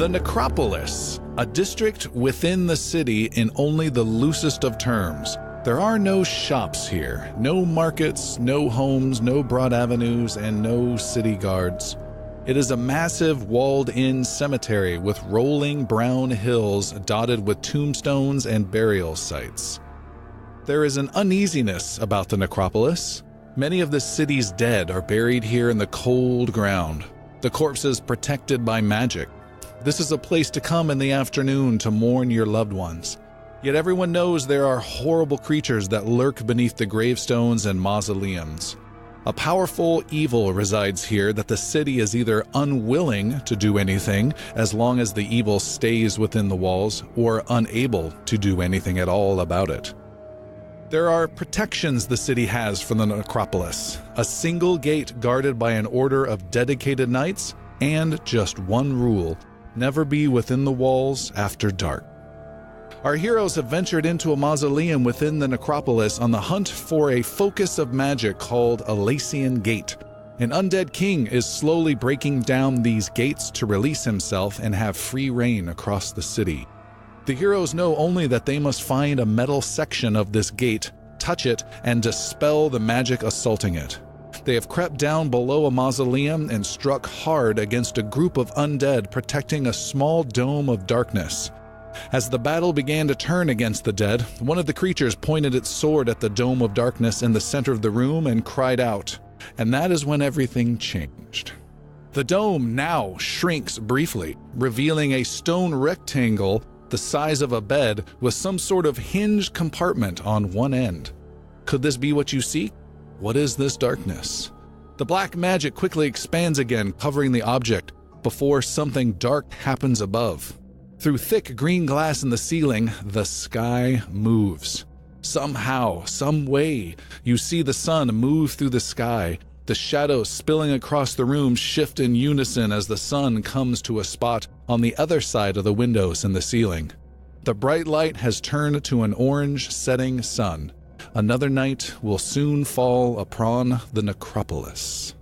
The Necropolis, a district within the city in only the loosest of terms. There are no shops here, no markets, no homes, no broad avenues, and no city guards. It is a massive walled-in cemetery with rolling brown hills dotted with tombstones and burial sites. There is an uneasiness about the Necropolis. Many of the city's dead are buried here in the cold ground, the corpses protected by magic. This is a place to come in the afternoon to mourn your loved ones. Yet everyone knows there are horrible creatures that lurk beneath the gravestones and mausoleums. A powerful evil resides here that the city is either unwilling to do anything as long as the evil stays within the walls, or unable to do anything at all about it. There are protections the city has from the Necropolis, a single gate guarded by an order of dedicated knights, and just one rule: never be within the walls after dark. Our heroes have ventured into a mausoleum within the Necropolis on the hunt for a focus of magic called a lacian gate. An undead king is slowly breaking down these gates to release himself and have free reign across the city. The heroes know only that they must find a metal section of this gate, touch it, and dispel the magic assaulting it. They have crept down below a mausoleum and struck hard against a group of undead protecting a small dome of darkness. As the battle began to turn against the dead, one of the creatures pointed its sword at the dome of darkness in the center of the room and cried out, and that is when everything changed. The dome now shrinks briefly, revealing a stone rectangle the size of a bed with some sort of hinged compartment on one end. Could this be what you seek? What is this darkness? The black magic quickly expands again, covering the object, before something dark happens above. Through thick green glass in the ceiling, the sky moves. Somehow, some way, you see the sun move through the sky. The shadows spilling across the room shift in unison as the sun comes to a spot on the other side of the windows in the ceiling. The bright light has turned to an orange setting sun. Another night will soon fall upon the Necropolis.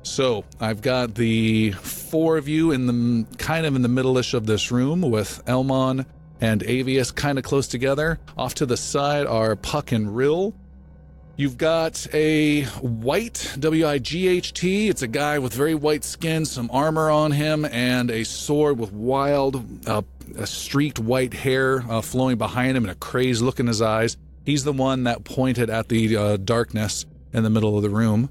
So I've got the four of you in the kind of in the middle-ish of this room, with Elmon and Avius kind of close together. Off to the side are Puck and Rill. You've got a white W-I-G-H-T. It's a guy with very white skin, some armor on him, and a sword with wild, streaked white hair flowing behind him and a crazed look in his eyes. He's the one that pointed at the darkness in the middle of the room.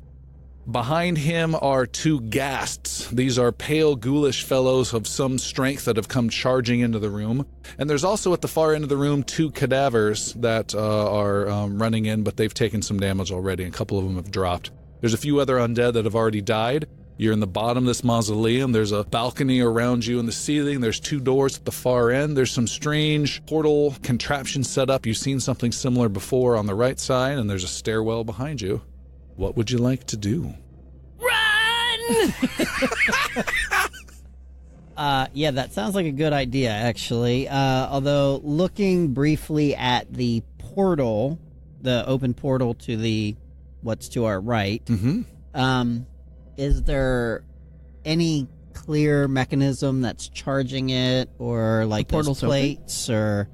Behind him are two ghasts. These are pale, ghoulish fellows of some strength that have come charging into the room. And there's also at the far end of the room two cadavers that are running in, but they've taken some damage already. A couple of them have dropped. There's a few other undead that have already died. You're in the bottom of this mausoleum. There's a balcony around you in the ceiling. There's two doors at the far end. There's some strange portal contraption set up. You've seen something similar before on the right side, and there's a stairwell behind you. What would you like to do? Run! Yeah, that sounds like a good idea, actually. Although, looking briefly at the portal, the open portal to the what's to our right, is there any clear mechanism that's charging it, or like those plates or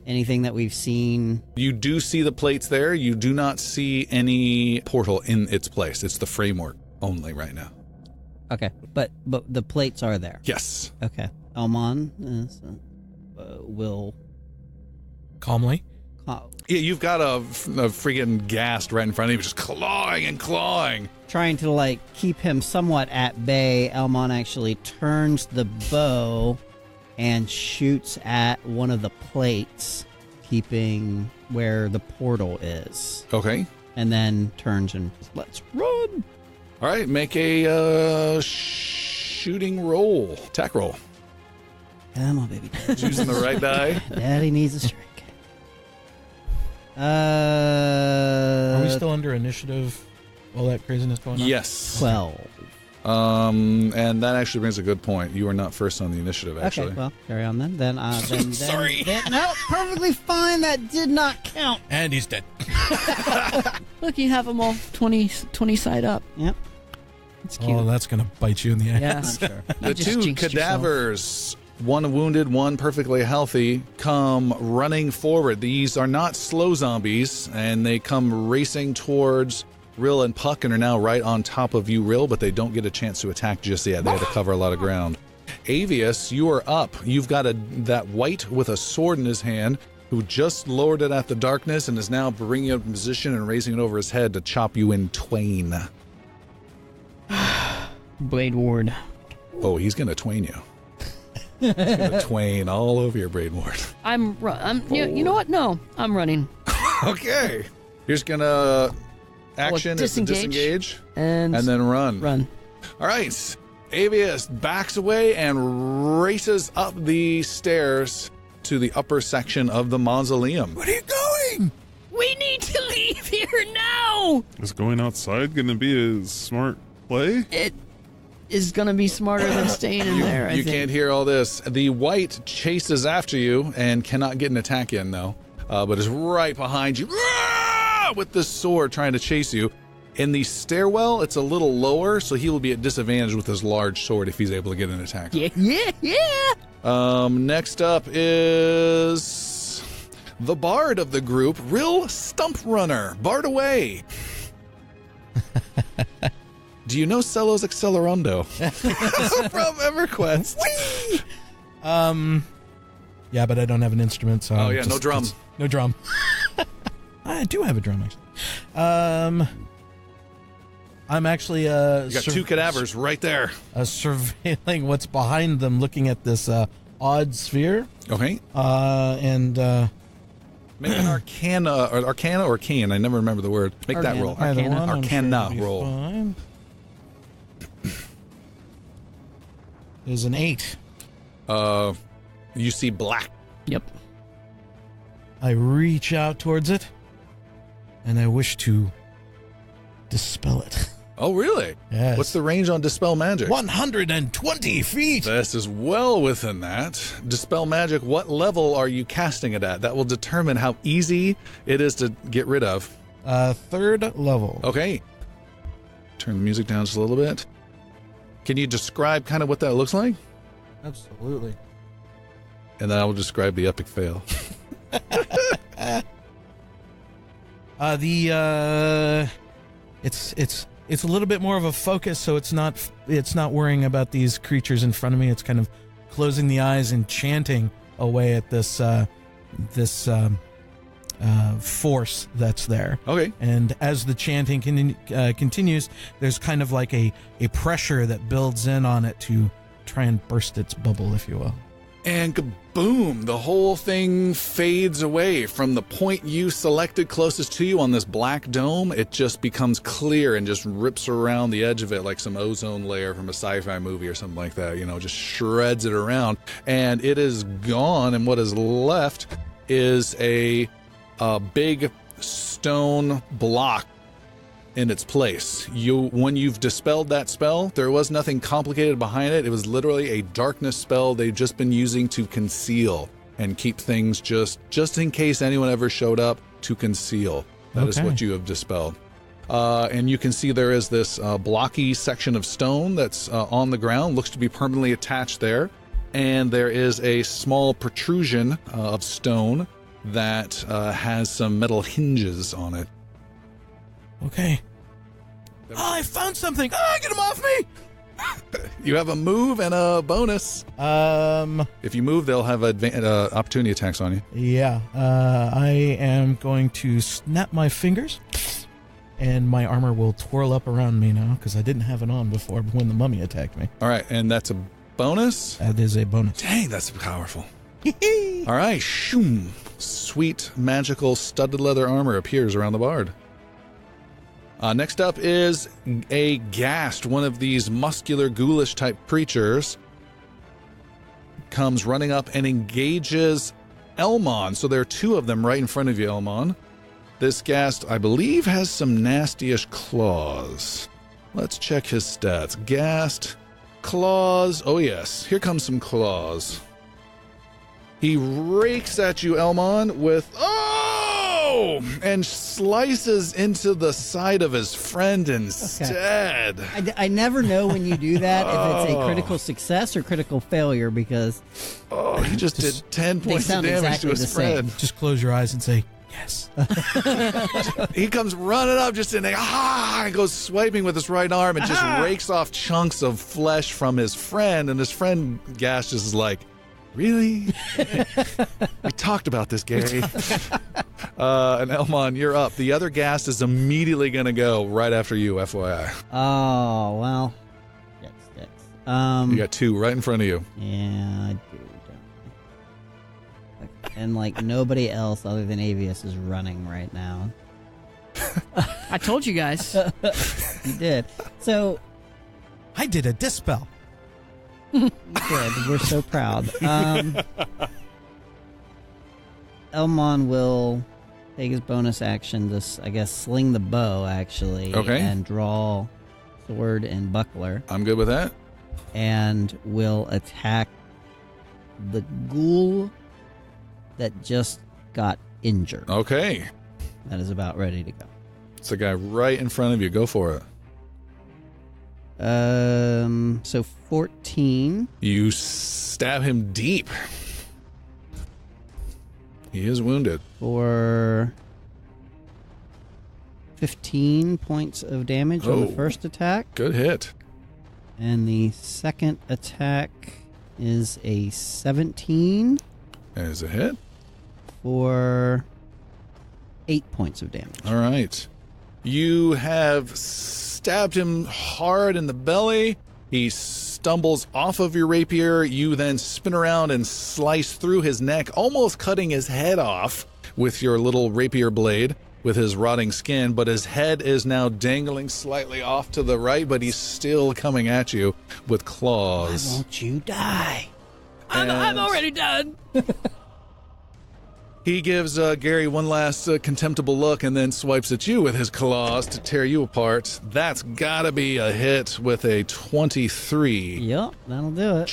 anything that we've seen? You do see the plates there. You do not see any portal in its place. It's the framework only right now. Okay, but the plates are there. Yes. Okay. Elmon will calmly. Yeah, you've got a friggin' ghast right in front of you, just clawing and clawing. Trying to, like, keep him somewhat at bay, Elmon actually turns the bow and shoots at one of the plates, keeping where the portal is. Okay. And then turns and let's run. All right, make a shooting roll, attack roll. Come on, baby. Choosing the right die. Daddy needs a strike. Are we still under initiative? All that craziness going on? Yes. 12. And that actually brings a good point. You are not first on the initiative, actually. Okay, well, carry on then. Then Sorry. No, perfectly fine. That did not count. And he's dead. Look, you have them all 20 side up. Yep. It's cute. Oh, that's going to bite you in the Yeah. ass. I'm sure. You The just two jinxed cadavers, one wounded, one perfectly healthy, come running forward. These are not slow zombies, and they come racing towards Rill and Puck and are now right on top of you, Rill, but they don't get a chance to attack just yet. They had to cover a lot of ground. Avius, you are up. You've got that wight with a sword in his hand who just lowered it at the darkness and is now bringing it up in position and raising it over his head to chop you in twain. Blade Ward. Oh, he's going to twain you. He's going to twain all over your Braid Ward. You know what? No, I'm running. Okay. You're just going to action is to disengage. disengage And then run. Run. All right. Avius backs away and races up the stairs to the upper section of the mausoleum. Where are you going? We need to leave here now! Is going outside going to be a smart play? It is going to be smarter than staying in there, I You think. can't hear all this. The wight chases after you and cannot get an attack in, though, but is right behind you with this sword trying to chase you. In the stairwell, it's a little lower, so he will be at disadvantage with his large sword if he's able to get an attack. Yeah. Next up is the bard of the group, Rill Stump Runner. Bard away. Do you know Cello's Accelerando? From EverQuest. Yeah, but I don't have an instrument, so Oh, yeah, no drum. No drum. I do have a drum, actually. I'm actually You got two cadavers right there. surveilling what's behind them, looking at this odd sphere, Okay. and Make an arcana or can. I never remember the word. Make that Arcana. roll. either Arcana. one, I'm Arcana sure it'll be roll. fine. There's an 8. You see black. Yep. I reach out towards it, and I wish to dispel it. Oh, really? Yes. What's the range on Dispel Magic? 120 feet. This is well within that. Dispel Magic, what level are you casting it at? That will determine how easy it is to get rid of. 3rd level. Okay. Turn the music down just a little bit. Can you describe kind of what that looks like? Absolutely. And then I will describe the epic fail. It's a little bit more of a focus, so it's not worrying about these creatures in front of me. It's kind of closing the eyes and chanting away at this force that's there. Okay. And as the chanting continues, there's kind of like a pressure that builds in on it to try and burst its bubble, if you will. And kaboom, the whole thing fades away. From the point you selected closest to you on this black dome, it just becomes clear and just rips around the edge of it like some ozone layer from a sci-fi movie or something like that, just shreds it around. And it is gone, and what is left is a big stone block in its place. When you've dispelled that spell, there was nothing complicated behind it. It was literally a darkness spell they've just been using to conceal and keep things just in case anyone ever showed up, to conceal. That is what you have dispelled. And you can see there is this blocky section of stone that's on the ground, looks to be permanently attached there. And there is a small protrusion of stone that has some metal hinges on it. Okay. I found something. Get him off me! You have a move and a bonus. If you move, they'll have opportunity attacks on you. Yeah. I am going to snap my fingers, and my armor will twirl up around me now, because I didn't have it on before when the mummy attacked me. All right, and that's a bonus? That is a bonus. Dang, that's powerful. All right, shoom. Sweet, magical, studded leather armor appears around the bard. Next up is a ghast, one of these muscular, ghoulish type creatures. Comes running up and engages Elmon. So there are two of them right in front of you, Elmon. This ghast, I believe, has some nasty-ish claws. Let's check his stats. Ghast, claws. Oh, yes. Here comes some claws. He rakes at you, Elmon, with... Oh! Oh, and slices into the side of his friend instead. I never know when you do that if it's a critical success or critical failure because Oh, he just did 10 points of sound damage exactly to his the same. friend. Just close your eyes and say, yes. He comes running up just in there, and goes swiping with his right arm and just rakes off chunks of flesh from his friend. And his friend Gash just is like, really? We talked about this, Gary. And Elmon, you're up. The other ghast is immediately going to go right after you, FYI. Oh, well. That sticks. You got 2 right in front of you. Yeah, I do. And like nobody else other than Avius is running right now. I told you guys. You did. So I did a dispel. you did. We're so proud. Elmon will take his bonus action to, I guess, sling the bow, actually. Okay. And draw sword and buckler. I'm good with that. And will attack the ghoul that just got injured. Okay. That is about ready to go. It's the guy right in front of you. Go for it. So 14. You stab him deep. He is wounded. For 15 points of damage on the first attack. Good hit. And the second attack is a 17 That is a hit. for 8 points of damage. All right. You have stabbed him hard in the belly. He stumbles off of your rapier. You then spin around and slice through his neck, almost cutting his head off with your little rapier blade with his rotting skin. But his head is now dangling slightly off to the right, but he's still coming at you with Why claws. won't you die? I'm already done. He gives Gary one last contemptible look and then swipes at you with his claws to tear you apart. That's gotta be a hit with a 23. Yep, that'll do it.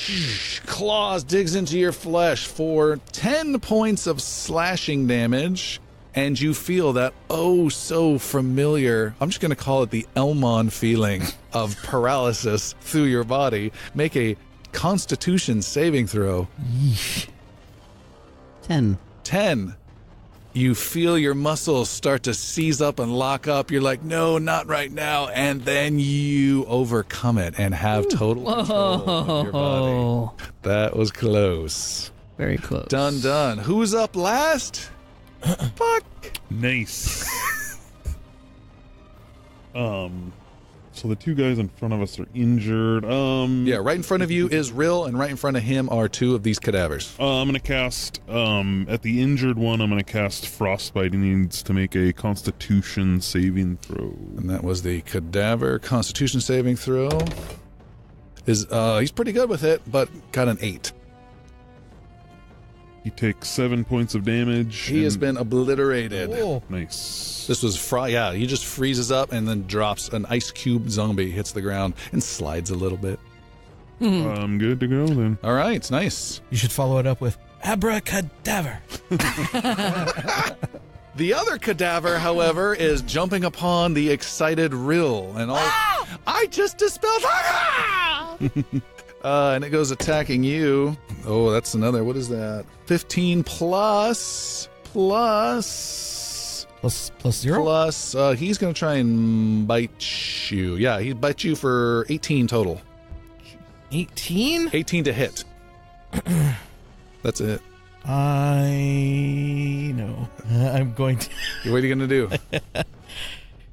Claws digs into your flesh for 10 points of slashing damage, and you feel that oh so familiar, I'm just gonna call it the Elmon feeling of paralysis through your body. Make a Constitution saving throw. 10. 10. You feel your muscles start to seize up and lock up. You're like, no, not right now. And then you overcome it and have total control of your body. That was close. Very close. Done. Who's up last? Fuck. Nice. So the 2 guys in front of us are injured. Yeah, right in front of you is Rill, and right in front of him are 2 of these cadavers. I'm gonna cast at the injured one. I'm gonna cast Frostbite. He needs to make a Constitution saving throw. And that was the cadaver Constitution saving throw. He's pretty good with it, but got an 8. He takes 7 points of damage. He has been obliterated. Oh. Nice. This was he just freezes up and then drops an ice cube zombie, hits the ground, and slides a little bit. I'm good to go then. All right, nice. You should follow it up with abracadaver. The other cadaver, however, is jumping upon the excited Rill, and all. I just dispelled. And it goes attacking you. Oh, that's another. What is that? 15 plus 0. Plus, he's going to try and bite you. Yeah, he bites you for 18 total. 18? 18 to hit. That's it. I know. I'm going to. What are you going to do?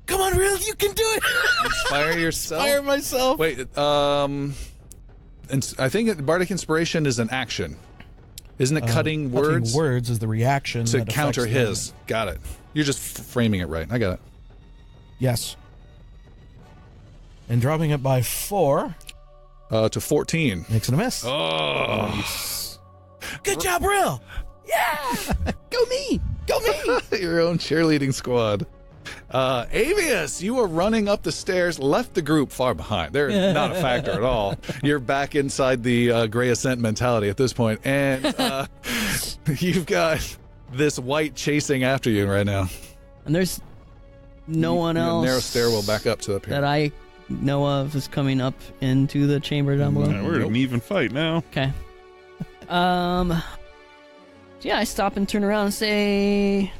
Come on, Rill, you can do it. Inspire yourself? Inspire myself. Wait, and I think Bardic Inspiration is an action. Isn't it cutting words? Cutting words is the reaction To that counter affects his. them. Got it. You're just framing it right. I got it. Yes. And dropping it by 4 To 14. makes it a miss. Oh. Good job, Rill. Go me! Go me! Your own cheerleading squad. Avius, you are running up the stairs, left the group far behind. They're not a factor at all. You're back inside the Grey Ascent mentality at this point, and you've got this white chasing after you right now. And there's no one else Narrow stairwell back up to up here. that I know of is coming up into the chamber down below. Yeah, we're in an even fight now. Okay. Yeah, I stop and turn around and say,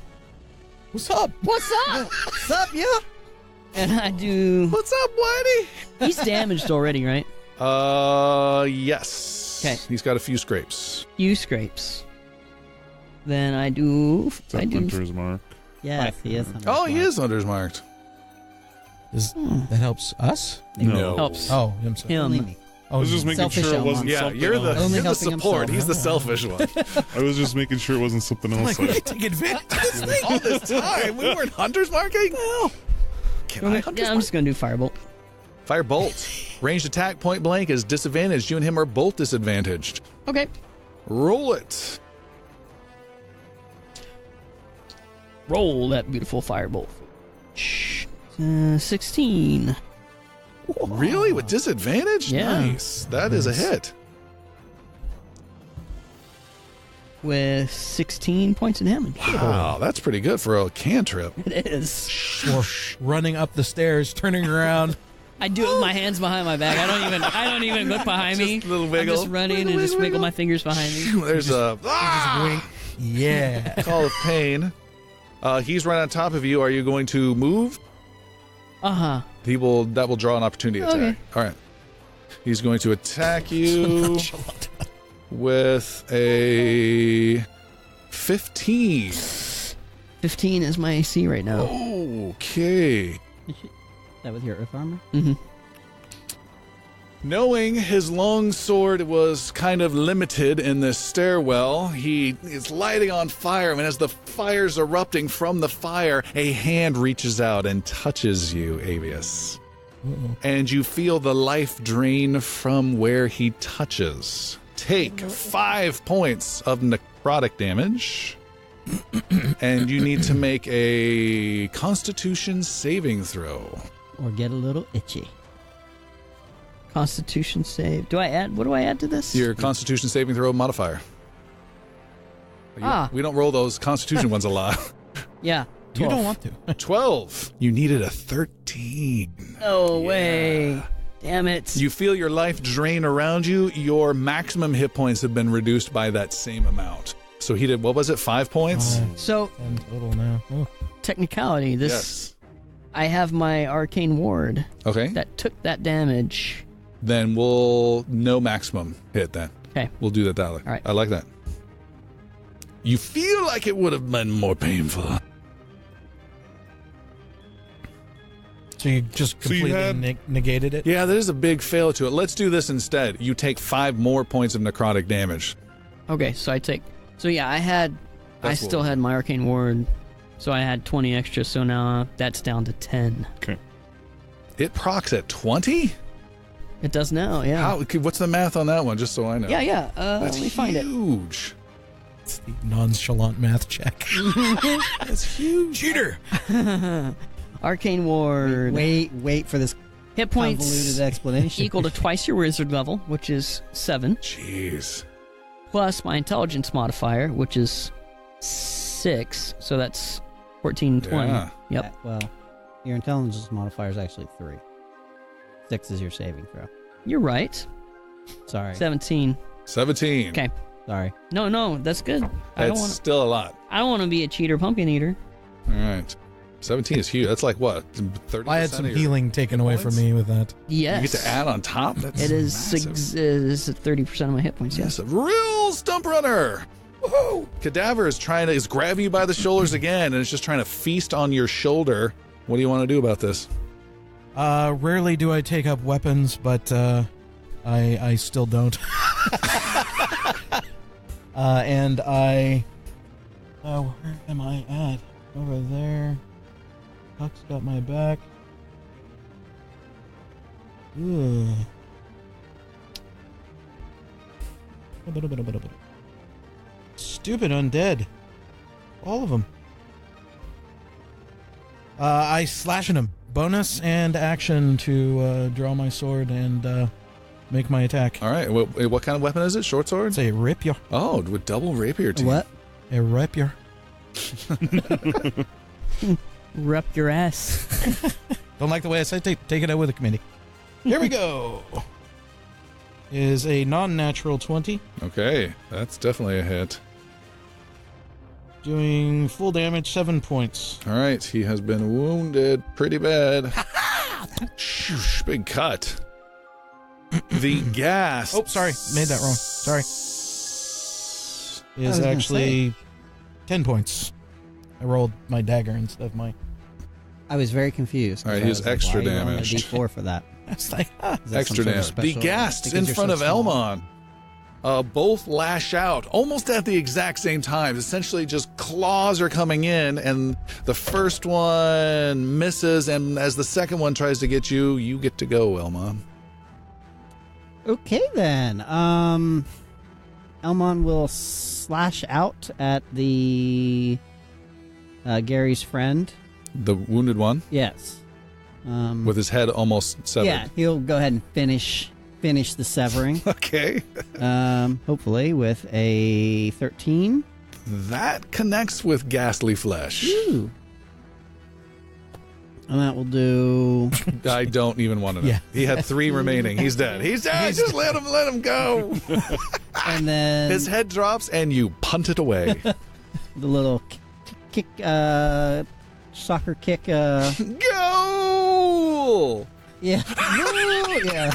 What's up? "What's up?" What's up, yeah? And I do. What's up, Whitey? He's damaged already, right? Yes. Okay. He's got a few scrapes. Few scrapes. Then I do. Is that Hunter's mark? Yes, he is. Oh, he is Hunter's marked. That helps us? No. Helps Oh, himself. him. Only me. Oh, I was just making Selfish sure it Elmon. wasn't Yeah, something you're the, else. Only you're the helping support. himself. He's the selfish one. I was just making sure it wasn't something else. like, we can take advantage of this thing. All this time, we weren't Hunter's marking? No. Can I Hunter's Yeah, I'm just gonna do firebolt. Fire bolt. Ranged attack point blank is disadvantaged. You and him are both disadvantaged. Okay. Roll it. Roll that beautiful firebolt. 16. Really? With disadvantage? Yeah. Nice. That is a hit. With 16 points of damage. Wow, that's pretty good for a cantrip. It is. Or running up the stairs, turning around. I do it with my hands behind my back. I don't even look behind me. Just a little wiggle. I'm just running and just wiggle my fingers behind me. There's a Wink. Yeah. call of pain. He's right on top of you. Are you going to move? Uh-huh. That will draw an opportunity attack. Okay. All right. He's going to attack you with a 15. 15 is my AC right now. Okay. That with your earth armor? Mm-hmm. Knowing his long sword was kind of limited in this stairwell, he is lighting on fire, and as the fire's erupting from the fire, a hand reaches out and touches you, Avius. And you feel the life drain from where he touches. Take 5 points of necrotic damage, and you need to make a Constitution saving throw. Or get a little itchy. Constitution save. What do I add to this? Your Constitution saving throw modifier. We don't roll those Constitution ones a lot. Yeah. You 12. don't want to. 12. You needed a 13. No way. Damn it. You feel your life drain around you. Your maximum hit points have been reduced by that same amount. So he did, what was it, 5 points? So, 10 total now. Oh. technicality, this Yes. I have my arcane ward Okay. that took that damage. Then we'll no maximum hit then. Okay. We'll do that that way. All right. I like that. You feel like it would have been more painful. So you just So you completely had- negated it? Yeah, there's a big fail to it. Let's do this instead. You take 5 more points of necrotic damage. Okay, so I That's still what- had my arcane ward, so I had 20 extra, so now that's down to 10. Okay. It procs at 20? It does now, yeah. How? What's the math on that one, just so I know? Yeah. That's Let me find it. huge. It's the nonchalant math check. That's huge. Cheater! Arcane ward. Wait for this Hit points convoluted explanation. equal to twice your wizard level, which is 7, Jeez. plus my intelligence modifier, which is 6, so that's 14, 20. Yeah. Yep. Well, your intelligence modifier is actually 3. 6 is your saving throw. You're right. Sorry. 17. 17. Okay. Sorry. No, that's good. I don't That's want. still a lot. I don't want to be a cheater pumpkin eater. All right. 17 is huge. That's like what? 30%? I had some of your healing taken away from points? me with that. Yes. You get to add on top? That's It is massive. it is 30% of my hit points. Yes, Yes. a real stump runner. Woohoo! Cadaver is grabbing you by the shoulders again, and it's just trying to feast on your shoulder. What do you want to do about this? Rarely do I take up weapons, but I still don't. And I... where am I at? Over there. Huck's got my back. Ugh. Stupid undead. All of them. I slash at him. Bonus and action to draw my sword and make my attack. All right. What kind of weapon is it? Short sword? Say rapier. Oh, with double rapier team. What? A rapier. Rep your ass. Don't like the way I say take it out with the committee. Here we go. Is a non-natural 20. Okay, that's definitely a hit. Doing full damage, 7 points. All right, he has been wounded pretty bad. Shoosh, big cut. The gas. Oh, sorry. Made that wrong. Sorry. Is actually 10 points. I rolled my dagger instead of my... I was very confused. All right, he's extra why are you rolling a damaged. D4 for that. I was like, Is that Extra some sort of damage. The special- ghasts because in you're front so of small? Elmon both lash out almost at the exact same time. Essentially, just claws are coming in, and the first one misses, and as the second one tries to get you, you get to go, Elmon. Okay then. Elmon will slash out at the Gary's friend. The wounded one Yes. with his head almost severed. Yeah, he'll go ahead and finish the severing. Okay. Hopefully with a 13. That connects with ghastly flesh. Ooh. And that will do. I don't even want to know. Yeah. He had 3 remaining. He's dead. He's dead. Just let him go. And then His head drops and you punt it away. the little kick, soccer kick. Goal! Yeah. Yeah.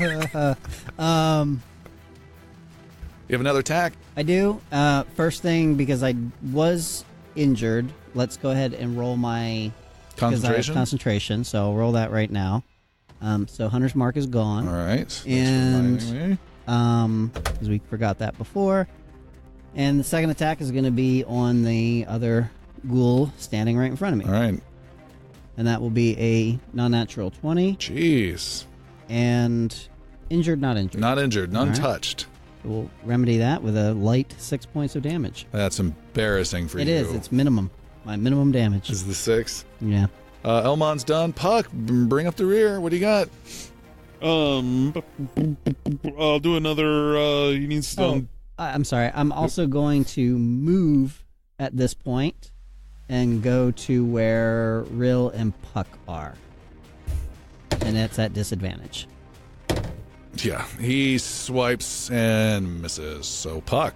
You have another attack? I do. First thing, because I was injured, let's go ahead and roll my concentration. So I'll roll that right now. So Hunter's Mark is gone. All right. That's And- reminding me. Because we forgot that before. And the second attack is going to be on the other ghoul standing right in front of me. All right. And that will be a non-natural 20. Jeez. And injured, not injured. Not injured. None All right. touched. We'll remedy that with a light 6 points of damage. That's embarrassing for It you. is. It's minimum. My minimum damage. This is the 6. Yeah. Elmon's done. Puck, bring up the rear. What do you got? I'll do another. He needs to. Oh, I'm sorry. I'm also going to move at this point and go to where Rill and Puck are. And that's at disadvantage. Yeah. He swipes and misses. So, Puck.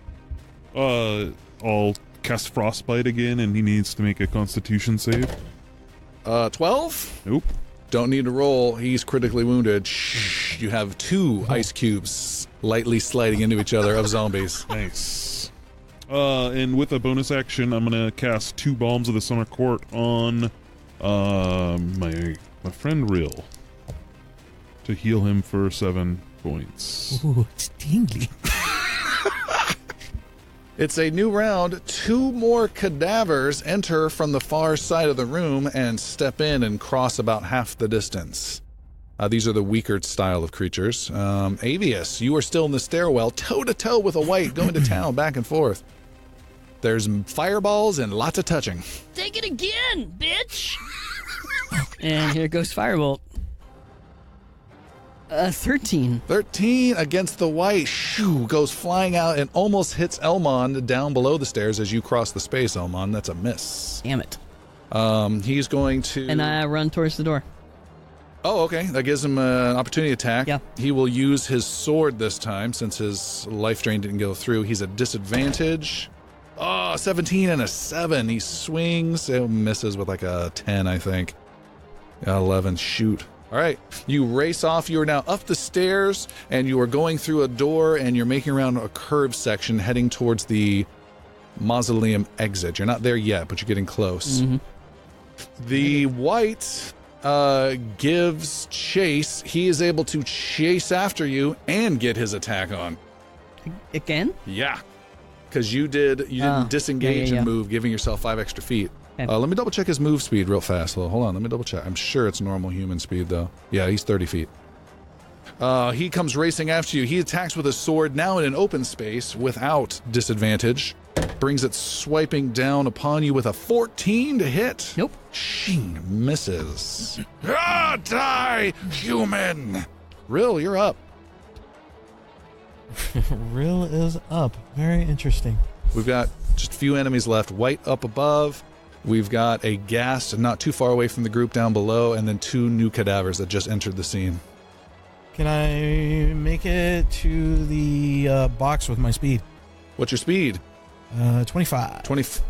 I'll cast Frostbite again, and he needs to make a Constitution save. 12? Nope. Don't need to roll. He's critically wounded. Shh. You have 2 ice cubes lightly sliding into each other of zombies. Nice. And with a bonus action, I'm gonna cast 2 Bombs of the Summer Court on my friend Rill to heal him for 7 points. ooh, it's tingly. It's a new round. 2 more cadavers enter from the far side of the room and step in and cross about half the distance. These are the weaker style of creatures. Avius, you are still in the stairwell, toe-to-toe with a white, going to town, back and forth. There's fireballs and lots of touching. Take it again, bitch! And here goes Firebolt. 13. 13 against the white. Shoo, goes flying out and almost hits Elmon down below the stairs as you cross the space, Elmon. That's a miss. Damn it. He's going to... And I run towards the door. Oh, okay. That gives him an opportunity attack. Yeah. He will use his sword this time since his life drain didn't go through. He's at disadvantage. Oh, 17 and a 7. He swings. It misses with like a 10, I think. 11. Shoot. All right. You race off. You are now up the stairs, and you are going through a door, and you're making around a curved section heading towards the mausoleum exit. You're not there yet, but you're getting close. Mm-hmm. The white gives chase. He is able to chase after you and get his attack on. Again? Yeah. Because you didn't disengage yeah. and move, giving yourself 5 extra feet. Okay. Let me double check his move speed real fast. Hold on, let me double check. I'm sure it's normal human speed, though. Yeah, he's 30 feet. He comes racing after you. He attacks with his sword, now in an open space, without disadvantage. Brings it swiping down upon you with a 14 to hit. Nope. Shing, misses. Die, human! Rill, you're up. Rill is up. Very interesting. We've got just a few enemies left. White up above. We've got a ghast not too far away from the group down below, and then 2 new cadavers that just entered the scene. Can I make it to the box with my speed? What's your speed? 25. 20.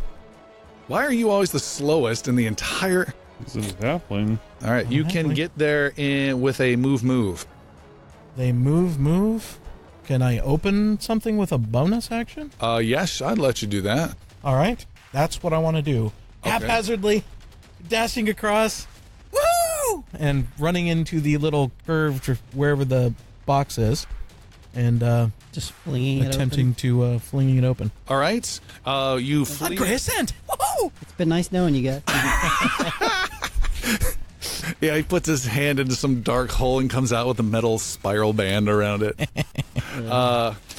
Why are you always the slowest in the entire... This is happening. All right, you can get there with a move. They move. Can I open something with a bonus action? Yes, I'd let you do that. All right. That's what I want to do. Okay. Haphazardly, dashing across, woo! And running into the little curve wherever the box is, and Just flinging attempting to flinging it open. All right, you flee. Great ascent! Woo! It's been nice knowing you guys. Yeah, he puts his hand into some dark hole and comes out with a metal spiral band around it.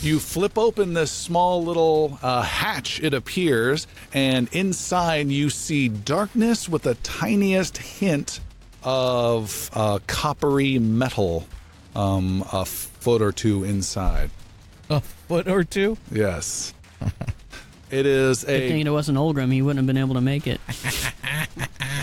You flip open this small little hatch, it appears, and inside you see darkness with the tiniest hint of coppery metal, a foot or 2 inside. A foot or 2? Yes. It is Good thing it wasn't Olgrim. He wouldn't have been able to make it.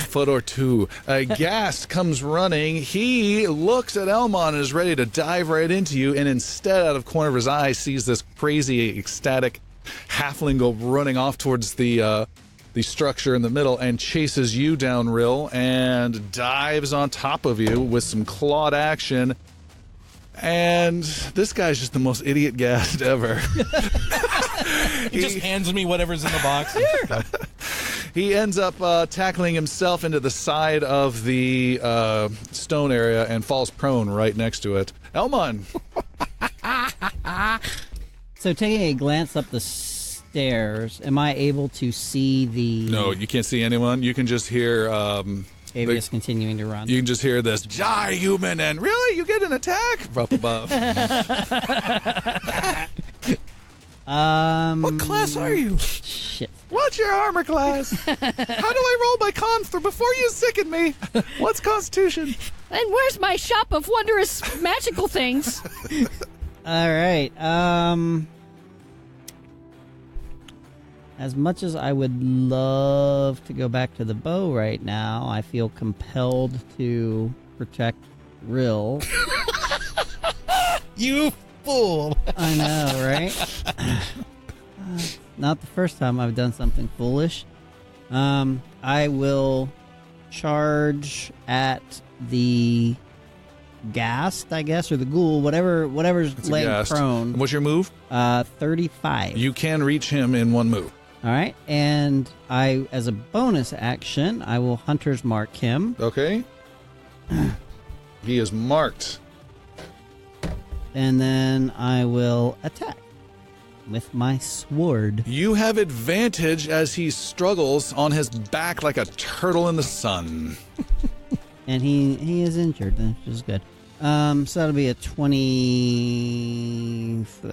foot or 2. A ghast comes running. He looks at Elmon and is ready to dive right into you, and instead, out of the corner of his eye, sees this crazy, ecstatic halfling go running off towards the structure in the middle and chases you down, Rill, and dives on top of you with some clawed action. And this guy's just the most idiot ghast ever. He just hands me whatever's in the box. He ends up tackling himself into the side of the stone area and falls prone right next to it. Elmon! So taking a glance up the stairs, am I able to see the... No, you can't see anyone. You can just hear... Avius continuing to run. You can just hear this, "Die, human," and really? You get an attack? Up above. What class are you? Shit. What's your armor class? How do I roll my con before you sicken me? What's Constitution? And where's my shop of wondrous magical things? All right. As much as I would love to go back to the bow right now, I feel compelled to protect Rill. You fool! I know, right? Not the first time I've done something foolish. I will charge at the ghast, I guess, or the ghoul, whatever's laying Ghast. prone. And what's your move? 35. You can reach him in one move. All right, and I, as a bonus action, I will Hunter's Mark him. Okay. He is marked. And then I will attack with my sword. You have advantage as he struggles on his back like a turtle in the sun. And he is injured, which is good. So that'll be a 20... It's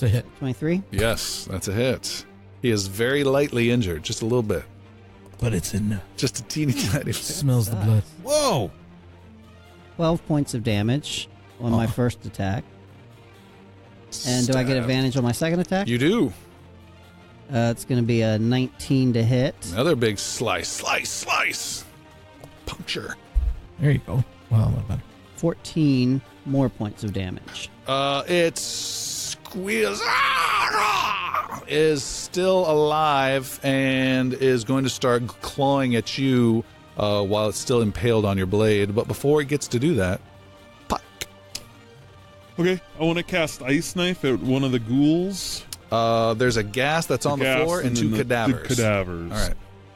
a hit. 23? Yes, that's a hit. He is very lightly injured, just a little bit. But it's enough. Just a teeny tiny bit. Smells the blood. Whoa! 12 points of damage on my first attack. And do I get advantage on my second attack? You do. It's going to be a 19 to hit. Another big slice. Puncture. There you go. Well, a little better. 14 more points of damage. It squeals. Is still alive and is going to start clawing at you while it's still impaled on your blade. But before it gets to do that, puck. Okay, I want to cast Ice Knife at one of the ghouls. There's a ghast that's on the floor and 2 cadavers. The cadavers.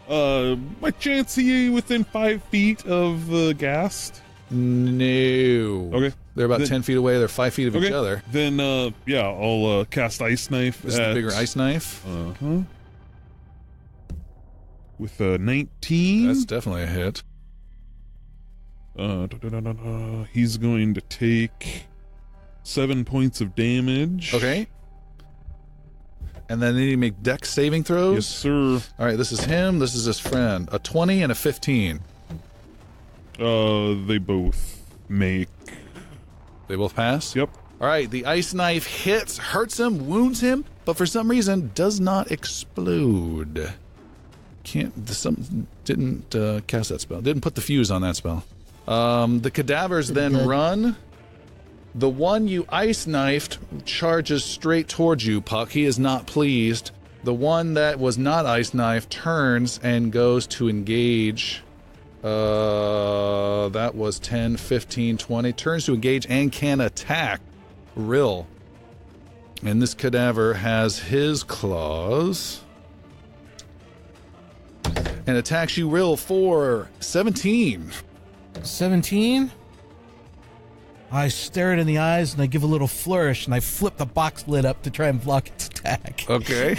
All right. My chance he within 5 feet of the ghast? No. Okay. They're about 10 feet away. They're 5 feet of each Okay. other. Then, I'll cast Ice Knife. This is the bigger ice knife. Uh-huh. With a 19. That's definitely a hit. He's going to take 7 points of damage. Okay. And then they need to make dex saving throws. Yes, sir. All right, this is him. This is his friend. A 20 and a 15. They both make. They both pass? Yep. All right, the ice knife hits, hurts him, wounds him, but for some reason does not explode. didn't cast that spell. Didn't put the fuse on that spell. The cadavers then run. The one you ice knifed charges straight towards you, Puck. He is not pleased. The one that was not ice knifed turns and goes to engage. That was 10, 15, 20. Turns to engage and can attack Rill. And this cadaver has his claws. And attacks you, Rill, for 17. 17. I stare it in the eyes and I give a little flourish and I flip the box lid up to try and block its attack. Okay.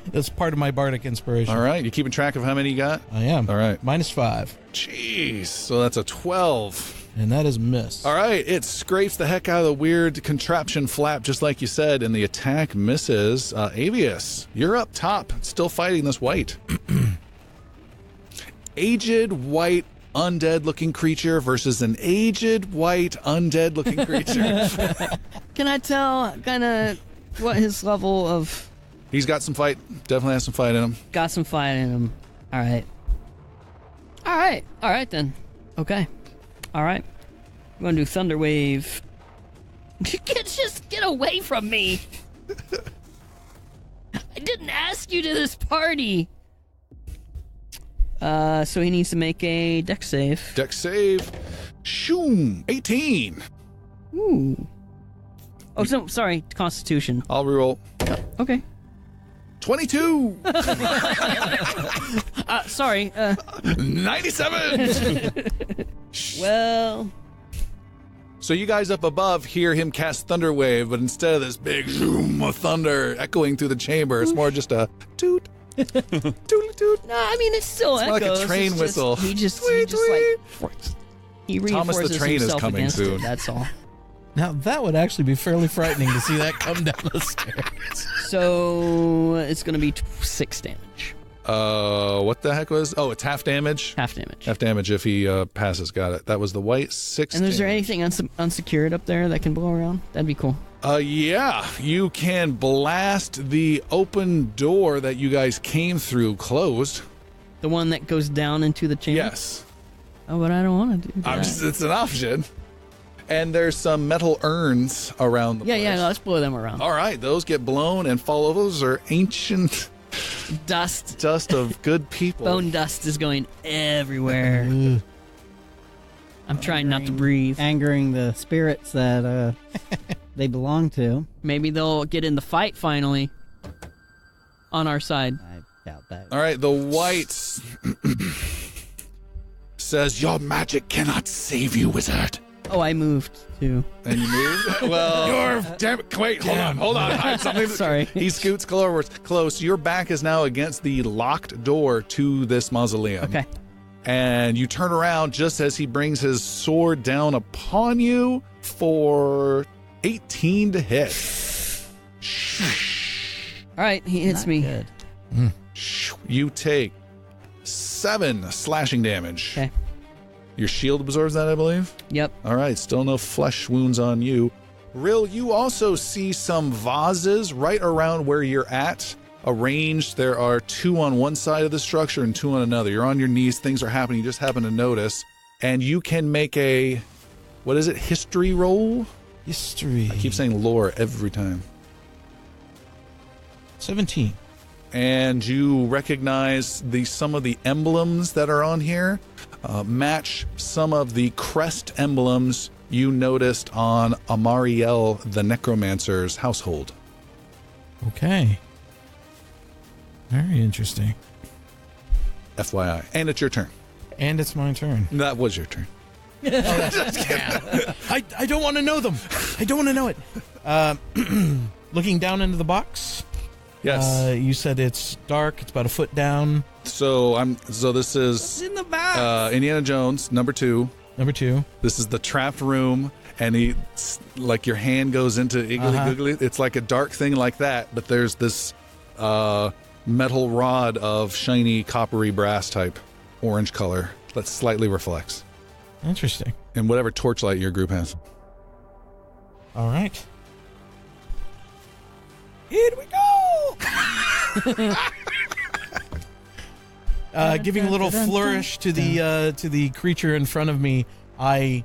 That's part of my bardic inspiration. All right. You keeping track of how many you got? I am. All right. -5. Jeez. So that's a 12. And that is miss. All right. It scrapes the heck out of the weird contraption flap, just like you said, and the attack misses. Avius, you're up top, still fighting this white. Aged white undead-looking creature versus an aged white undead-looking creature. Can I tell kind of what his level of... He's got some fight. Definitely has some fight in him. Got some fight in him. All right then. Okay. All right. I'm going to do Thunder Wave. Just get away from me. I didn't ask you to this party. So he needs to make a dex save. Dex save. Shoom. 18. Ooh. Oh, so, sorry. Constitution. I'll reroll. Okay. 22. Sorry. 97. Well... So you guys up above hear him cast Thunder Wave, but instead of this big zoom of thunder echoing through the chamber, it's more just a toot. Toot toot. No, I mean, it's still It's echoes. more like a train whistle. He just Tweet, like... He Thomas the reinforces Train is himself coming against soon. it, that's all. Now, that would actually be fairly frightening to see that come down the stairs. So, it's going to be 6 damage. What the heck was? Oh, it's half damage. Half damage. Half damage if he passes. Got it. That was the white 6. And is there anything unsecured up there that can blow around? That'd be cool. Yeah, you can blast the open door that you guys came through closed. The one that goes down into the chamber? Yes. Oh, but I don't want to do that. It's an option. And there's some metal urns around the place. Yeah, let's blow them around. All right, those get blown and fall over. Those are ancient Dust of good people. Bone dust is going everywhere. I'm trying not to breathe. Angering the spirits that they belong to. Maybe they'll get in the fight finally. On our side. I doubt that. All right, the whites says, "Your magic cannot save you, wizard." Oh, I moved too. And you move? Well, damn it. Wait, hold on. I have something. Sorry. He scoots close. Your back is now against the locked door to this mausoleum. Okay. And you turn around just as he brings his sword down upon you for 18 to hit. All right, he hits Not me. good. You take 7 slashing damage. Okay. Your shield absorbs that, I believe? Yep. All right, still no flesh wounds on you. Rill, you also see some vases right around where you're at, arranged. There are 2 on one side of the structure and 2 on another. You're on your knees, things are happening, you just happen to notice. And you can make a, what is it, history roll? History. I keep saying lore every time. 17. And you recognize some of the emblems that are on here match some of the crest emblems you noticed on Amariel the Necromancer's household. Okay. Very interesting. FYI. And it's your turn. And it's my turn. That was your turn. I don't want to know them. I don't want to know it. Looking down into the box. Yes. You said it's dark. It's about a foot down. So this is in the back. Indiana Jones, number 2. Number 2. This is the trapped room, and like your hand goes into Iggly Googly. It's like a dark thing like that, but there's this metal rod of shiny coppery brass type orange color that slightly reflects. Interesting. And whatever torchlight your group has. All right. Here we go. Giving a little flourish to the creature in front of me, I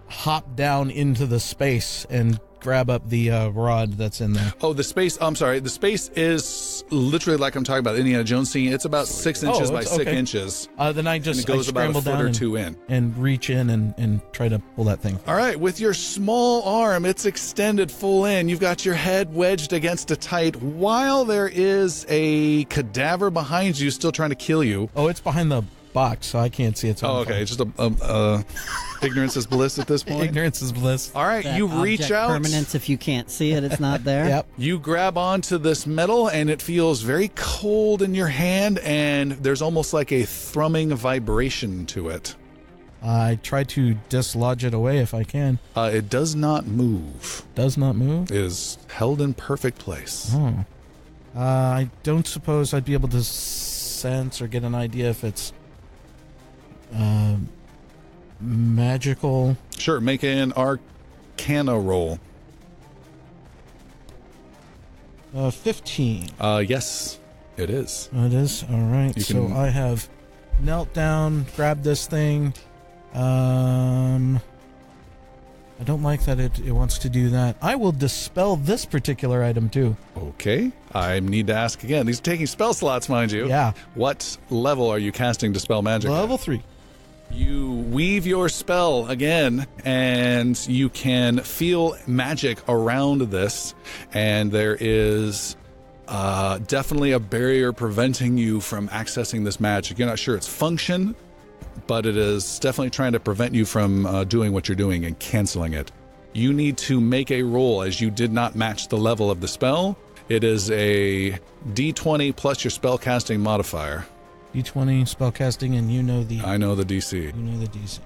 hop down into the space and grab up the rod that's in there. Oh, the space. I'm sorry. The space is literally like I'm talking about Indiana Jones scene. It's about 6 inches by 6 inches. Then I just and it goes about a scramble foot down or two in. and reach in and try to pull that thing. All right, with your small arm, it's extended full in. You've got your head wedged against a tight, while there is a cadaver behind you still trying to kill you. Oh, it's behind the box, so I can't see it. Oh, okay. It's just ignorance is bliss at this point. Ignorance is bliss. All right, That you reach object out. Permanence. If you can't see it, it's not there. Yep. You grab onto this metal, and it feels very cold in your hand, and there's almost like a thrumming vibration to it. I try to dislodge it away if I can. It does not move. Does not move. It is held in perfect place. Oh. I don't suppose I'd be able to sense or get an idea if it's magical. Sure, make an Arcana roll. 15. Yes, it is. It is? All right. You So can- I have knelt down, grabbed this thing. I don't like that it wants to do that. I will dispel this particular item too. Okay. I need to ask again. These are taking spell slots, mind you. Yeah. What level are you casting Dispel Magic? at? Level 3. You weave your spell again, and you can feel magic around this, and there is definitely a barrier preventing you from accessing this magic. You're not sure its function, but it is definitely trying to prevent you from doing what you're doing and canceling it. You need to make a roll, as you did not match the level of the spell. It is a D20 plus your spellcasting modifier. D20 spellcasting, and you know the I know the DC. you know the DC.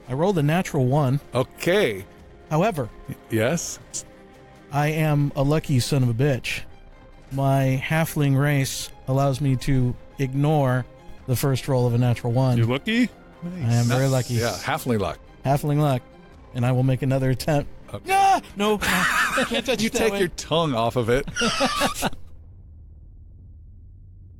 I rolled a natural 1. Okay. However, Yes. I am a lucky son of a bitch. My halfling race allows me to ignore the first roll of a natural 1. You lucky? I am very lucky. Yeah, halfling luck. Halfling luck. And I will make another attempt. Okay. Ah! No, can't touch You it that take way. your tongue off of it.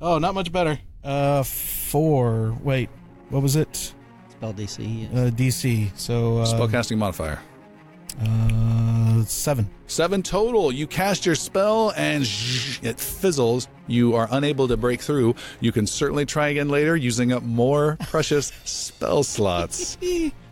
Oh, not much better. 4. Wait, what was it? Spell DC. Yes. DC. So, Spellcasting modifier. 7. 7 total. You cast your spell and it fizzles. You are unable to break through. You can certainly try again later using up more precious spell slots.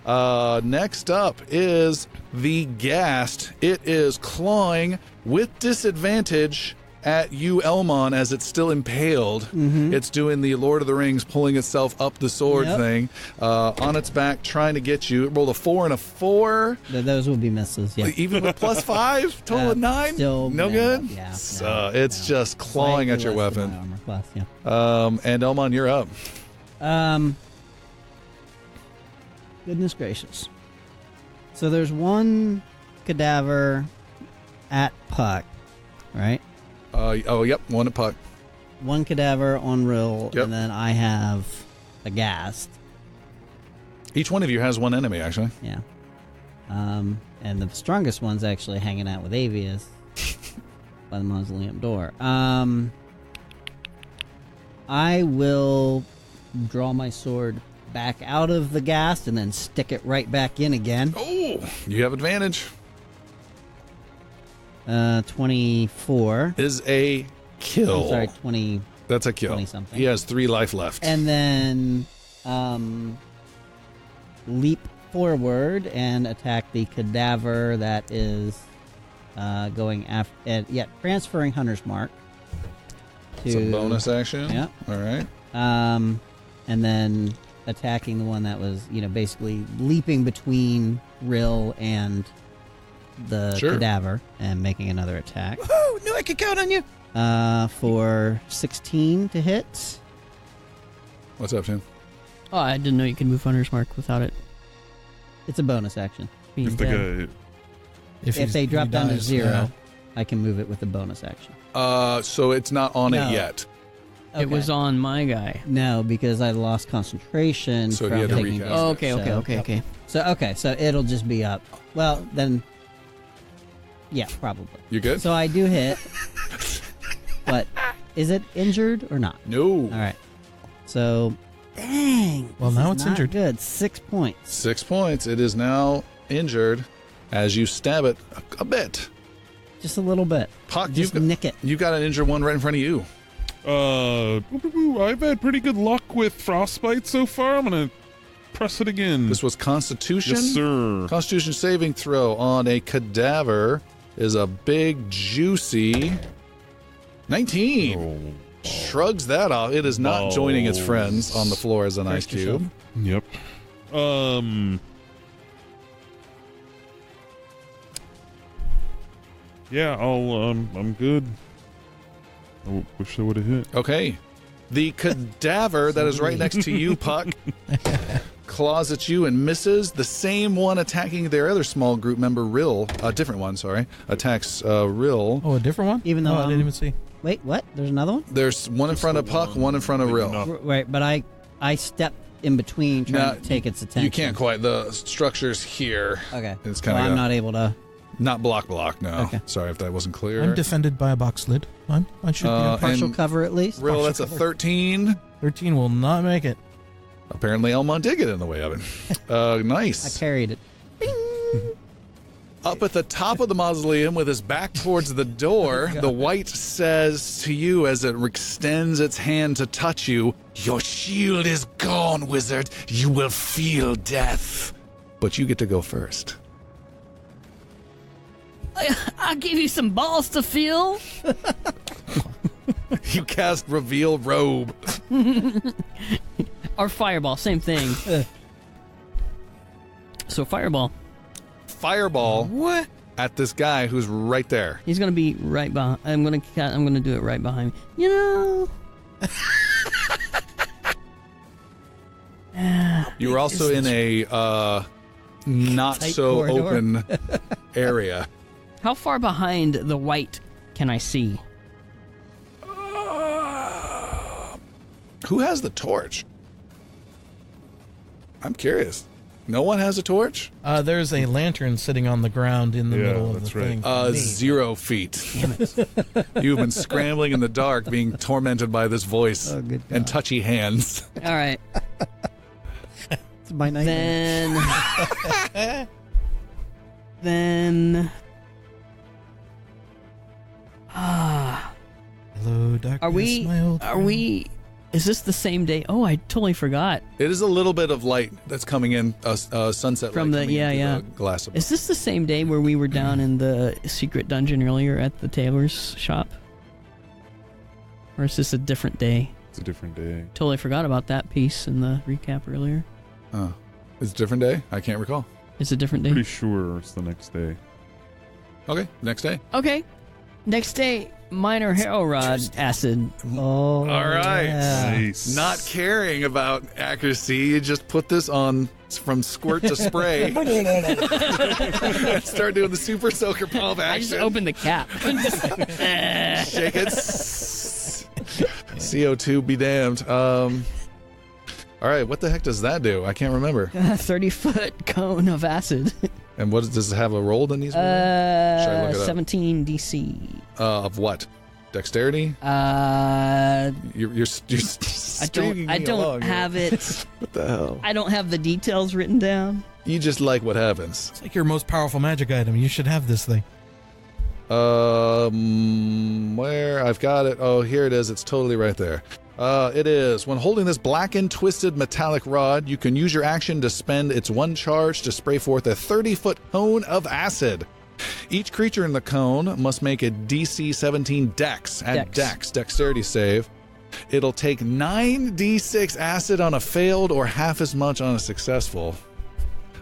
Next up is the Ghast. It is clawing with disadvantage at you, Elmon, as it's still impaled. It's doing the Lord of the Rings, pulling itself up the sword Yep. thing. On its back, trying to get you. It rolled a 4 and a 4. Those will be misses. Yeah. Even with plus 5, total of 9? Still no no, good? yeah, So no, it's no. just clawing at your Slightly less than weapon. my armor class, yeah. And Elmon, you're up. Goodness gracious. So there's one cadaver at Puck, right? Yep, one at Puck. One cadaver on Rill, Yep. and then I have a Ghast. Each one of you has one enemy, actually. Yeah. And the strongest one's actually hanging out with Avius by the mausoleum door. I will draw my sword back out of the Ghast and then stick it right back in again. Oh, you have advantage. 24. Is a kill. I'm sorry, 20. That's a kill. 20-something. He has 3 life left. And then leap forward and attack the cadaver that is going after. Transferring Hunter's Mark. It's a bonus action. Yeah. All right. And then attacking the one that was, basically leaping between Rill and the Sure. cadaver and making another attack. Oh, knew I could count on you. For 16 to hit. What's up, Tim? Oh, I didn't know you could move Hunter's Mark without it It's a bonus action. being If the dead. guy, If he's- they drop he down to dies, 0, yeah. I can move it with a bonus action. So it's not on No. it yet. It was Okay. on my guy. No, because I lost concentration So from you had to taking recast damage. it. Oh, okay, So- okay. So it'll just be up. Well, then, yeah, probably. You good? So I do hit. But is it injured or not? No. All right. So, dang. Well, this now is it's not injured. Good. 6 points. 6 points. It is now injured as you stab it a bit. Just a little bit. Puck, Just nick it. You got an injured one right in front of you. I've had pretty good luck with frostbite so far. I'm gonna press it again. This was Constitution. Yes, sir. Constitution saving throw on a cadaver is a big, juicy 19. Oh. Shrugs that off. It is not joining its friends on the floor as an ice cube. Yep. Yeah, I'm good. I wish I would have hit. Okay. The cadaver that is right next to you, Puck, claws at you and misses. The same one attacking their other small group member, Rill, a different one, sorry, attacks Rill. Oh, a different one? Even though I didn't even see. Wait, what? There's another one? There's one in front of Puck, one in front of Rill. Right, but I stepped in between trying to take its attention. You can't quite. The structure's here. Okay. It's So kind of I'm not able to. not block, no. Okay. Sorry if that wasn't clear. I'm defended by a box lid. I should be. Partial and cover at least. Rill, that's a 13. 13 will not make it. Apparently Elmont did get in the way of it. I Nice. parried it. Up at the top of the mausoleum with his back towards the door, the white says to you as it extends its hand to touch you, "Your shield is gone, wizard. You will feel death." But you get to go first. I'll give you some balls to feel. You cast Reveal Robe. Or fireball, same thing. So fireball. Fireball What? at this guy who's right there. He's gonna be right behind. I'm gonna do it right behind me. You know. You were also in a not Tight so corridor. open area. How far behind the white can I see? Who has the torch? I'm curious. No one has a torch? There's a lantern sitting on the ground in the middle of the that's right. thing. 0 feet. You've been scrambling in the dark, being tormented by this voice Oh, good and God. touchy hands. All right. It's my nightmare. Then. Hello, darkness, Are we? my old Are friend. we? Is this the same day? Oh, I totally forgot. It is a little bit of light that's coming in, sunset From light the- coming yeah, into yeah. the glass of Is this the same day where we were down in the secret dungeon earlier at the tailor's shop? Or is this a different day? It's a different day. Totally forgot about that piece in the recap earlier. Oh. It's a different day? I can't recall. It's a different day. Pretty sure it's the next day. Okay, next day. Okay. Next day, minor hero rod acid. Oh, All right. yeah. Nice. Not caring about accuracy, you just put this on from squirt to spray. Start doing the super soaker pump I just action. opened the cap. Shake it. CO2 be damned. All right, what the heck does that do? I can't remember. 30-foot cone of acid. And what does it have a roll that needs to be Should I look it up? 17 DC. of what? Dexterity? You're stringing I me don't along here. have it. What the hell? I don't have the details written down. You just like what happens. It's like your most powerful magic item. You should have this thing. Where? I've got it. Oh, here it is. It's totally right there. It is. When holding this blackened, twisted metallic rod, you can use your action to spend its one charge to spray forth a 30-foot cone of acid. Each creature in the cone must make a DC 17 Dex. Add Dexterity save. It'll take 9d6 acid on a failed or half as much on a successful.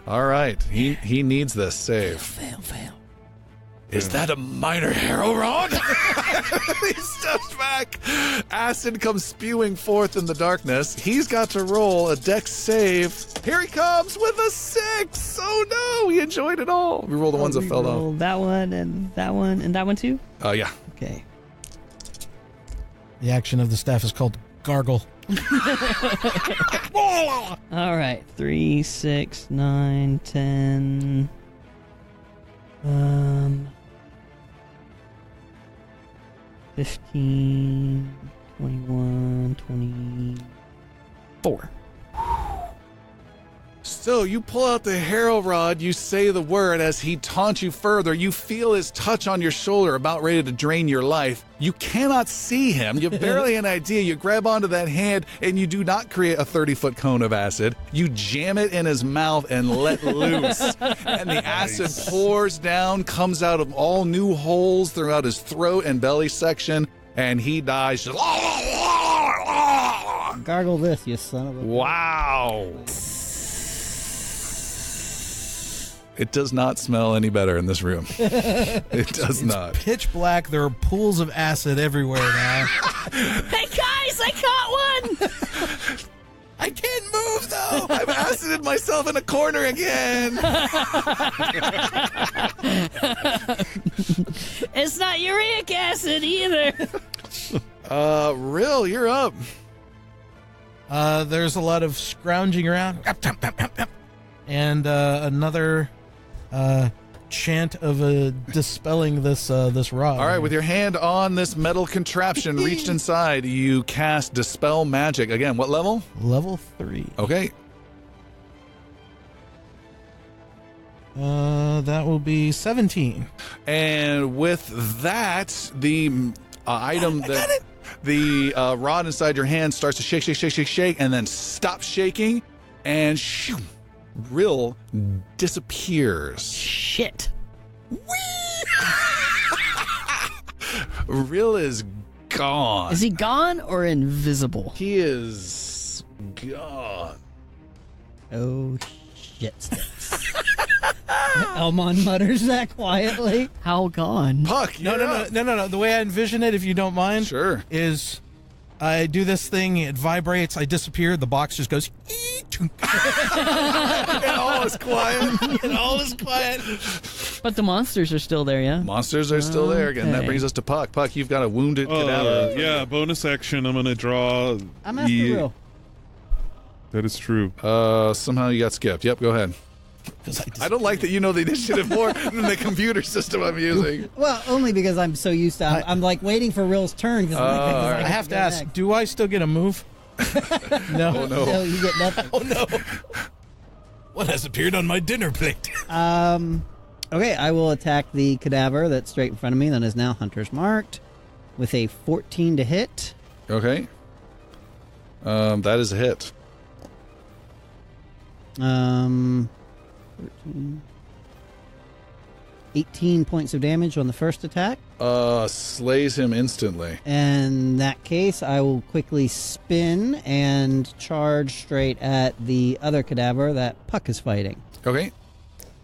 All right. He needs this save. Fail. Is that a minor hero rod? He steps back. Acid comes spewing forth in the darkness. He's got to roll a dex save. Here he comes with a 6. Oh no, he enjoyed it all. We roll the ones that fell off. That one and that one and that one too? Yeah. Okay. The action of the staff is called gargle. All right. 3, 6, 9, 10. 15, 21, 24. So you pull out the harrow rod, you say the word. As he taunts you further, you feel his touch on your shoulder, about ready to drain your life. You cannot see him. You have barely an idea. You grab onto that hand, and you do not create a 30-foot cone of acid. You jam it in his mouth and let loose. And the acid pours down, comes out of all new holes throughout his throat and belly section, and he dies. Gargle this, you son of a... Wow. It does not smell any better in this room. It does not. Pitch black. There are pools of acid everywhere now. Hey guys, I caught one! I can't move though. I've acided myself in a corner again. It's not uric acid either. Rill, you're up. There's a lot of scrounging around. And another chant of dispelling this rod. All right, with your hand on this metal contraption reached inside, you cast Dispel Magic. Again, what level? Level 3. Okay. That will be 17. And with that, the item that the rod inside your hand starts to shake, and then stops shaking, and shoo, Rill disappears. Shit. Rill is gone. Is he gone or invisible? He is gone. Oh, shit sticks. Elmon mutters that quietly. How gone? Puck, No. The way I envision it, if you don't mind, Sure. is I do this thing, it vibrates, I disappear, the box just goes, And all is quiet. and all is quiet. But the monsters are still there, yeah? Monsters are still there. Again, that Okay. brings us to Puck. Puck, you've got a wounded cadaver. Yeah, bonus action. I'm gonna draw. I'm after Rill. That is true. Somehow you got skipped. Yep, go ahead. I don't like that you know the initiative more than the computer system I'm using. Well, only because I'm so used to... I'm like waiting for Rill's turn. Cause I have to ask, do I still get a move? No. Oh, no. No, you get nothing. Oh, no. What has appeared on my dinner plate? Okay, I will attack the cadaver that's straight in front of me that is now Hunter's marked with a 14 to hit. Okay. That is a hit. 13, 18 points of damage on the first attack. Slays him instantly. In that case, I will quickly spin and charge straight at the other cadaver that Puck is fighting. Okay.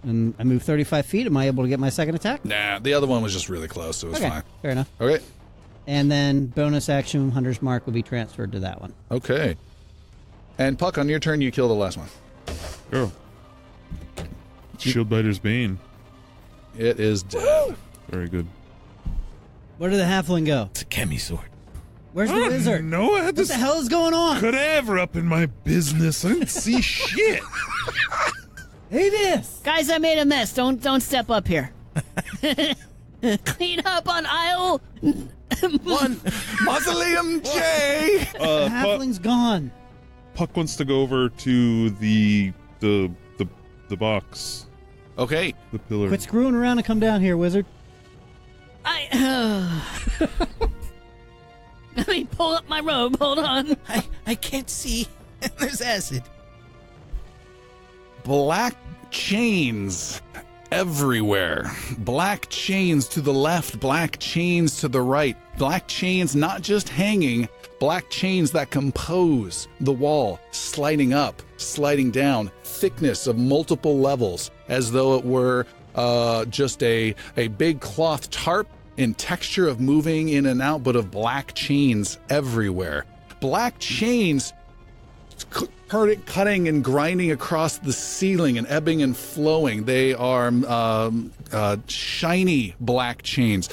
And I move 35 feet. Am I able to get my second attack? Nah, the other one was just really close, so it was Okay, fine. fair enough. Okay. And then bonus action, Hunter's Mark will be transferred to that one. Okay. And Puck, on your turn, you kill the last one. Oh. Shieldbiter's Bane. It is dead. Very good. Where did the halfling go? It's a chemi sword. Where's the wizard? No, I had What this the hell is going on? cadaver up in my business. I didn't see shit. Hey, this! Guys, I made a mess. Don't step up here. Clean up on aisle. One. Mausoleum J! The halfling's gone. Puck wants to go over to the box, Okay. the pillar. Quit screwing around and come down here, wizard. Let me pull up my robe. Hold on. I can't see. There's acid. Black chains everywhere. Black chains to the left, black chains to the right. Black chains not just hanging, black chains that compose the wall, sliding up, sliding down, thickness of multiple levels, as though it were just a big cloth tarp in texture of moving in and out, but of black chains everywhere. Black chains cutting and grinding across the ceiling and ebbing and flowing. They are shiny black chains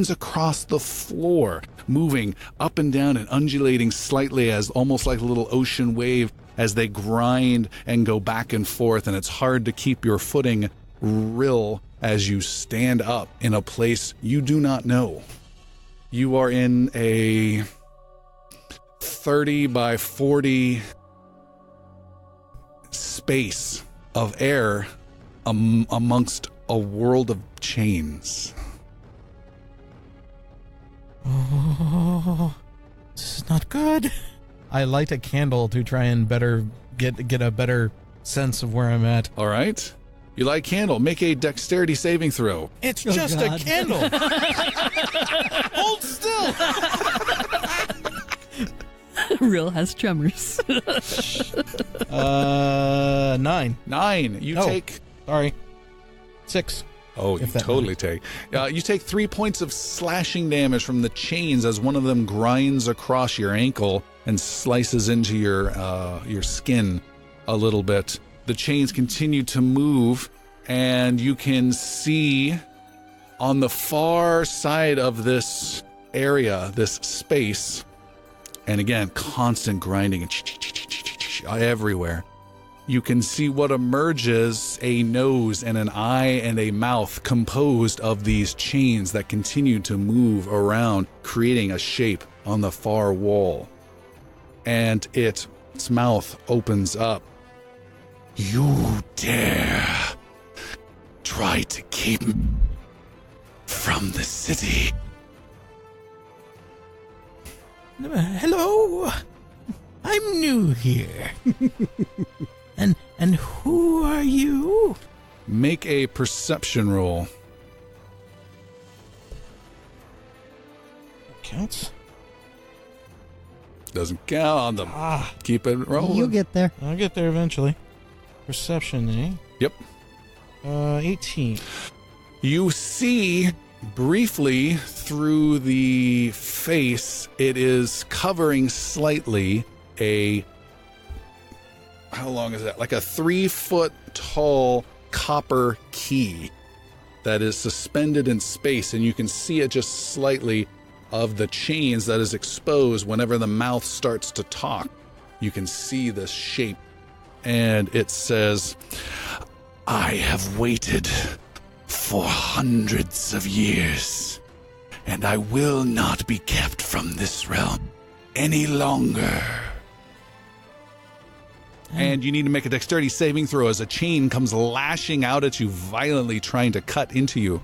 across the floor, moving up and down and undulating slightly as almost like a little ocean wave as they grind and go back and forth. And it's hard to keep your footing, Rill, as you stand up in a place you do not know. You are in a 30 by 40 space of air amongst a world of chains. Oh, this is not good. I light a candle to try and better get a better sense of where I'm at. All right. You light candle. Make a dexterity saving throw. It's just a God. candle. Hold still. Real has tremors. 9. 9. You Oh. take... Sorry. 6. Oh, you If that totally take. You take 3 points of slashing damage from the chains as one of them grinds across your ankle and slices into your skin a little bit. The chains continue to move, and you can see on the far side of this area, this space, and again, constant grinding everywhere. You can see what emerges, a nose and an eye and a mouth composed of these chains that continue to move around, creating a shape on the far wall. And its mouth opens up. You dare try to keep me from the city. Hello. I'm new here. And who are you? Make a perception roll. Counts. Doesn't count on them. Keep it rolling. You get there. I'll get there eventually. Perception, eh? Yep. 18. You see briefly through the face, it is covering slightly how long is that? Like a 3-foot tall copper key that is suspended in space, and you can see it just slightly of the chains that is exposed whenever the mouth starts to talk. You can see this shape, and it says, I have waited for hundreds of years, and I will not be kept from this realm any longer. And you need to make a dexterity saving throw as a chain comes lashing out at you violently, trying to cut into you.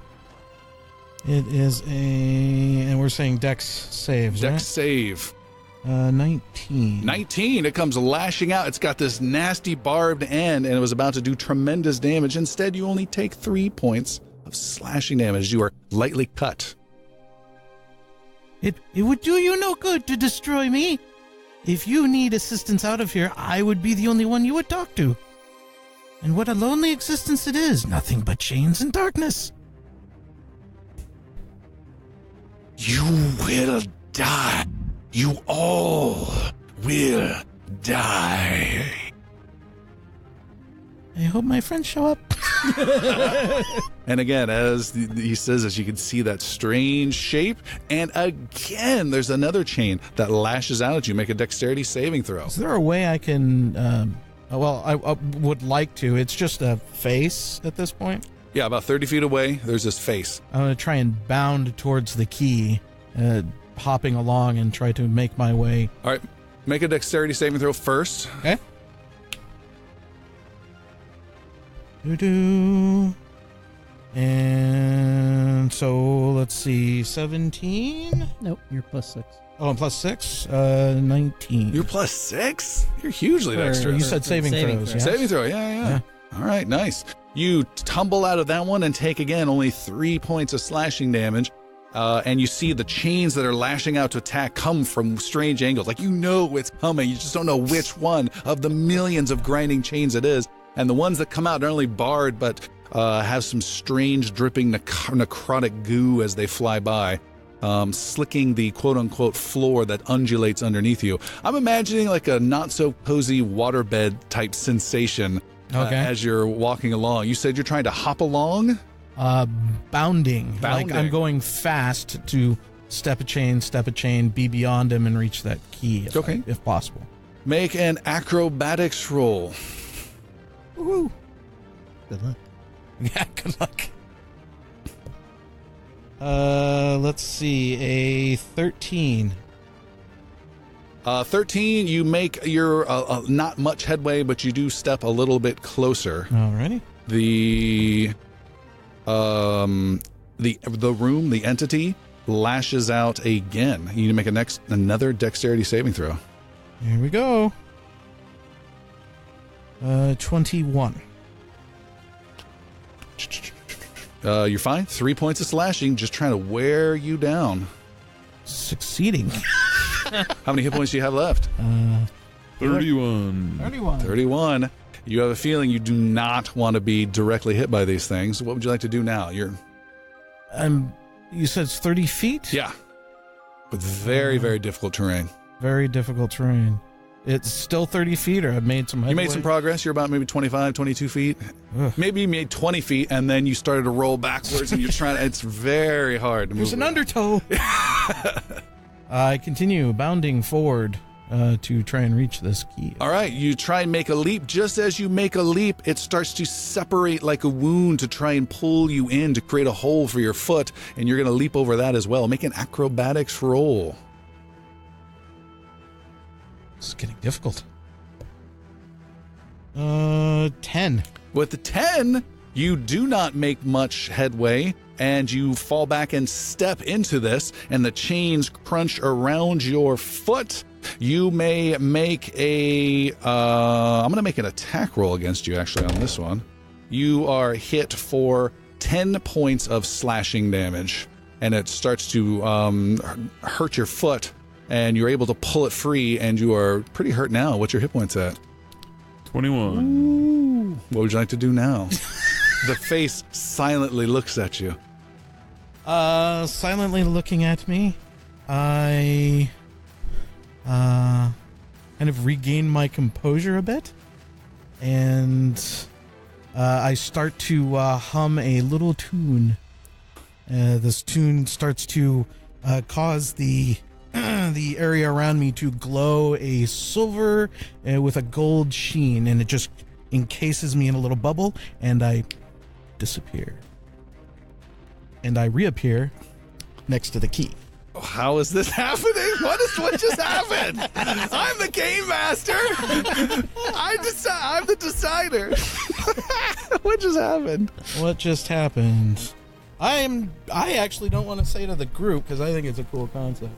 It is and we're saying Dex saves, Dex right? save. 19. 19. It comes lashing out. It's got this nasty barbed end, and it was about to do tremendous damage. Instead, you only take 3 points of slashing damage. You are lightly cut. It would do you no good to destroy me. If you need assistance out of here, I would be the only one you would talk to. And what a lonely existence it is, nothing but chains and darkness. You will die. You all will die. I hope my friends show up. And again, as he says this, you can see that strange shape. And again, there's another chain that lashes out at you. Make a dexterity saving throw. Is there a way I can, I would like to. It's just a face at this point. Yeah, about 30 feet away, there's this face. I'm going to try and bound towards the key, hopping along and try to make my way. All right, make a dexterity saving throw first. Okay. Doo-doo. And so, let's see, 17? Nope, you're +6. Oh, and +6? 19. You're +6? You're hugely Or- dexterous. You said saving throws, yeah? Saving throw, yeah. All right, nice. You tumble out of that one and take, again, only 3 points of slashing damage. And you see the chains that are lashing out to attack come from strange angles. Like, you know it's coming. You just don't know which one of the millions of grinding chains it is. And the ones that come out are not only barred, but have some strange dripping necrotic goo as they fly by, slicking the quote-unquote floor that undulates underneath you. I'm imagining like a not-so-cozy waterbed type sensation as you're walking along. You said you're trying to hop along? Bounding. Like I'm going fast to step a chain, be beyond him and reach that key if possible. Make an acrobatics roll. Woohoo. Good luck. Yeah, good luck. Let's see, a 13. 13, you make your not much headway, but you do step a little bit closer. Alrighty. The room, the entity, lashes out again. You need to make another dexterity saving throw. Here we go. 21. You're fine. 3 points of slashing, just trying to wear you down. Succeeding. How many hit points do you have left? 31. 31. You have a feeling you do not want to be directly hit by these things. What would you like to do now? You said it's 30 feet? Yeah. With very, very difficult terrain. Very difficult terrain. It's still 30 feet, or I've made some headway? You made some progress. You're about maybe 25, 22 feet. Ugh. Maybe you made 20 feet, and then you started to roll backwards, and you're trying to... It's very hard to move. There's an undertow. I continue bounding forward to try and reach this key. All right, you try and make a leap. Just as you make a leap, it starts to separate like a wound to try and pull you in to create a hole for your foot, and you're going to leap over that as well. Make an acrobatics roll. This is getting difficult. 10. With the 10, you do not make much headway, and you fall back and step into this, and the chains crunch around your foot. You may make I'm going to make an attack roll against you, actually, on this one. You are hit for 10 points of slashing damage, and it starts to hurt your foot, and you're able to pull it free, and you are pretty hurt now. What's your hit points at? 21. Ooh. What would you like to do now? The face silently looks at you. Silently looking at me, I kind of regain my composure a bit, and I start to hum a little tune. This tune starts to cause the area around me to glow a silver with a gold sheen, and it just encases me in a little bubble, and I disappear. And I reappear next to the key. How is this happening? What just happened? I'm the game master. I'm the decider. What just happened? What just happened? I actually don't want to say to the group because I think it's a cool concept.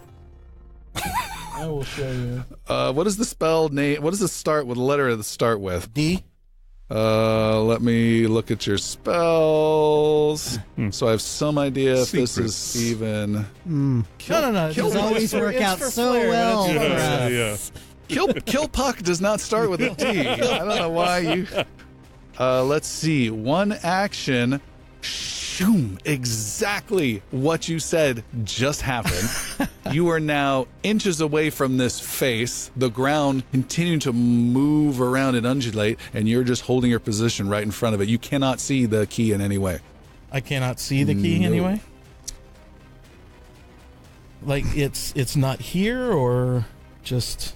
I will show you. What is the spell name? What does the start with? Letter of the start with? D. Let me look at your spells. So I have some idea if this is even. No. These always work out so well for us. Kill Puck does not start with a D. I don't know why you. Let's see. One action. Shoom, exactly what you said just happened. You are now inches away from this face, the ground continuing to move around and undulate, and you're just holding your position right in front of it. You cannot see the key in any way. I cannot see the key anyway? Like, it's not here, or just...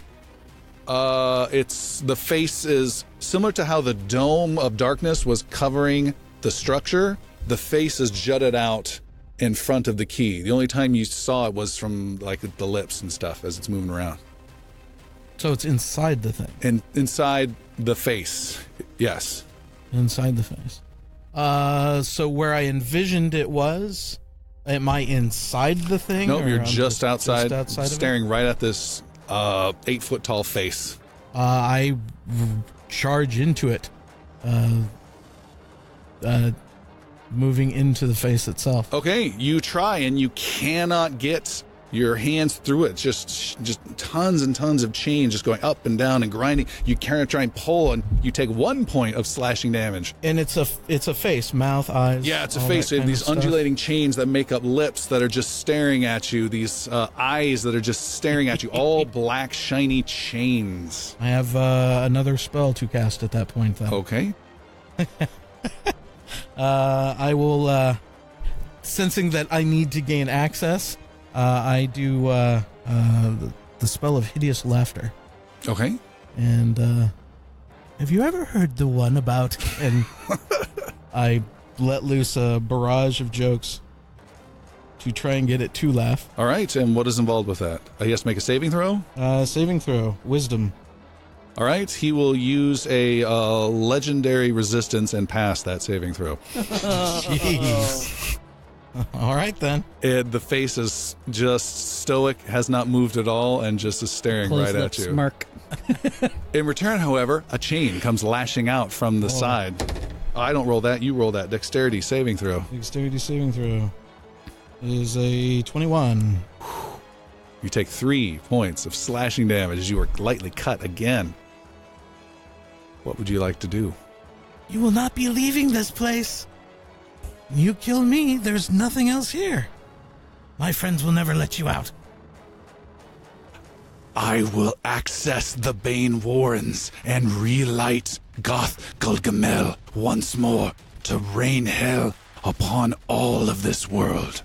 It's the face is similar to how the dome of darkness was covering the structure. The face is jutted out in front of the key. The only time you saw it was from like the lips and stuff as it's moving around. So it's inside the thing. And inside the face, yes. Inside the face. So where I envisioned it was, am I inside the thing? Nope, you're just outside staring right at this 8-foot tall face. I charge into it, moving into the face itself. Okay, you try and you cannot get your hands through it. Just tons and tons of chain just going up and down and grinding. You can't try and pull, and you take 1 point of slashing damage. And it's a face, mouth, eyes. Yeah, it's a face. You have these undulating chains that make up lips that are just staring at you. These eyes that are just staring at you. All black, shiny chains. I have another spell to cast at that point, though. Okay. I will, sensing that I need to gain access, I do the spell of hideous laughter. Okay. And have you ever heard the one about... And I let loose a barrage of jokes to try and get it to laugh. All right, and what is involved with that? He has to make a saving throw? Saving throw. Wisdom. All right, he will use a legendary resistance and pass that saving throw. Jeez. All right, then. And the face is just stoic, has not moved at all, and just is staring Close right lip at you. Smirk. In return, however, a chain comes lashing out from the side. I don't roll that. You roll that. Dexterity saving throw. Dexterity saving throw is a 21. You take 3 points of slashing damage as you are lightly cut again. What would you like to do? You will not be leaving this place. You kill me, there's nothing else here. My friends will never let you out. I will access the Bane Warrens and relight Goth Gulgamel once more to rain hell upon all of this world.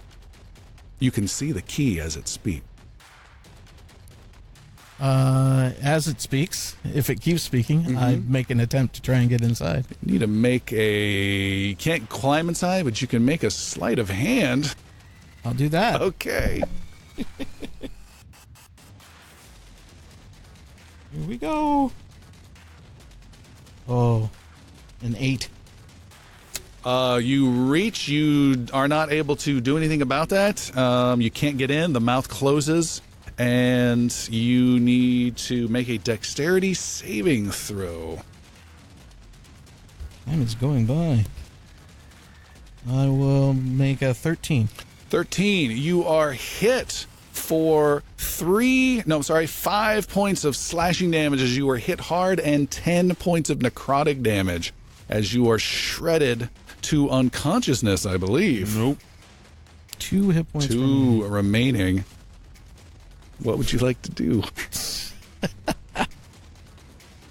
You can see the key as it speaks. As it speaks, if it keeps speaking, I make an attempt to try and get inside. You need to make you can't climb inside, but you can make a sleight of hand. I'll do that. Okay. Here we go. Oh, an 8. You reach, you are not able to do anything about that. You can't get in, the mouth closes, and you need to make a dexterity saving throw. Time is going by. I will make a 13. 13, you are hit for 5 points of slashing damage as you are hit hard, and 10 points of necrotic damage as you are shredded to unconsciousness, I believe. Nope. 2 hit points. 2 remaining. What would you like to do?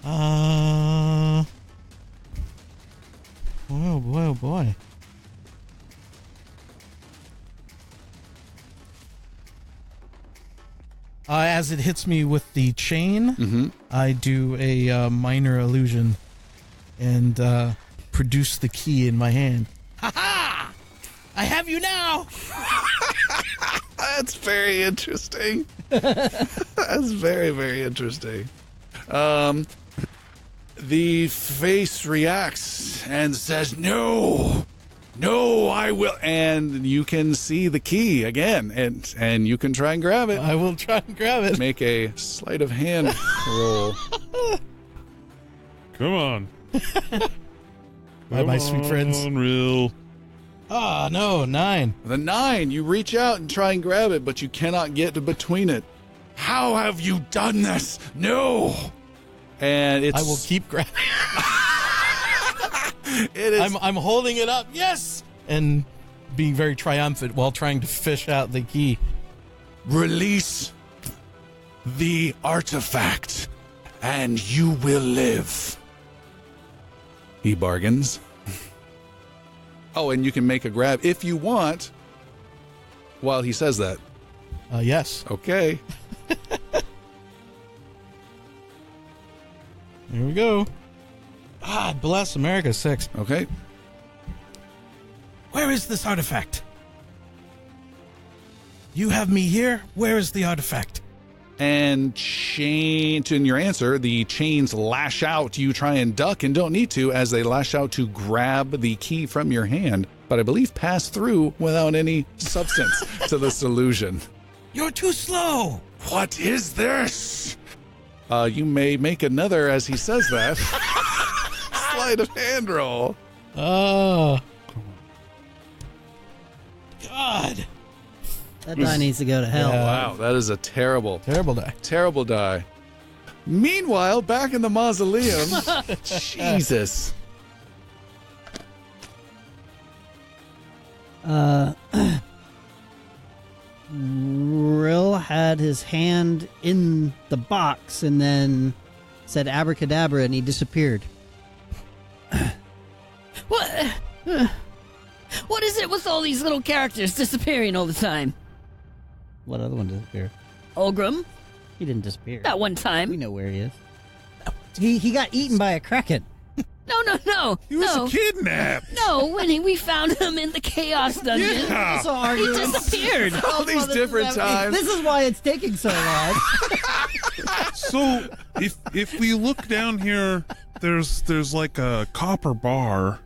Oh boy, oh boy. As it hits me with the chain, I do a minor illusion and produce the key in my hand. Ha-ha! I have you now! That's very interesting. That's very, very interesting. The face reacts and says, No, I will. And you can see the key again, and you can try and grab it. I will try and grab it. Make a sleight of hand roll. Come on. Bye, my sweet friends. Unreal. Ah, no, 9. The 9, you reach out and try and grab it, but you cannot get between it. How have you done this? No. And it's... I will keep grabbing. It is... I'm holding it up. Yes! And being very triumphant while trying to fish out the key. Release the artifact, and you will live. He bargains. Oh, and you can make a grab if you want while he says that. Yes. Okay. Here we go. Ah, bless America, 6. Okay. Where is this artifact? You have me here. Where is the artifact? And in your answer, the chains lash out. You try and duck and don't need to as they lash out to grab the key from your hand, but I believe pass through without any substance to this illusion. You're too slow. What is this? You may make another as he says that. Sleight of hand roll. Oh. God. That die needs to go to hell. Yeah. Wow, that is a terrible Terrible die. Meanwhile, back in the mausoleum, Jesus. Rill had his hand in the box and then said abracadabra and he disappeared. What? What is it with all these little characters disappearing all the time? What other one disappeared? Olgrim? He didn't disappear. That one We time. know where he is. He got eaten by a kraken. No. He was kidnapped. No, when we found him in the Chaos Dungeon. Yeah. So He disappeared. All these different times. This is why it's taking so long. So if we look down here, there's like a copper bar.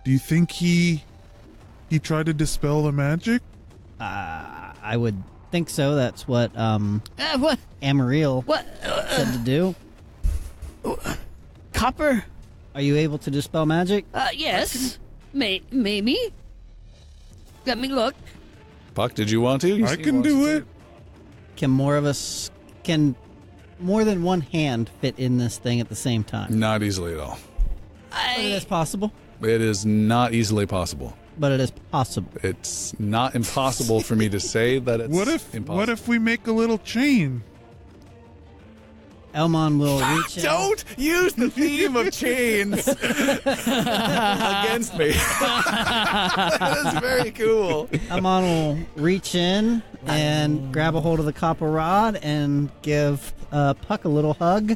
Do you think he tried to dispel the magic? I would think so. That's what What? Amariel What? said to do. Copper? Are you able to dispel magic? Yes. Maybe. Let me look. Puck, did you want to? You I seem can wanted do to. it. Can more than one hand fit in this thing at the same time? Not easily at all. It is possible, It is not easily possible. but it is possible. It's not impossible for me to say that it's impossible. What if we make a little chain? Elmon will reach in. Don't use the theme of chains against me. That is very cool. Elmon will reach in and grab a hold of the copper rod and give Puck a little hug.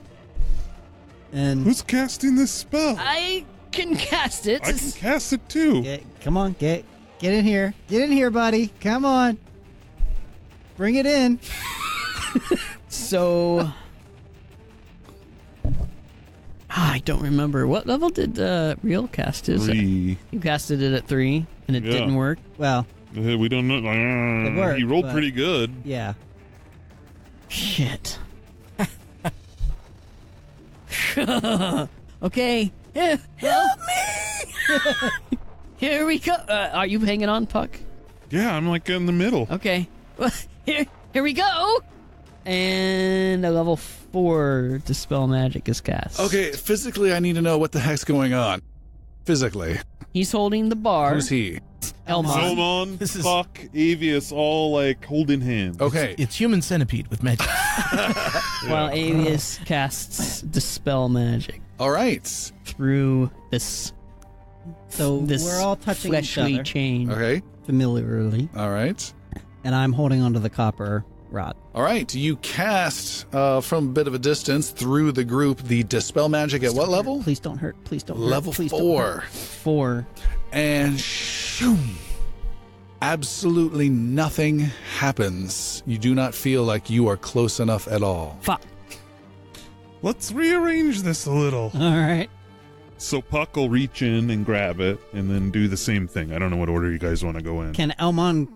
And Who's casting this spell? I can cast it. I can cast it too. come on, get in here. Get in here, buddy. Come on. Bring it in. So... I don't remember. What level did Real cast his? 3. You casted it at 3, and it Yeah. didn't work. Well, We don't know. It worked, He rolled but- pretty good. yeah. Shit. Okay. Help me! Here we go. Are you hanging on, Puck? Yeah, I'm like in the middle. Okay. Well, here we go. And a level 4 Dispel Magic is cast. Okay, physically, I need to know what the heck's going on. Physically. He's holding the bar. Who's he? Elmon. Solomon, This is- Puck, Avius, all like holding hands. Okay. It's human centipede with magic. While Avius casts Dispel Magic All right. through this So this we're all touching each fleshly other chain. Okay. familiarly, All right. and I'm holding onto the copper rod. All right. You cast from a bit of a distance through the group the Dispel Magic at what level? Please don't hurt. Please don't hurt. Level Please don't 4. hurt. 4. And shoom. Absolutely nothing happens. You do not feel like you are close enough at all. Fuck. Let's rearrange this a little. All right. So Puck will reach in and grab it and then do the same thing. I don't know what order you guys want to go in. Can Elmon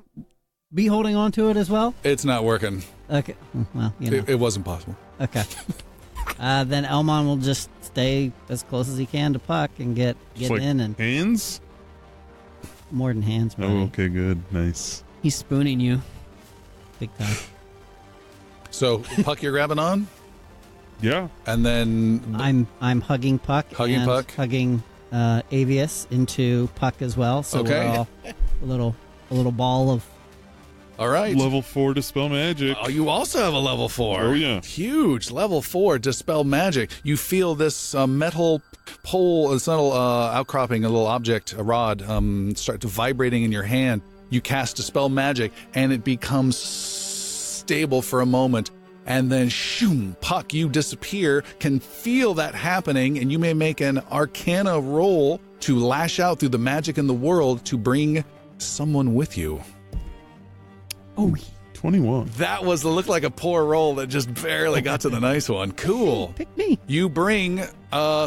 be holding on to it as well? It's not working. Okay. Well, you know. It wasn't possible. Okay. Then Elmon will just stay as close as he can to Puck and get Just like in and hands? more than hands, buddy. Oh, okay, good. Nice. He's spooning you. Big time. So, Puck, you're grabbing on? Yeah. And then I'm hugging Puck. Hugging and Puck. Hugging Avius into Puck as well. So Okay. we're all a little ball of. all right. Level 4 Dispel Magic. Oh, you also have a level 4. Oh, yeah. Huge. Level 4, Dispel Magic. You feel this metal pole, this little outcropping, a little object, a rod, start to vibrating in your hand. You cast Dispel Magic, and it becomes stable for a moment. And then, shoom, Puck, you disappear, can feel that happening, and you may make an Arcana roll to lash out through the magic in the world to bring someone with you. Oh, 21. That looked like a poor roll that just barely got to the nice one. Cool. Pick me. You bring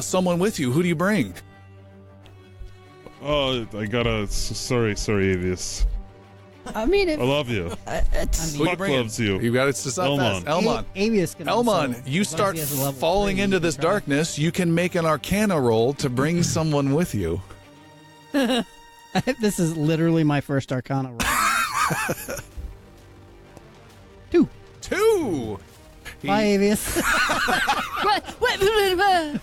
someone with you. Who do you bring? Oh, I gotta. Sorry, Avius. I mean, I love you. it's Who you Puck bringing? loves you. You got it. Stop Elmon. fast. Elmon. Avius can also, Elmon, you as long start as he has a level falling 3, into he this can try. darkness. You can make an Arcana roll to bring someone with you. This is literally my first Arcana roll. 2. Bye, Avius. what?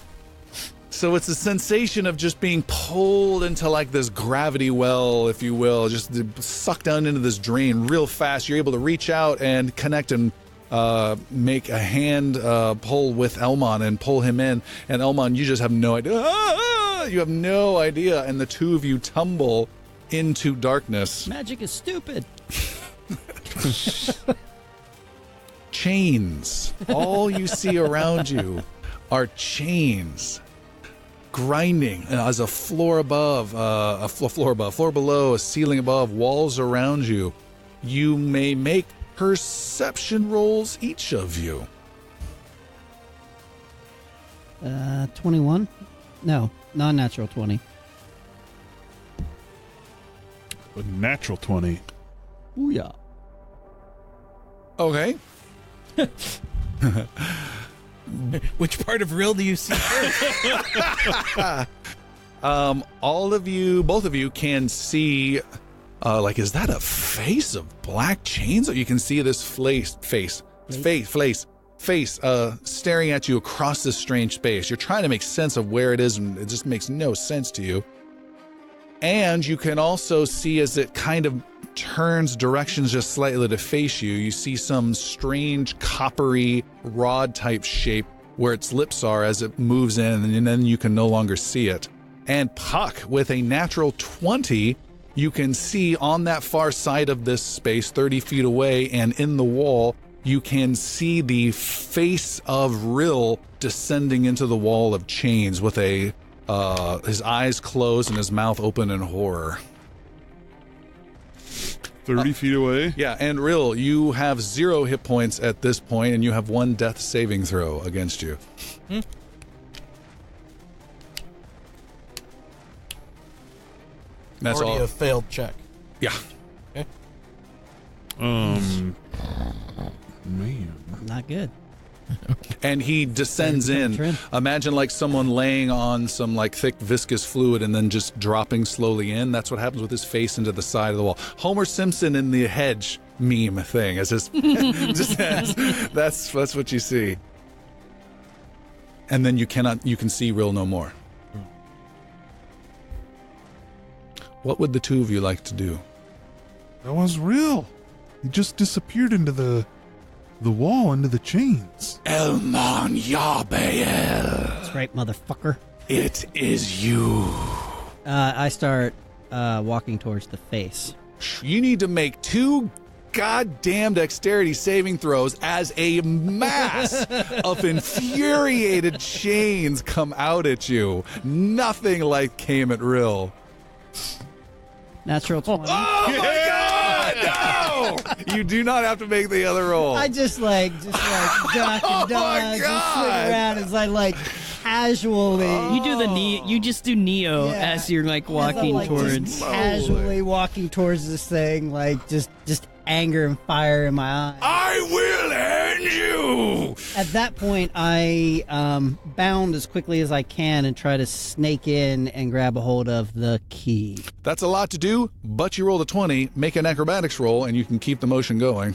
So it's a sensation of just being pulled into like this gravity well, if you will, just sucked down into this drain real fast. You're able to reach out and connect and make a hand pull with Elmon and pull him in. And Elmon, you just have no idea. You have no idea. And the two of you tumble into darkness. Magic is stupid. Chains. All you see around you are chains. grinding as a floor above, floor below, a ceiling above, walls around you. You may make perception rolls, each of you. 21? No, non-natural 20. A natural 20. Ooh, yeah. Okay. Which part of Rill do you see first? All of you, both of you can see, is that a face of black chains? Or you can see this face staring at you across this strange space. You're trying to make sense of where it is, and it just makes no sense to you. And you can also see as it kind of turns directions just slightly to face you, you see some strange coppery rod type shape where its lips are as it moves in, and then you can no longer see it. And Puck, with a natural 20, you can see on that far side of this space, 30 feet away and in the wall, you can see the face of Rill descending into the wall of chains with his eyes closed and his mouth open in horror. 30 feet away? Yeah, and Rill, you have 0 hit points at this point, and you have 1 death saving throw against you. That's Already all. a failed check. Yeah. Okay. Man. Not good. And he descends in. Trim. Imagine like someone laying on some like thick viscous fluid and then just dropping slowly in. That's what happens with his face into the side of the wall. Homer Simpson in the hedge meme thing. It's just, that's what you see. And then you can see Rill no more. What would the two of you like to do? That was real. He just disappeared into the wall, into the chains. Elmon Yabael. That's right, motherfucker. It is you. I start walking towards the face. You need to make 2 goddamn dexterity saving throws as a mass of infuriated chains come out at you. Nothing like came at Rill. Natural 20. Oh my God! No! You do not have to make the other roll. I just duck and dodge, my just swing God! around as I casually. You do the you just do Neo Yeah. as you're walking just towards. casually walking towards this thing, just anger and fire in my eye. I will end you! At that point, I bound as quickly as I can and try to snake in and grab a hold of the key. That's a lot to do, but you rolled a 20. Make an acrobatics roll, and you can keep the motion going.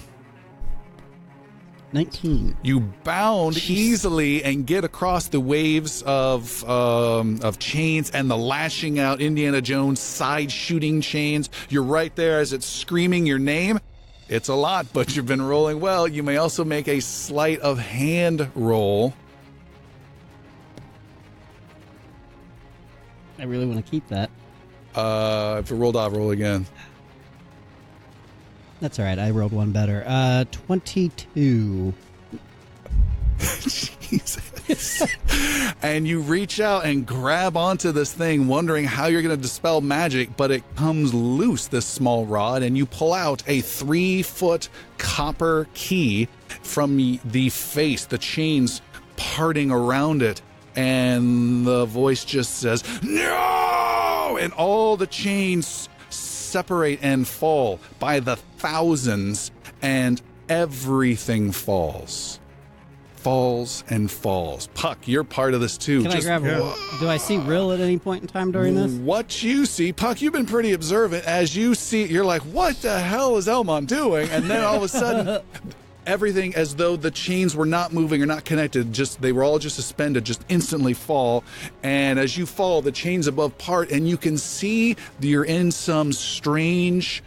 19. You bound easily and get across the waves of chains and the lashing out Indiana Jones side shooting chains. You're right there as it's screaming your name. It's a lot, but you've been rolling well. You may also make a sleight of hand roll. I really want to keep that. If you rolled off, roll again. That's all right. I rolled one better. 22. Jesus. And you reach out and grab onto this thing, wondering how you're going to dispel magic, but it comes loose, this small rod, and you pull out a 3-foot copper key from the face, the chains parting around it, and the voice just says, "No!" And all the chains separate and fall by the thousands, and everything falls and falls. Puck, you're part of this too. Can I grab Do I see Rill at any point in time during this? What you see, Puck, you've been pretty observant. As you see, you're like, what the hell is Elmon doing? And then all of a sudden, everything, as though the chains were not moving or not connected, they were all just suspended, just instantly fall. And as you fall, the chains above part, and you can see you're in some strange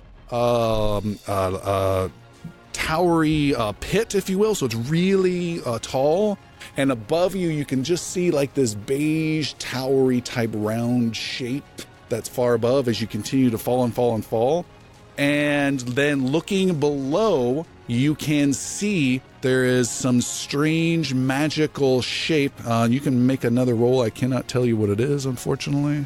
towery pit, if you will. So it's really tall, and above you, you can just see like this beige towery type round shape that's far above as you continue to fall and fall and fall. And then looking below, you can see there is some strange magical shape. You can make another roll. I cannot tell you what it is, unfortunately.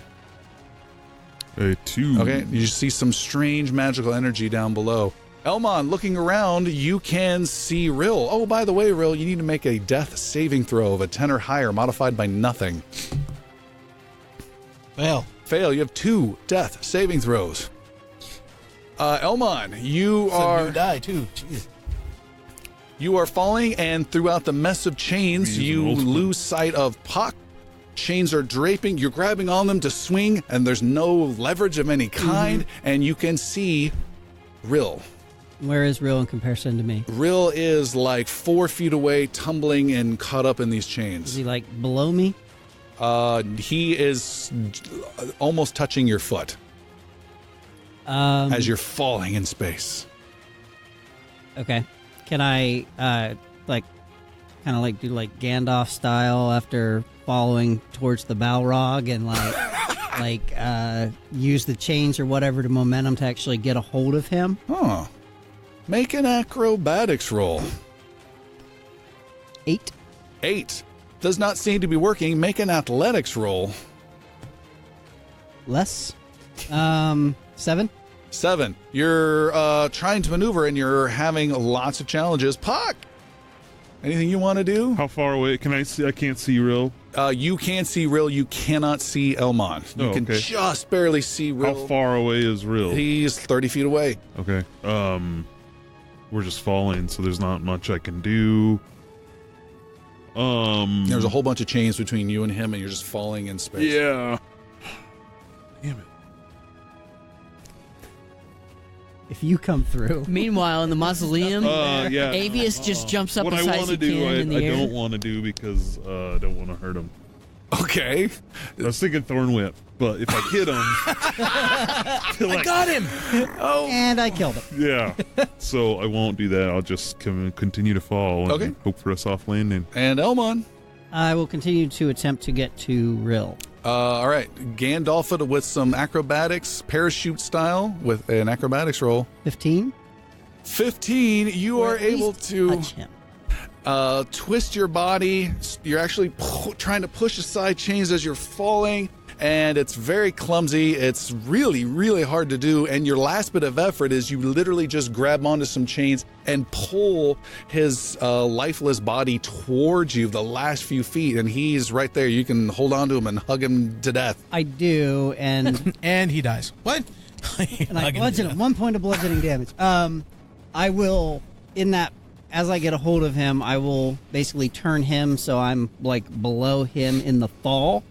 A 2. Okay, you see some strange magical energy down below. Elmon, looking around, you can see Rill. Oh, by the way, Rill, you need to make a death saving throw of a 10 or higher, modified by nothing. Fail. You have 2 death saving throws. Elmon, you are... You die, too. Jeez. You are falling, and throughout the mess of chains, you lose sight of Puck. Chains are draping. You're grabbing on them to swing, and there's no leverage of any kind, and you can see Rill. Where is Rill in comparison to me? Rill is like 4 feet away, tumbling and caught up in these chains. Is he like below me? He is almost touching your foot as you're falling in space. Okay. Can I kind of like do like Gandalf style after following towards the Balrog and like use the chains or whatever to momentum to actually get a hold of him? Huh. Make an acrobatics roll. 8. 8. Does not seem to be working. Make an athletics roll. Less. 7. 7. You're trying to maneuver and you're having lots of challenges. Puck! Anything you want to do? How far away? Can I see? I can't see Rill. You can see Rill. You cannot see Elmon. You can just barely see Rill. How far away is Rill? He's 30 feet away. Okay. We're just falling, so there's not much I can do. There's a whole bunch of chains between you and him, and you're just falling in space. Yeah. Damn it. If you come through. Meanwhile, in the mausoleum, yeah. Avius just jumps up What as I high want as to he do, can in the I air. don't want to do because I don't want to hurt him. Okay. I was thinking Thorn Whip, but if I hit him, I got him! And I killed him. yeah. So I won't do that. I'll just continue to fall and hope for a soft landing. And Elmon. I will continue to attempt to get to Rill. All right. Gandalf it with some acrobatics, parachute style, with an acrobatics roll. 15. 15. You Or are at least able to touch him. twist your body. You're actually trying to push aside chains as you're falling, and it's very clumsy. It's really, really hard to do, and your last bit of effort is you literally just grab onto some chains and pull his lifeless body towards you the last few feet, and he's right there. You can hold on to him and hug him to death. I do, and And he dies. What? and I bludgeon him. 1 point of bludgeoning damage. I will, in that, as I get a hold of him, I will basically turn him so I'm like below him in the fall.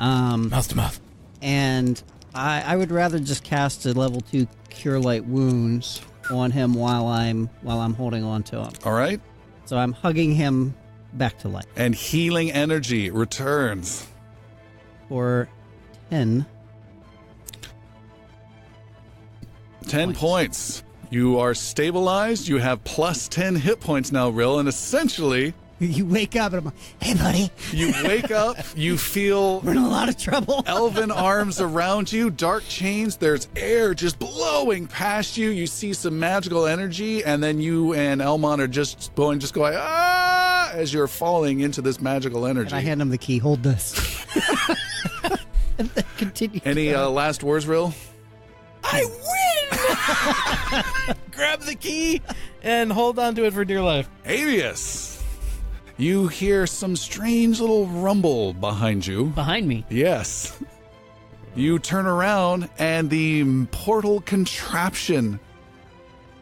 Mouth to mouth. And I would rather just cast a level 2 Cure Light Wounds on him while I'm holding on to him. All right? So I'm hugging him back to life And healing energy returns. for 10. 10 points. You are stabilized. You have plus 10 hit points now, Rill, and essentially... You wake up and I'm like, hey, buddy. You wake up, you feel We're in a lot of trouble. elven arms around you, dark chains, there's air just blowing past you. You see some magical energy, and then you and Elmon are just going, ah, as you're falling into this magical energy. And I hand him the key. Hold this. And then continue. Any last words, Rill? I win! Grab the key and hold on to it for dear life. Avius, you hear some strange little rumble behind you. Behind me. Yes. You turn around and the portal contraption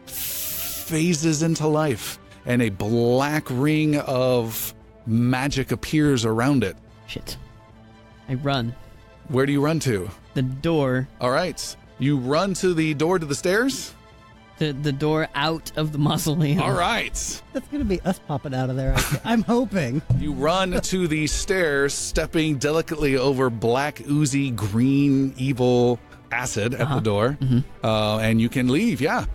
phases into life and a black ring of magic appears around it. Shit. I run. Where do you run to? The door. All right. You run to the door to the stairs? The door out of the mausoleum. All right. That's going to be us popping out of there. I'm hoping. You run to the stairs, stepping delicately over black, oozy, green, evil acid at the door. And you can leave, yeah.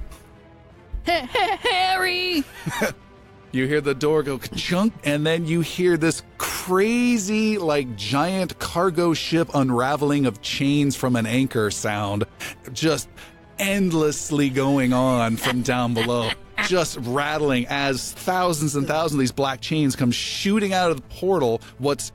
Harry! You hear the door go ka-chunk, and then you hear this crazy, like, giant cargo ship unraveling of chains from an anchor sound. Just endlessly going on from down below, just rattling as thousands and thousands of these black chains come shooting out of the portal. What's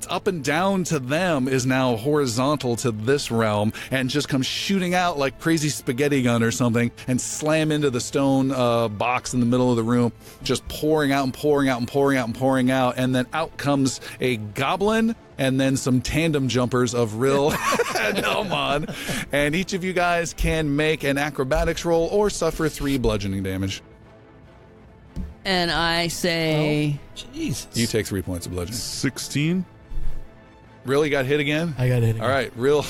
up and down to them is now horizontal to this realm and just comes shooting out like crazy spaghetti gun or something and slam into the stone box in the middle of the room, just pouring out and pouring out and pouring out and pouring out. And then out comes a goblin and then some tandem jumpers of Rill and Elmon. And each of you guys can make an acrobatics roll or suffer 3 bludgeoning damage. And I say... Jesus. You take 3 points of bludgeoning. 16. Really got hit again? I got hit again. All right, real.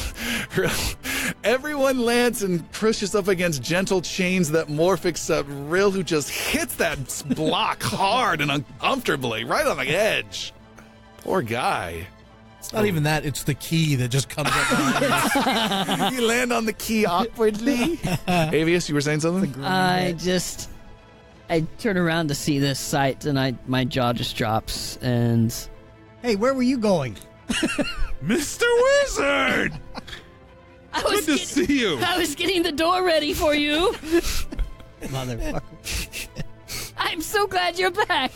Everyone lands and pushes up against gentle chains that morph except Rill, who just hits that block hard and uncomfortably, right on the edge. Poor guy. It's not even that. It's the key that just comes up. You land on the key awkwardly. Avius, you were saying something? I turn around to see this sight, and my jaw just drops, and... Hey, where were you going? Mr. Wizard! Good to see you. I was getting the door ready for you. Motherfucker. I'm so glad you're back.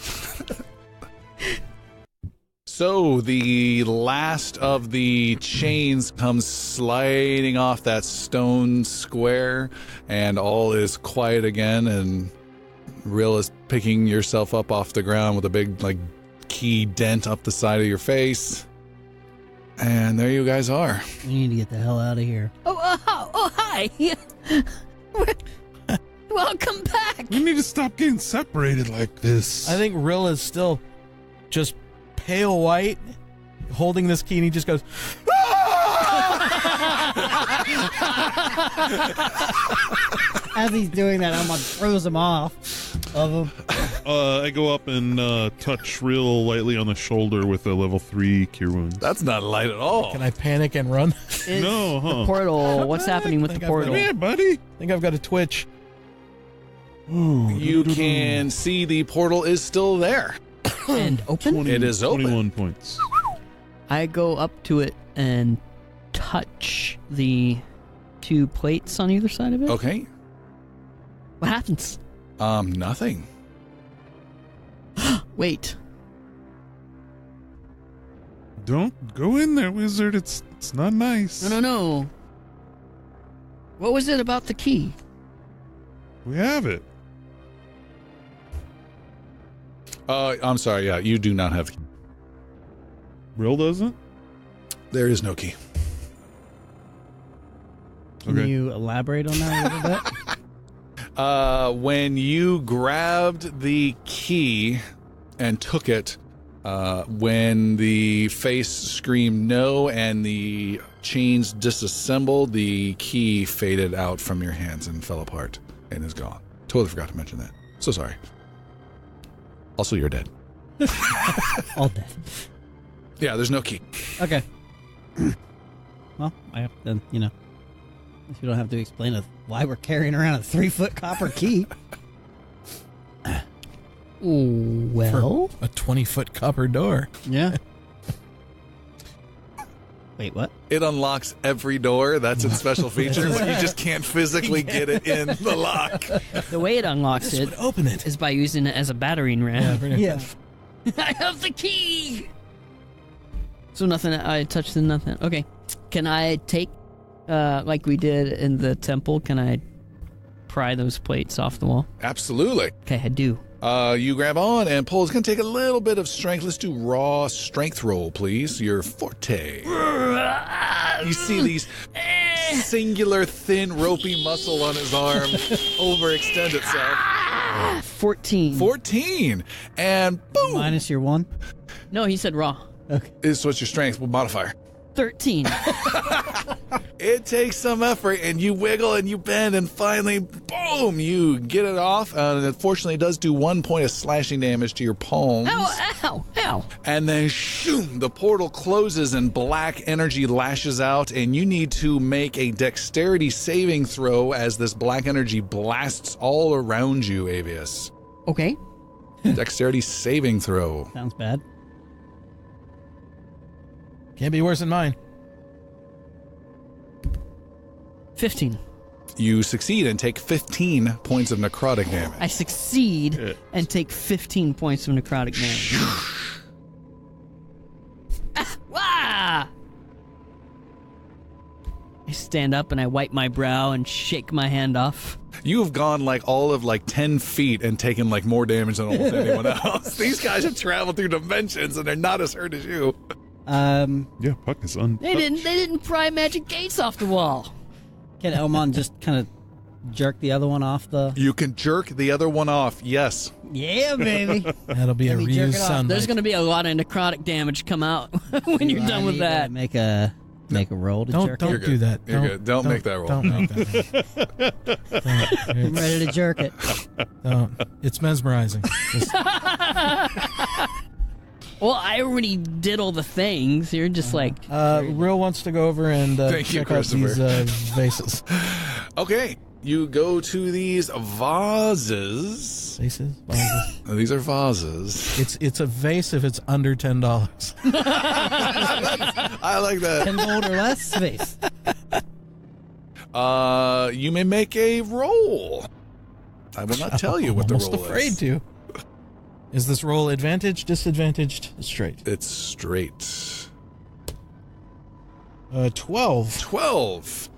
So the last of the chains comes sliding off that stone square, and all is quiet again, and Rill is picking yourself up off the ground with a big, key dent up the side of your face. And there you guys are. We need to get the hell out of here. Oh, hi. Welcome back. We need to stop getting separated like this. I think Rill is still just pale white, holding this key, and he just goes, As he's doing that, I'm throws him off of him. I go up and touch Rill lightly on the shoulder with a level 3 cure wounds. That's not light at all. Can I panic and run? No, huh? The portal. What's happening with the portal? Come here, buddy. I think I've got a twitch. You can see the portal is still there. And open? It is open. 21 points. I go up to it and touch the 2 plates on either side of it. Okay. What happens? Nothing. Wait. Don't go in there, wizard. It's not nice. No. What was it about the key? We have it. I'm sorry. Yeah, you do not have the key. Rill doesn't? There is no key. Can Okay. you elaborate on that a little bit? When you grabbed the key and took it, when the face screamed no and the chains disassembled, the key faded out from your hands and fell apart and is gone. Totally forgot to mention that. So sorry. Also, you're dead. All dead. Yeah, there's no key. Okay. Well, I have to, you don't have to explain why we're carrying around a 3-foot copper key. Well, A 20-foot copper door. Yeah. Wait, what? It unlocks every door. That's its special feature, but you just can't physically get it in the lock. the way it unlocks This it would open it. is by using it as a battering ram. Yeah. I have the key. So nothing. I touched the nothing. Okay. Can I take, like we did in the temple? Can I pry those plates off the wall? Absolutely. Okay, I do. You grab on and pull. It's going to take a little bit of strength. Let's do raw strength roll, please. Your forte. You see these singular, thin, ropey muscle on his arm overextend itself. 14. 14. And boom. Minus your 1? No, he said raw. Okay. So what's your strength modifier? 13. It takes some effort, and you wiggle and you bend, and finally, boom, you get it off. And unfortunately, it does do 1 point of slashing damage to your palms. Ow. And then, shoom, the portal closes and black energy lashes out, and you need to make a dexterity saving throw as this black energy blasts all around you, Avius. Okay. Dexterity saving throw. Sounds bad. Can't be worse than mine. 15. You succeed and take 15 points of necrotic damage. I succeed and take 15 points of necrotic damage. Wah! I stand up and I wipe my brow and shake my hand off. You have gone like all of like 10 feet and taken like more damage than almost anyone else. These guys have traveled through dimensions and they're not as hurt as you. Yeah, Puck is They didn't pry magic gates off the wall. Can Elmon just kind of jerk the other one off the... You can jerk the other one off, yes. Yeah, baby. That'll be a Let me jerk reused it off. sunlight. There's going to be a lot of necrotic damage come out when you're done with that. Make a roll to jerk Don't it. do that. You're good. Don't make that roll. Don't make that. I'm ready to jerk it. Don't. It's mesmerizing. Just- Well, I already did all the things. You're just like... Real wants to go over and Thank you, check out these vases. Okay, you go to these vases. Vases? These are vases. It's a vase if it's under $10. I like that. 10 gold or less space. You may make a roll. I will not tell you what the I'm roll almost afraid is. to. Is this roll advantage, disadvantaged, straight? It's straight. 12. 12.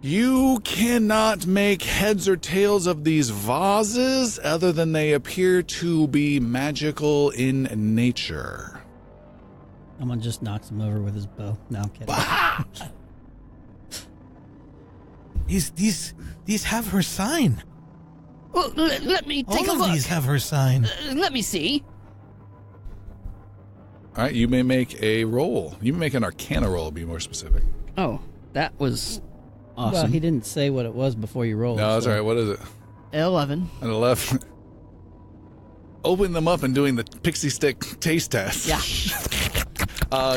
You cannot make heads or tails of these vases other than they appear to be magical in nature. Someone just knocks him over with his bow. No, I'm kidding. These have her sign. Well, let me take All a of look. these have her sign. Let me see. All right, you may make a roll. You may make an arcana roll, to be more specific. Oh, that was awesome. Well, he didn't say what it was before you rolled. No, that's so- all right. What is it? 11. An 11. Open them up and doing the pixie stick taste test. Yeah.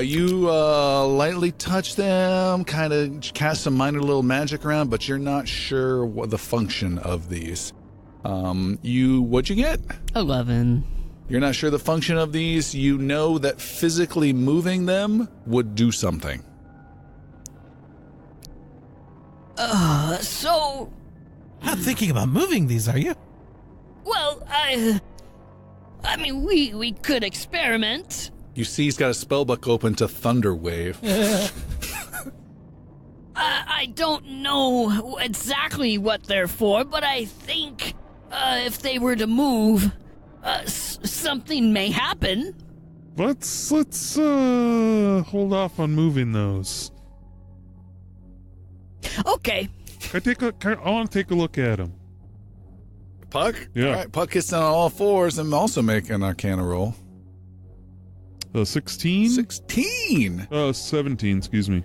You lightly touch them, kind of cast some minor little magic around, but you're not sure what the function of these. What'd you get? 11. You're not sure the function of these. You know that physically moving them would do something. So, Not thinking about moving these, are you? well, I mean, we could experiment. You see he's got a spellbook open to Thunder Wave. I don't know exactly what they're for, but I think if they were to move, something may happen. Let's hold off on moving those. Okay. I want to take a look at them. Puck? Yeah. All right, Puck gets down on all fours and also make an arcana roll. 16? 16. 17, excuse me.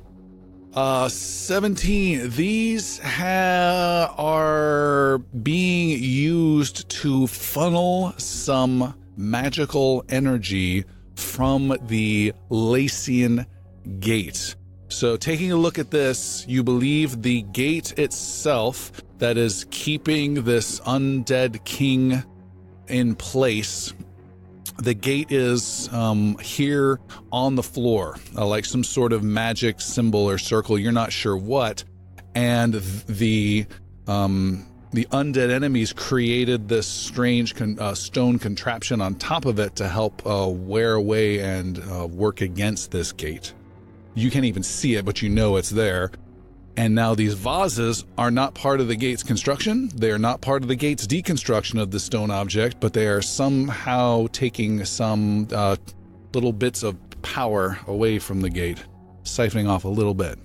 17. These are being used to funnel some magical energy from the Lacian gate. So taking a look at this, you believe the gate itself that is keeping this undead king in place. The gate is here on the floor, like some sort of magic symbol or circle. You're not sure what. And the undead enemies created this strange stone contraption on top of it to help wear away and work against this gate. You can't even see it, but you know it's there. And now these vases are not part of the gate's construction. They are not part of the gate's deconstruction of the stone object, but they are somehow taking some little bits of power away from the gate, siphoning off a little bit.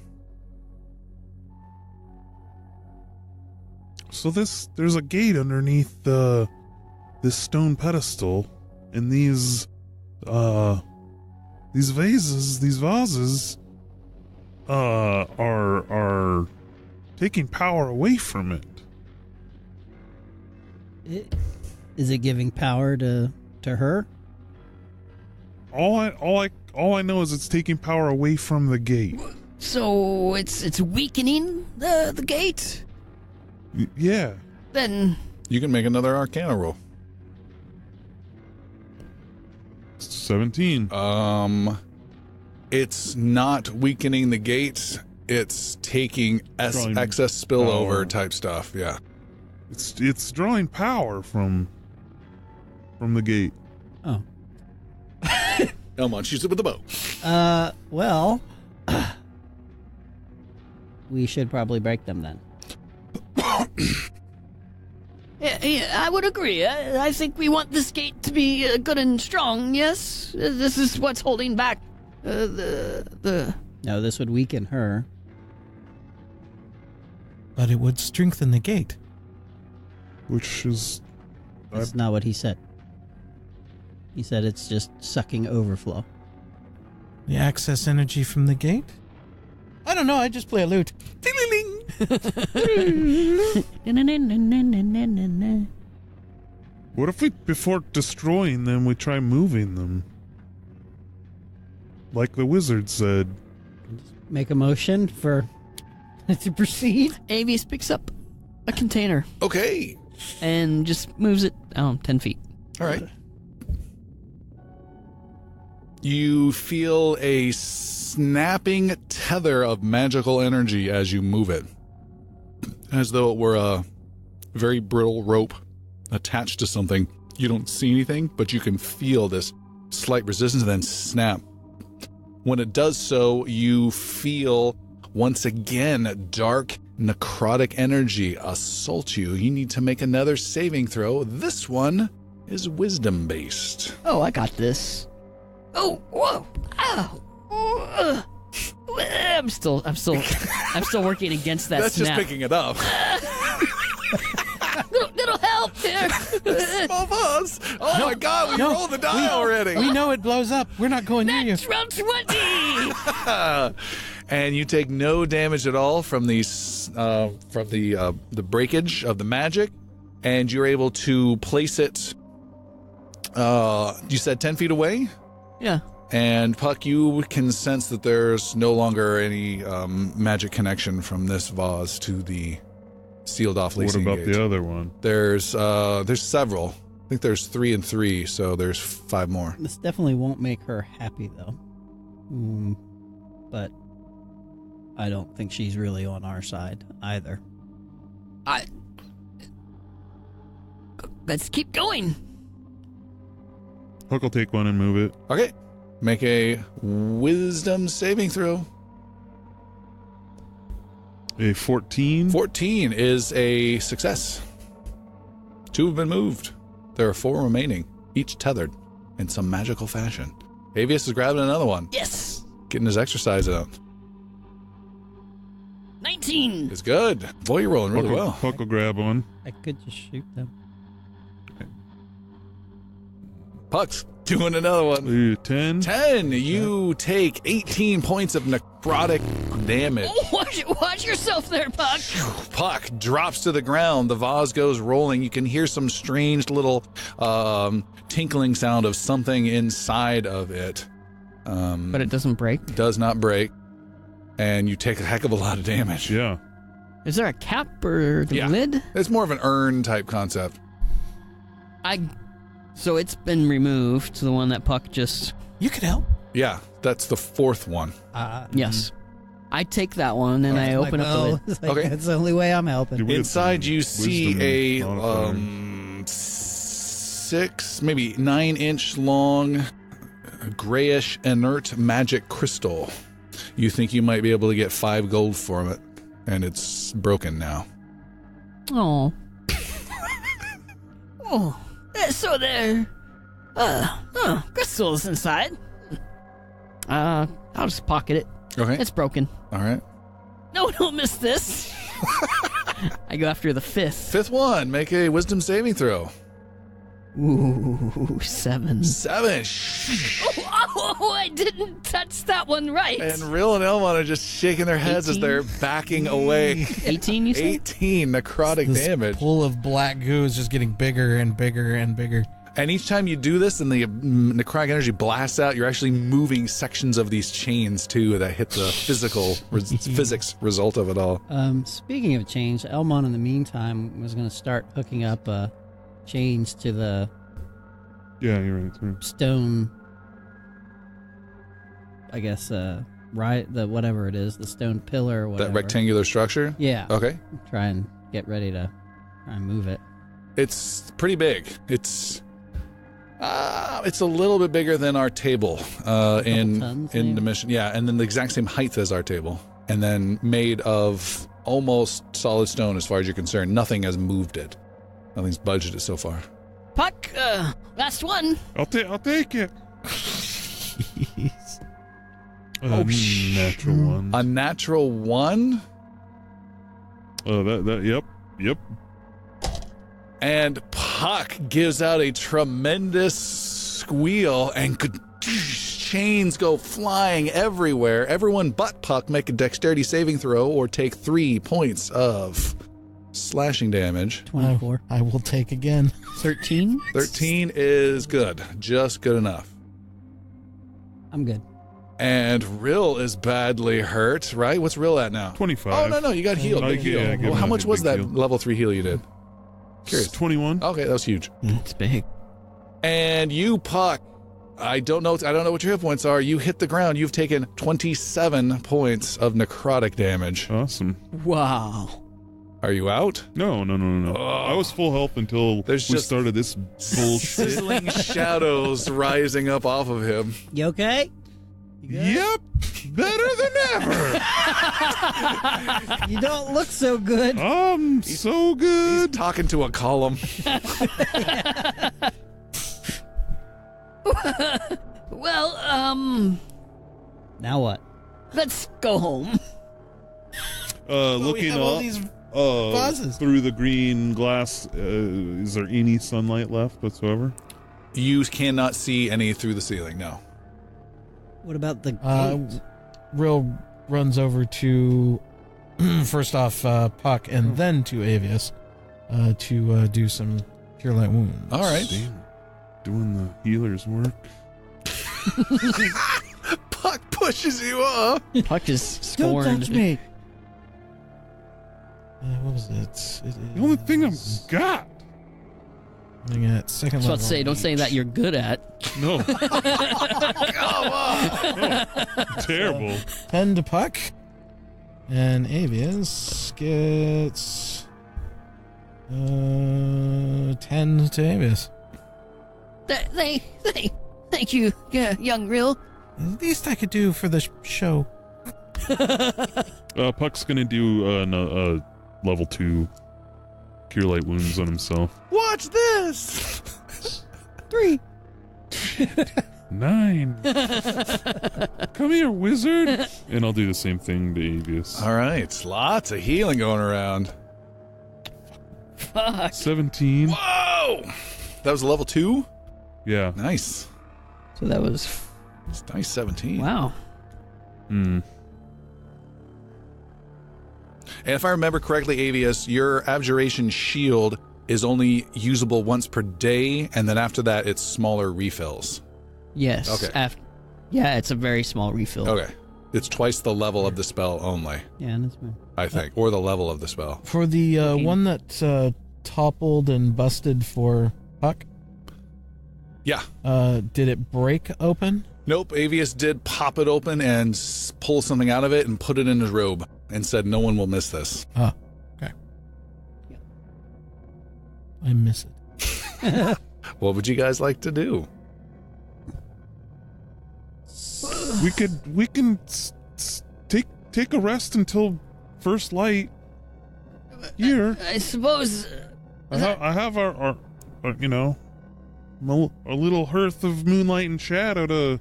So there's a gate underneath this stone pedestal, and these vases are taking power away from it. Is it giving power to her? All I know is it's taking power away from the gate. So it's weakening the gate? Yeah. Then You can make another arcana roll. 17. It's not weakening the gate. it's taking Drawing excess spillover power. type stuff. Yeah. It's drawing power from the gate. Oh. Elmon shoots it with the bow. Well, we should probably break them then. Yeah, I would agree. I think we want this gate to be good and strong, yes? This is what's holding back the... No, this would weaken her. But it would strengthen the gate. Which is... That's not what he said. He said it's just sucking overflow. The access energy from the gate? I don't know, I just play a lute. What if we, before destroying them, we try moving them? Like the wizard said. Make a motion for to proceed. Avius picks up a container Okay. and just moves it 10 feet. All right. You feel a snapping tether of magical energy as you move it, as though it were a very brittle rope attached to something. You don't see anything, but you can feel this slight resistance and then snap. When it does so, you feel once again dark necrotic energy assault you. You need to make another saving throw. This one is wisdom based. Oh, I got this. Oh, whoa. Ow. I'm still working against that That's snap. just picking it up. Little help there. Small pause. Oh my God, we rolled the die already. We know it blows up. We're not going near you. Natural 20. And you take no damage at all from the breakage of the magic, and you're able to place it. You said 10 feet away, Yeah. and Puck, you can sense that there's no longer any magic connection from this vase to the sealed off What Lacian about gate. the other one? There's several. I think there's 3 and 3, so there's 5 more. This definitely won't make her happy, though. But I don't think she's really on our side either. Let's keep going. Huck will take one and move it. Okay, make a wisdom saving throw. A 14. 14 is a success. 2 have been moved. There are 4 remaining, each tethered in some magical fashion. Avius is grabbing another one, Yes. getting his exercise out. 19. It's good. Boy, you're rolling really well. Huck will grab one. I could just shoot them. Puck's doing another one. Ooh, 10. 10. You take 18 points of necrotic damage. Watch yourself there, Puck. Puck drops to the ground. The vase goes rolling. You can hear some strange little tinkling sound of something inside of it. But it doesn't break. Does not break. And you take a heck of a lot of damage. Yeah. Is there a cap or the Yeah. lid? It's more of an urn type concept. So it's been removed, the one that Puck just... You could help. Yeah, that's the 4th one. Yes. I take that one and I open up the lid. It's like, Okay. that's the only way I'm helping. Dude, we got Inside some you see a wisdom modifier. 6, maybe 9-inch long, grayish, inert magic crystal. You think you might be able to get 5 gold from it, and it's broken now. Oh. Oh. So there. Crystals inside. I'll just pocket it. Okay. It's broken. All right. No, don't miss this. I go after the 5th. 5th one. Make a wisdom saving throw. Ooh, 7. 7. Oh, I didn't touch that one right. And Rill and Elmon are just shaking their heads 18? as they're backing away. 18, you said? 18 necrotic This damage. pool of black goo is just getting bigger and bigger and bigger. And each time you do this and the necrotic energy blasts out, you're actually moving sections of these chains too that hit the physics result of it all. Speaking of chains, Elmon in the meantime was going to start hooking up chains to the Yeah, you're right. Too. stone, I guess, whatever it is, the stone pillar or whatever. That rectangular structure? Yeah. Okay. Try and get ready to try and move it. It's pretty big. It's a little bit bigger than our table in the mission. Yeah, and then the exact same height as our table. And then made of almost solid stone as far as you're concerned. Nothing has moved it. Nothing's budged it so far. Puck, last one. I'll take it. Jeez. Natural one. A natural 1? Yep. And Puck gives out a tremendous squeal and chains go flying everywhere. Everyone but Puck make a dexterity saving throw or take 3 points of slashing damage. 24. I will take again. 13? 13 is good. Just good enough. I'm good. And Rill is badly hurt, right? What's Rill at now? 25. Oh, no, you got healed. Big heal. I Well, how much was that heal. level 3 heal you did? Curious. 21. Okay, that was huge. It's big. And you, Puck, I don't know what your hit points are. You hit the ground. You've taken 27 points of necrotic damage. Awesome. Wow. Are you out? No. I was full health until we started this bullshit. Sizzling shadows rising up off of him. You okay? Yep. Better than ever. You don't look so good. So good. He's talking to a column. Well, Now what? let's go home. Looking all up these vases. through the green glass, is there any sunlight left whatsoever? You cannot see any through the ceiling, no. What about the gate? Rill runs over to, first off, Puck and then to Avius to do some Cure Light Wounds. All right. Damn. Doing the healer's work. Puck pushes you off. Puck is scorned. Don't touch me. What was it? The only thing I've got. Looking at second I was about level. to say, don't say that you're good at. No. Terrible. 10 to Puck. And Avius gets 10 to Avius. Thank you, young Rill. The least I could do for the show. Puck's gonna do a level 2 Cure Light Wounds on himself. Watch this. 3. 9. Come here, wizard. And I'll do the same thing to Avius. All right. Lots of healing going around. Fuck. 17. Whoa. That was a level 2? Yeah. Nice. So that was, It's nice 17. wow. Hmm. And if I remember correctly, Avius, your abjuration shield is only usable once per day, and then after that, it's smaller refills. Yes. Okay. Yeah, it's a very small refill. Okay. It's twice the level of the spell only, Yeah, that's fine. I think, or the level of the spell. For the one that toppled and busted for Puck, Yeah. did it break open? Nope. Avius did pop it open and pull something out of it and put it in his robe and said, no one will miss this. Oh, okay. Yeah. I miss it. What would you guys like to do? We can take a rest until first light. Here, I suppose. I have our you know, a little hearth of moonlight and shadow to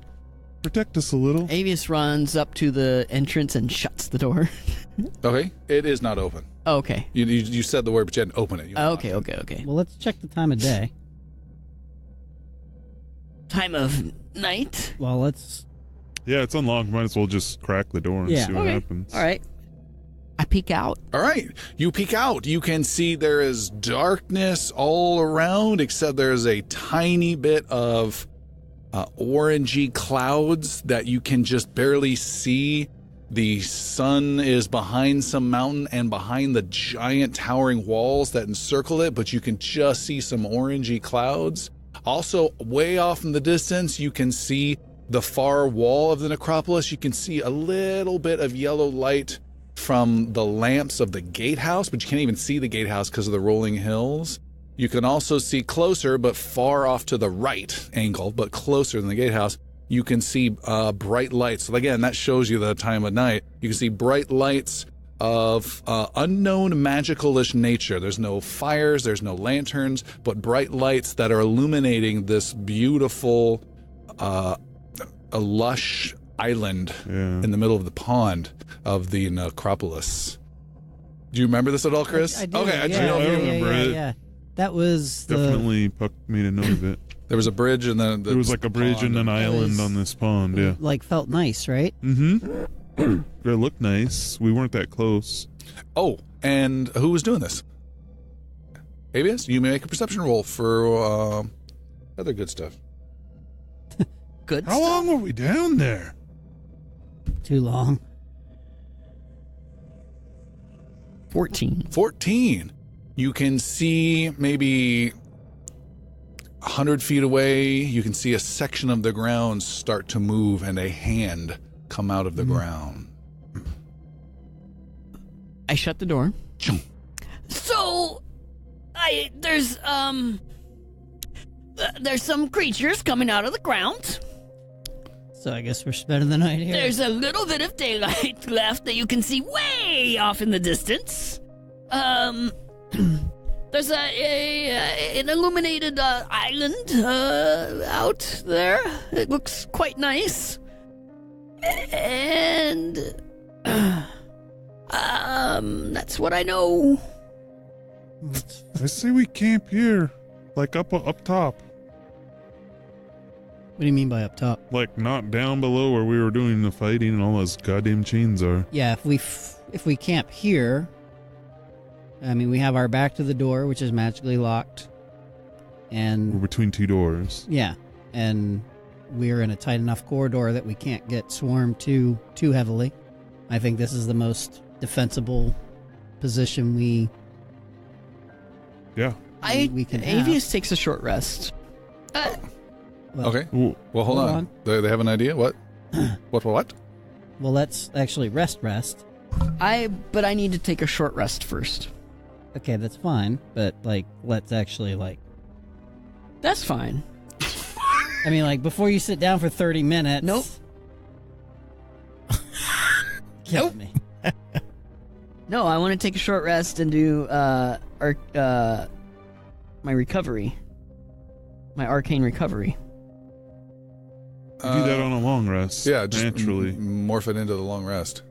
protect us a little. Avius runs up to the entrance and shuts the door. Okay. It is not open. Okay. You said the word, but you hadn't opened it. You Okay. Well, let's check the time of day. Time of night. Well, let's... Yeah, it's unlocked. Might as well just crack the door and Yeah. see what Okay. happens. All right. I peek out. All right. You peek out. You can see there is darkness all around, except there's a tiny bit of orangey clouds that you can just barely see. The sun is behind some mountain and behind the giant towering walls that encircle it, but you can just see some orangey clouds. Also, way off in the distance, you can see the far wall of the necropolis, you can see a little bit of yellow light from the lamps of the gatehouse, but you can't even see the gatehouse because of the rolling hills. You can also see closer, but far off to the right angle, but closer than the gatehouse, you can see bright lights. So again, that shows you the time of night. You can see bright lights of unknown magical-ish nature. There's no fires, there's no lanterns, but bright lights that are illuminating this beautiful, a lush island in the middle of the pond of the necropolis. Do you remember this at all, Chris? I do. I remember it. Yeah. That was Definitely made a note of it. There was a bridge and then there was like a bridge and an island on this pond. Yeah, like felt nice, right? Mm-hmm. It looked nice. We weren't that close. Oh, and who was doing this? Avius, you may make a perception roll for other good stuff. Good How long were we down there? Too long. 14. You can see maybe 100 feet away, you can see a section of the ground start to move and a hand come out of the ground. I shut the door. So, there's some creatures coming out of the ground. So I guess we're spending the night here. There's a little bit of daylight left that you can see way off in the distance. There's an illuminated island out there. It looks quite nice. And that's what I know. I say we camp here, like up top, What do you mean by up top? like not down below where we were doing the fighting and all those goddamn chains are. Yeah, if we camp here, I mean, we have our back to the door, which is magically locked, We're and between two doors. yeah, and we're in a tight enough corridor that we can't get swarmed too heavily. I think this is the most defensible position we Yeah. we can have. Avius takes a short rest. Well, Okay. Ooh. Well, hold Hold on. They have an idea? What? What? Well, let's actually rest. But I need to take a short rest first. Okay, that's fine, but let's actually That's fine. I mean, before you sit down for 30 minutes. Nope. Kill me. No, I want to take a short rest and do my recovery. My arcane recovery. Do that on a long rest. Yeah, just naturally. morph it into the long rest.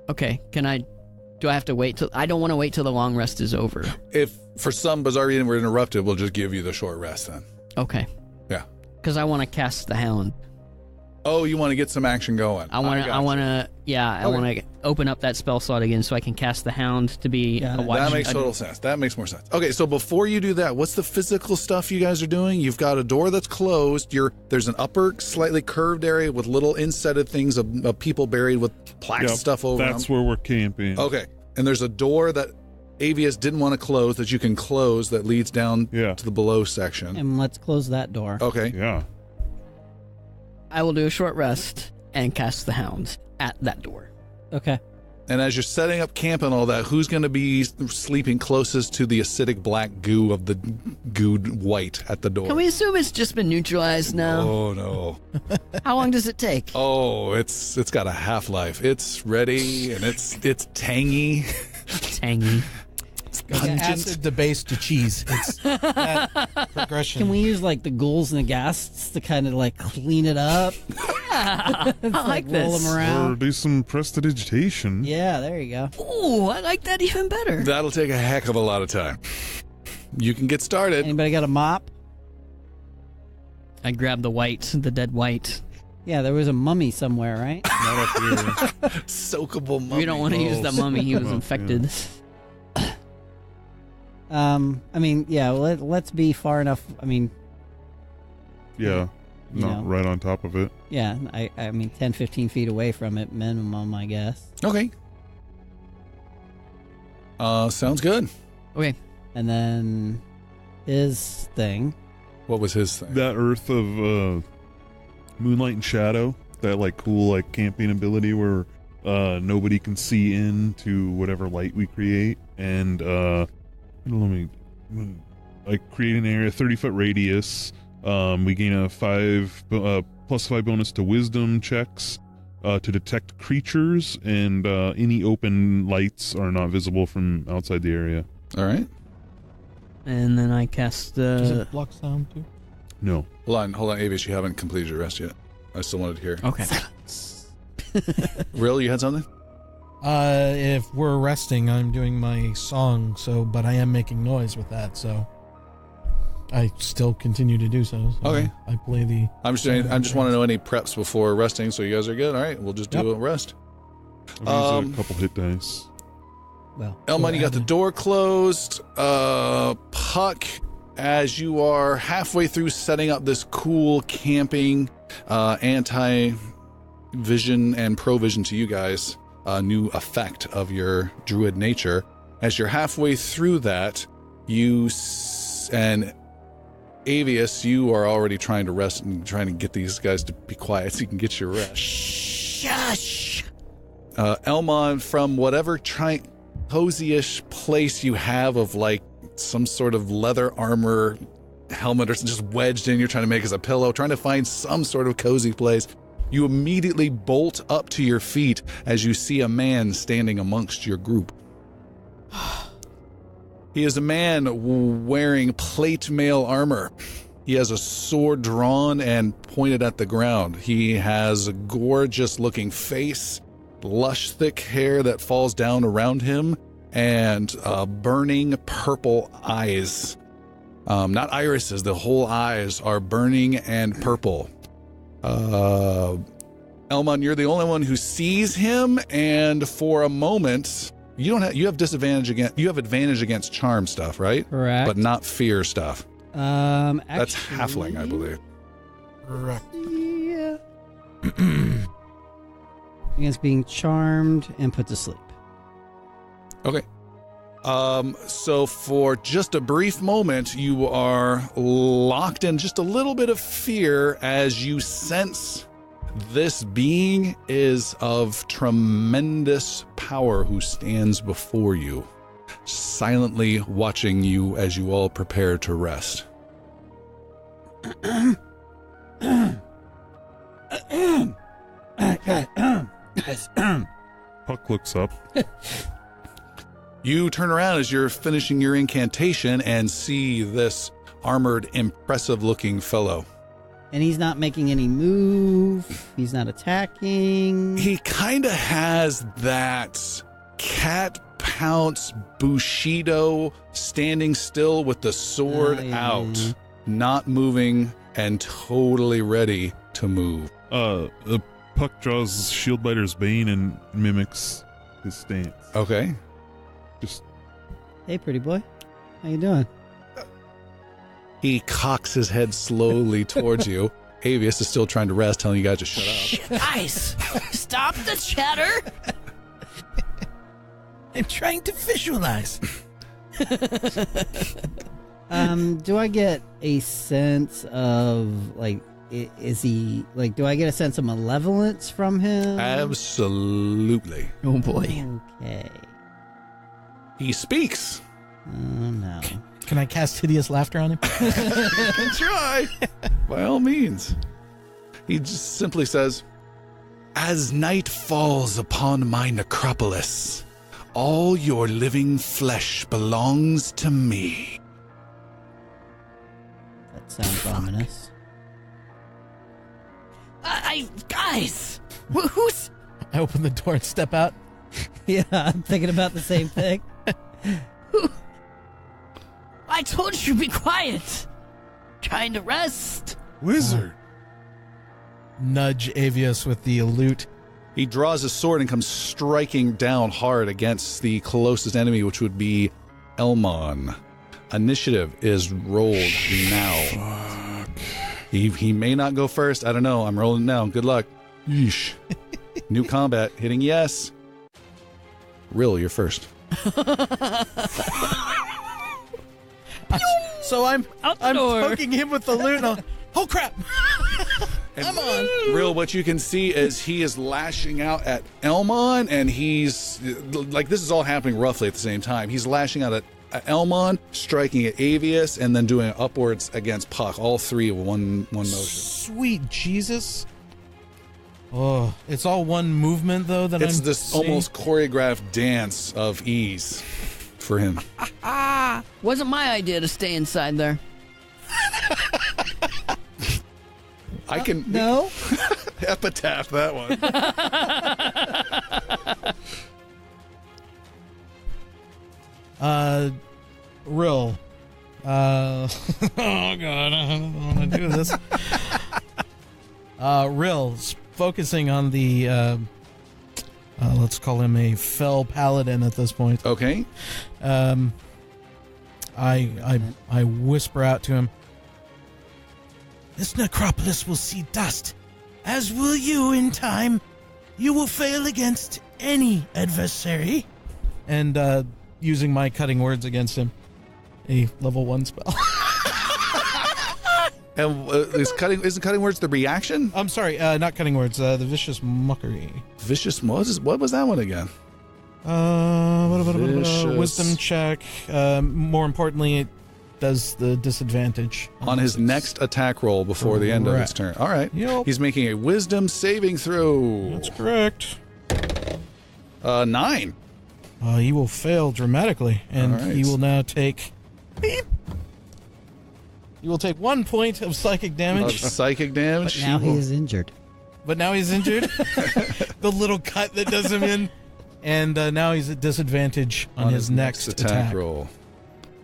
Okay, do I have to wait till... I don't want to wait till the long rest is over. If for some bizarre reason we're interrupted, we'll just give you the short rest then. Okay. Yeah. Because I want to cast the Hound. Oh, you want to get some action going. I want to open up that spell slot again so I can cast the Hound to be Yeah, a watch. That makes total sense. That makes more sense. Okay, so before you do that, what's the physical stuff you guys are doing? You've got a door that's closed. There's an upper, slightly curved area with little insetted things of people buried with plaques Yep, stuff over them. That's where we're camping. Okay, and there's a door that Avius didn't want to close that you can close that leads down Yeah. to the below section. And let's close that door. Okay. Yeah. I will do a short rest and cast the Hound at that door. Okay. And as you're setting up camp and all that, who's going to be sleeping closest to the acidic black goo of the gooed white at the door? Can we assume it's just been neutralized now? Oh, no. How long does it take? Oh, it's got a half-life. It's ready, and it's tangy. Tangy. Acid to base to cheese. It's that progression. Can we use the ghouls and the ghasts to kind of clean it up? I like roll this. them Or around. do some prestidigitation. Yeah, there you go. Ooh, I like that even better. That'll take a heck of a lot of time. You can get started. Anybody got a mop? I grabbed the dead white. Yeah, there was a mummy somewhere, right? Not up here. Soakable mummy. We don't want to use the mummy. He was Oh, infected. I mean, yeah, let's be far enough. I mean, Yeah. You Not know. right on top of it. yeah, I mean, 10, 15 feet away from it, minimum, I guess. Okay. Sounds good. Okay. And then his thing What was his thing? That Earth of Moonlight and Shadow, that like cool like camping ability where nobody can see into whatever light we create, and like create an area 30-foot radius. We gain a +5 bonus to wisdom checks to detect creatures, and any open lights are not visible from outside the area. All right. And then I cast Does it block sound too? No. Hold on, Avius, you haven't completed your rest yet. I still wanted to hear. Okay. Real, you had something? If we're resting, I'm doing my song, but I am making noise with that, so I still continue to do so. Okay. I play the... I just want to know any preps before resting, so you guys are good? All right, we'll just do a rest. I'll use a couple hit dice. Well, Elmon, you got the door closed. Puck, as you are halfway through setting up this cool camping anti-vision and provision to you guys, new effect of your druid nature. As you're halfway through that, and Avius, you are already trying to rest and trying to get these guys to be quiet so you can get your rest. Shush. Elmon, from whatever cozy-ish place you have of like some sort of leather armor helmet or just wedged in, you're trying to make as a pillow, trying to find some sort of cozy place. You immediately bolt up to your feet as you see a man standing amongst your group. He is a man wearing plate mail armor. He has a sword drawn and pointed at the ground. He has a gorgeous looking face, lush thick hair that falls down around him, and burning purple eyes. Not irises, the whole eyes are burning and purple. Elmon, you're the only one who sees him, and for a moment, you have advantage against charm stuff, right? correct. But not fear stuff. That's Actually, halfling, I believe. Correct. Yeah. Against being charmed and put to sleep. Okay. So for just a brief moment, you are locked in just a little bit of fear as you sense this being is of tremendous power who stands before you, silently watching you as you all prepare to rest. Puck looks up. You turn around as you're finishing your incantation and see this armored, impressive-looking fellow. And he's not making any move. He's not attacking. He kind of has that cat pounce Bushido standing still with the sword out, not moving and totally ready to move. The Puck draws Shieldbiter's Bane and mimics his stance. Okay. Just Hey, pretty boy. How you doing? He cocks his head slowly towards you. Avius is still trying to rest, telling you guys to shut up. Guys, stop the chatter. I'm trying to visualize. Do I get a sense of, like, is he, like, do I get a sense of malevolence from him? Absolutely. Oh boy. Okay. He speaks. Oh, no. Can I cast hideous laughter on him? Try. By all means. He just simply says, "As night falls upon my necropolis, all your living flesh belongs to me." That sounds ominous. Guys, who's? I open the door and step out. Yeah, I'm thinking about the same thing. I told you to be quiet. Trying to rest. Wizard. Nudge Avius with the loot. He draws his sword and comes striking down hard against the closest enemy, which would be Elmon. Initiative is rolled now. He may not go first. I don't know. I'm rolling now. Good luck. Yeesh. New combat. Hitting yes. Real, you're first. So I'm Out the door. poking him with the loot. And oh crap! I'm on. Real, what you can see is he is lashing out at Elmon, and he's like, this is all happening roughly at the same time. He's lashing out at Elmon, striking at Avius, and then doing upwards against Puck. All three of one motion. Sweet Jesus. Oh, it's all one movement though. It's this almost choreographed dance of ease for him. Wasn't my idea to stay inside there. I can No. epitaph that one. Rill. Oh god, I don't want to do this. Rill's focusing on the let's call him a fell paladin at this point. Okay. I whisper out to him, "This necropolis will see dust, as will you in time. You will fail against any adversary." And using my cutting words against him, a level 1 spell. And isn't cutting words the reaction? I'm sorry, not cutting words. The vicious mockery. Vicious. What was that one again? Vicious. Vicious. Wisdom check. More importantly, it does the disadvantage On his next attack roll before the end of his turn. All right. Yep. He's making a wisdom saving throw. That's correct. 9. He will fail dramatically, and All right. he will now take. Beep. He will take 1 point of psychic Of damage. psychic damage. Now he is injured. But now he's injured. The little cut that does him in. And now he's at disadvantage on his next attack roll.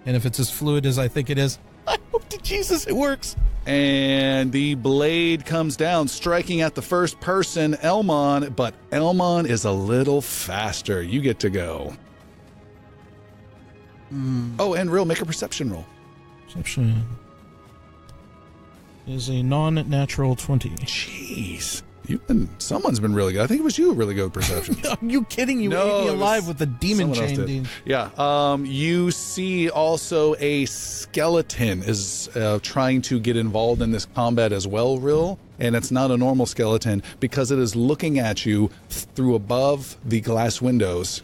And if it's as fluid as I think it is, I hope to Jesus it works. And the blade comes down, striking at the first person, Elmon, but Elmon is a little faster. You get to go. Oh, and Real, make a perception roll. Perception is a non-natural 20. Jeez. Someone's been really good. I think it was you really good with perception. Are you kidding? You No, ate me it was alive with the demon someone else chain, did. dude. Yeah. You see also a skeleton is trying to get involved in this combat as well, Rill. And it's not a normal skeleton because it is looking at you through above the glass windows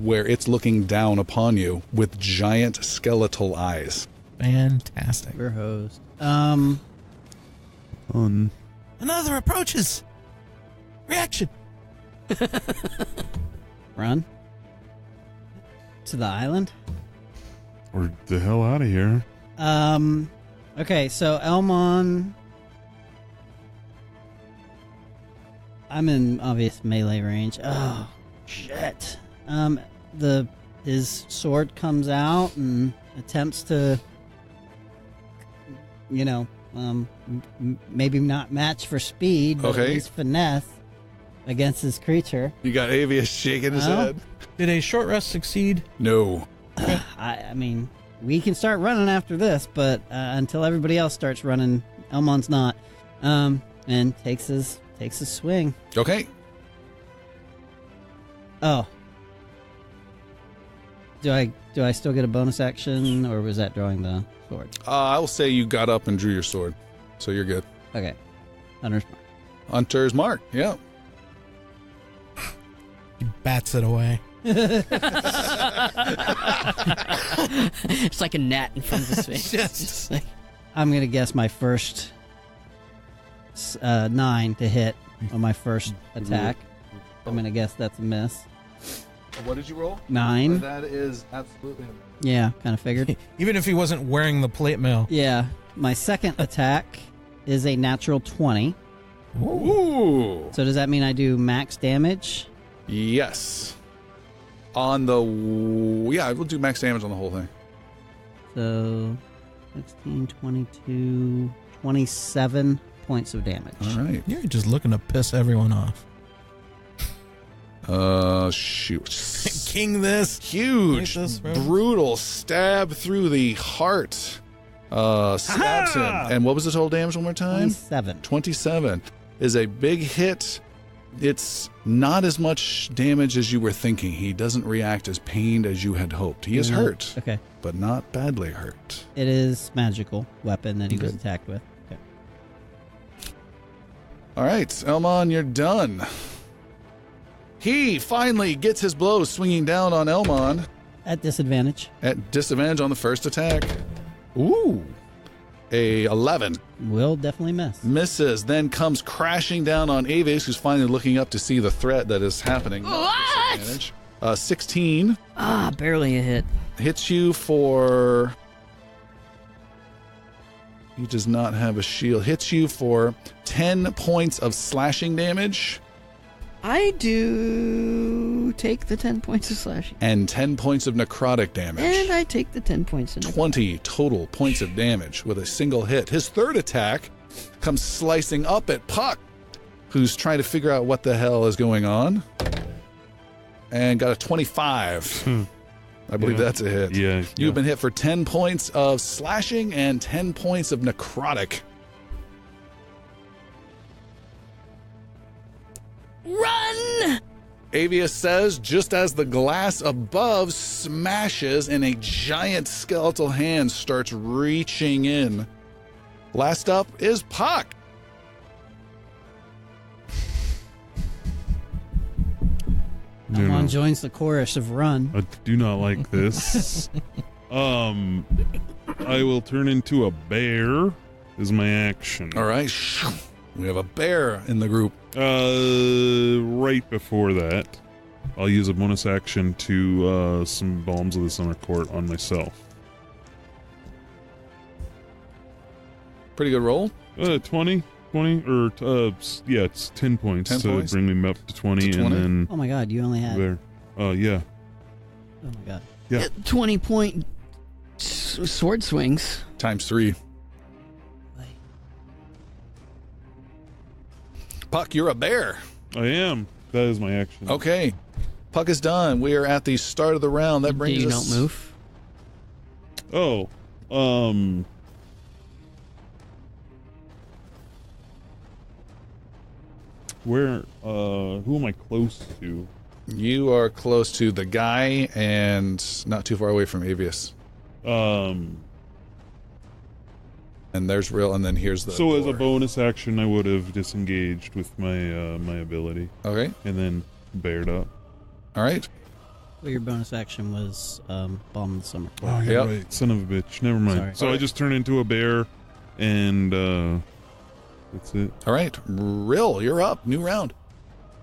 where it's looking down upon you with giant skeletal eyes. Fantastic. We're hosed. Another approaches. Reaction. Run to the island. Or the hell out of here. Okay, so Elmon. I'm in obvious melee range. Oh, shit. His sword comes out and attempts to, maybe not match for speed, but at Okay. least finesse against this creature. You got Avius shaking his Oh. head. Did a short rest succeed? No. I mean, we can start running after this, but until everybody else starts running, Elmon's not. And takes his swing. Okay. Oh. Do I still get a bonus action, or was that drawing the sword? I'll say you got up and drew your sword. So you're good. Okay. Hunter's mark. Hunter's mark. Yeah. He bats it away. It's like a gnat in front of his face. Just like, I'm gonna guess my first 9 to hit on my first attack. I'm gonna guess that's a miss. What did you roll? 9. That is absolutely. Yeah, kind of figured. even if he wasn't wearing the plate mail. Yeah. My second attack is a natural 20. Ooh. So does that mean I do max damage? Yes. On the. Yeah, we'll do max damage on the whole thing. So 16, 22, 27 points of damage. All right. You're just looking to piss everyone off. Shoot. King this. Huge, Like this, bro. brutal stab through the heart. Stabs him. And what was the total damage one more time? 27. 27 is a big hit. it's not as much damage as you were thinking. He doesn't react as pained as you had hoped. He is hurt, Okay. but not badly hurt. It is magical weapon that he was attacked with. Okay. All right, Elmon, you're done. He finally gets his blow swinging down on Elmon. At disadvantage. At disadvantage on the first attack. Ooh. A 11. Will definitely miss. Misses, then comes crashing down on Aves, who's finally looking up to see the threat that is happening. What? 16. Barely a hit. Hits you for... He does not have a shield. Hits you for 10 points of slashing damage. I do take the 10 points of slashing. And 10 points of necrotic damage. And I take the 10 points of 20 total points of damage with a single hit. His third attack comes slicing up at Puck, who's trying to figure out what the hell is going on. And got a 25. I believe that's a hit. Yeah. You've been hit for 10 points of slashing and 10 points of necrotic. Run! Avius says, just as the glass above smashes and a giant skeletal hand starts reaching in. Last up is Puck. Elmon joins the chorus of run. I do not like this. I will turn into a bear is my action. All right. We have a bear in the group. Right before that, I'll use a bonus action to some Balms of the Summer Court on myself. Pretty good roll. 20, or yeah, it's 10 points 10 to points? bring me up to 20, To 20? and then Oh my god, you only had... there. Yeah. Oh my god. Yeah. 20-point sword swings. Times 3. Puck, you're a bear. I am. That is my action. Okay. Puck is done. We are at the start of the round. That brings you us... don't move. Oh, where, who am I close to? You are close to the guy and not too far away from Avius. And there's real, and then here's the So as a door. bonus action, I would have disengaged with my my ability, Okay. and then bared up. All right. Well, your bonus action was Balm of the Summer. Oh, Yep. yeah, right. Son of a bitch. Never mind. Sorry. So I Alright. just turn into a bear, and that's it. All right. Rill, you're up. New round.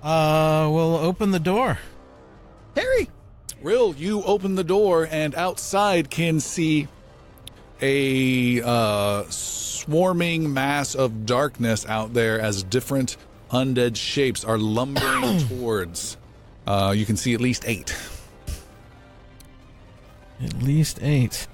We'll open the door. Harry. Rill, you open the door, and outside can see a swarming mass of darkness out there as different undead shapes are lumbering towards. You can see at least 8. At least 8.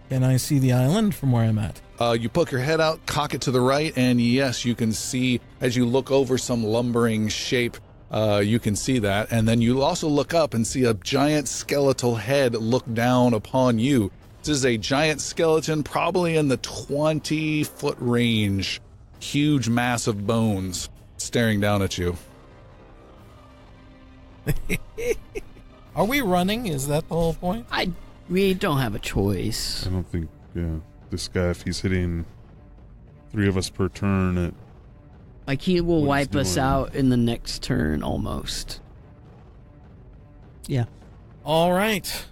Can I see the island from where I'm at? You poke your head out, cock it to the right, and yes, you can see, as you look over some lumbering shape, you can see that. And then you also look up and see a giant skeletal head look down upon you. This is a giant skeleton, probably in the 20-foot range. Huge mass of bones staring down at you. Are we running? Is that the whole point? We don't have a choice. I don't think, this guy, if he's hitting 3 of us per turn, Like, he will What he's wipe us doing. out in the next turn, almost. Yeah. All right.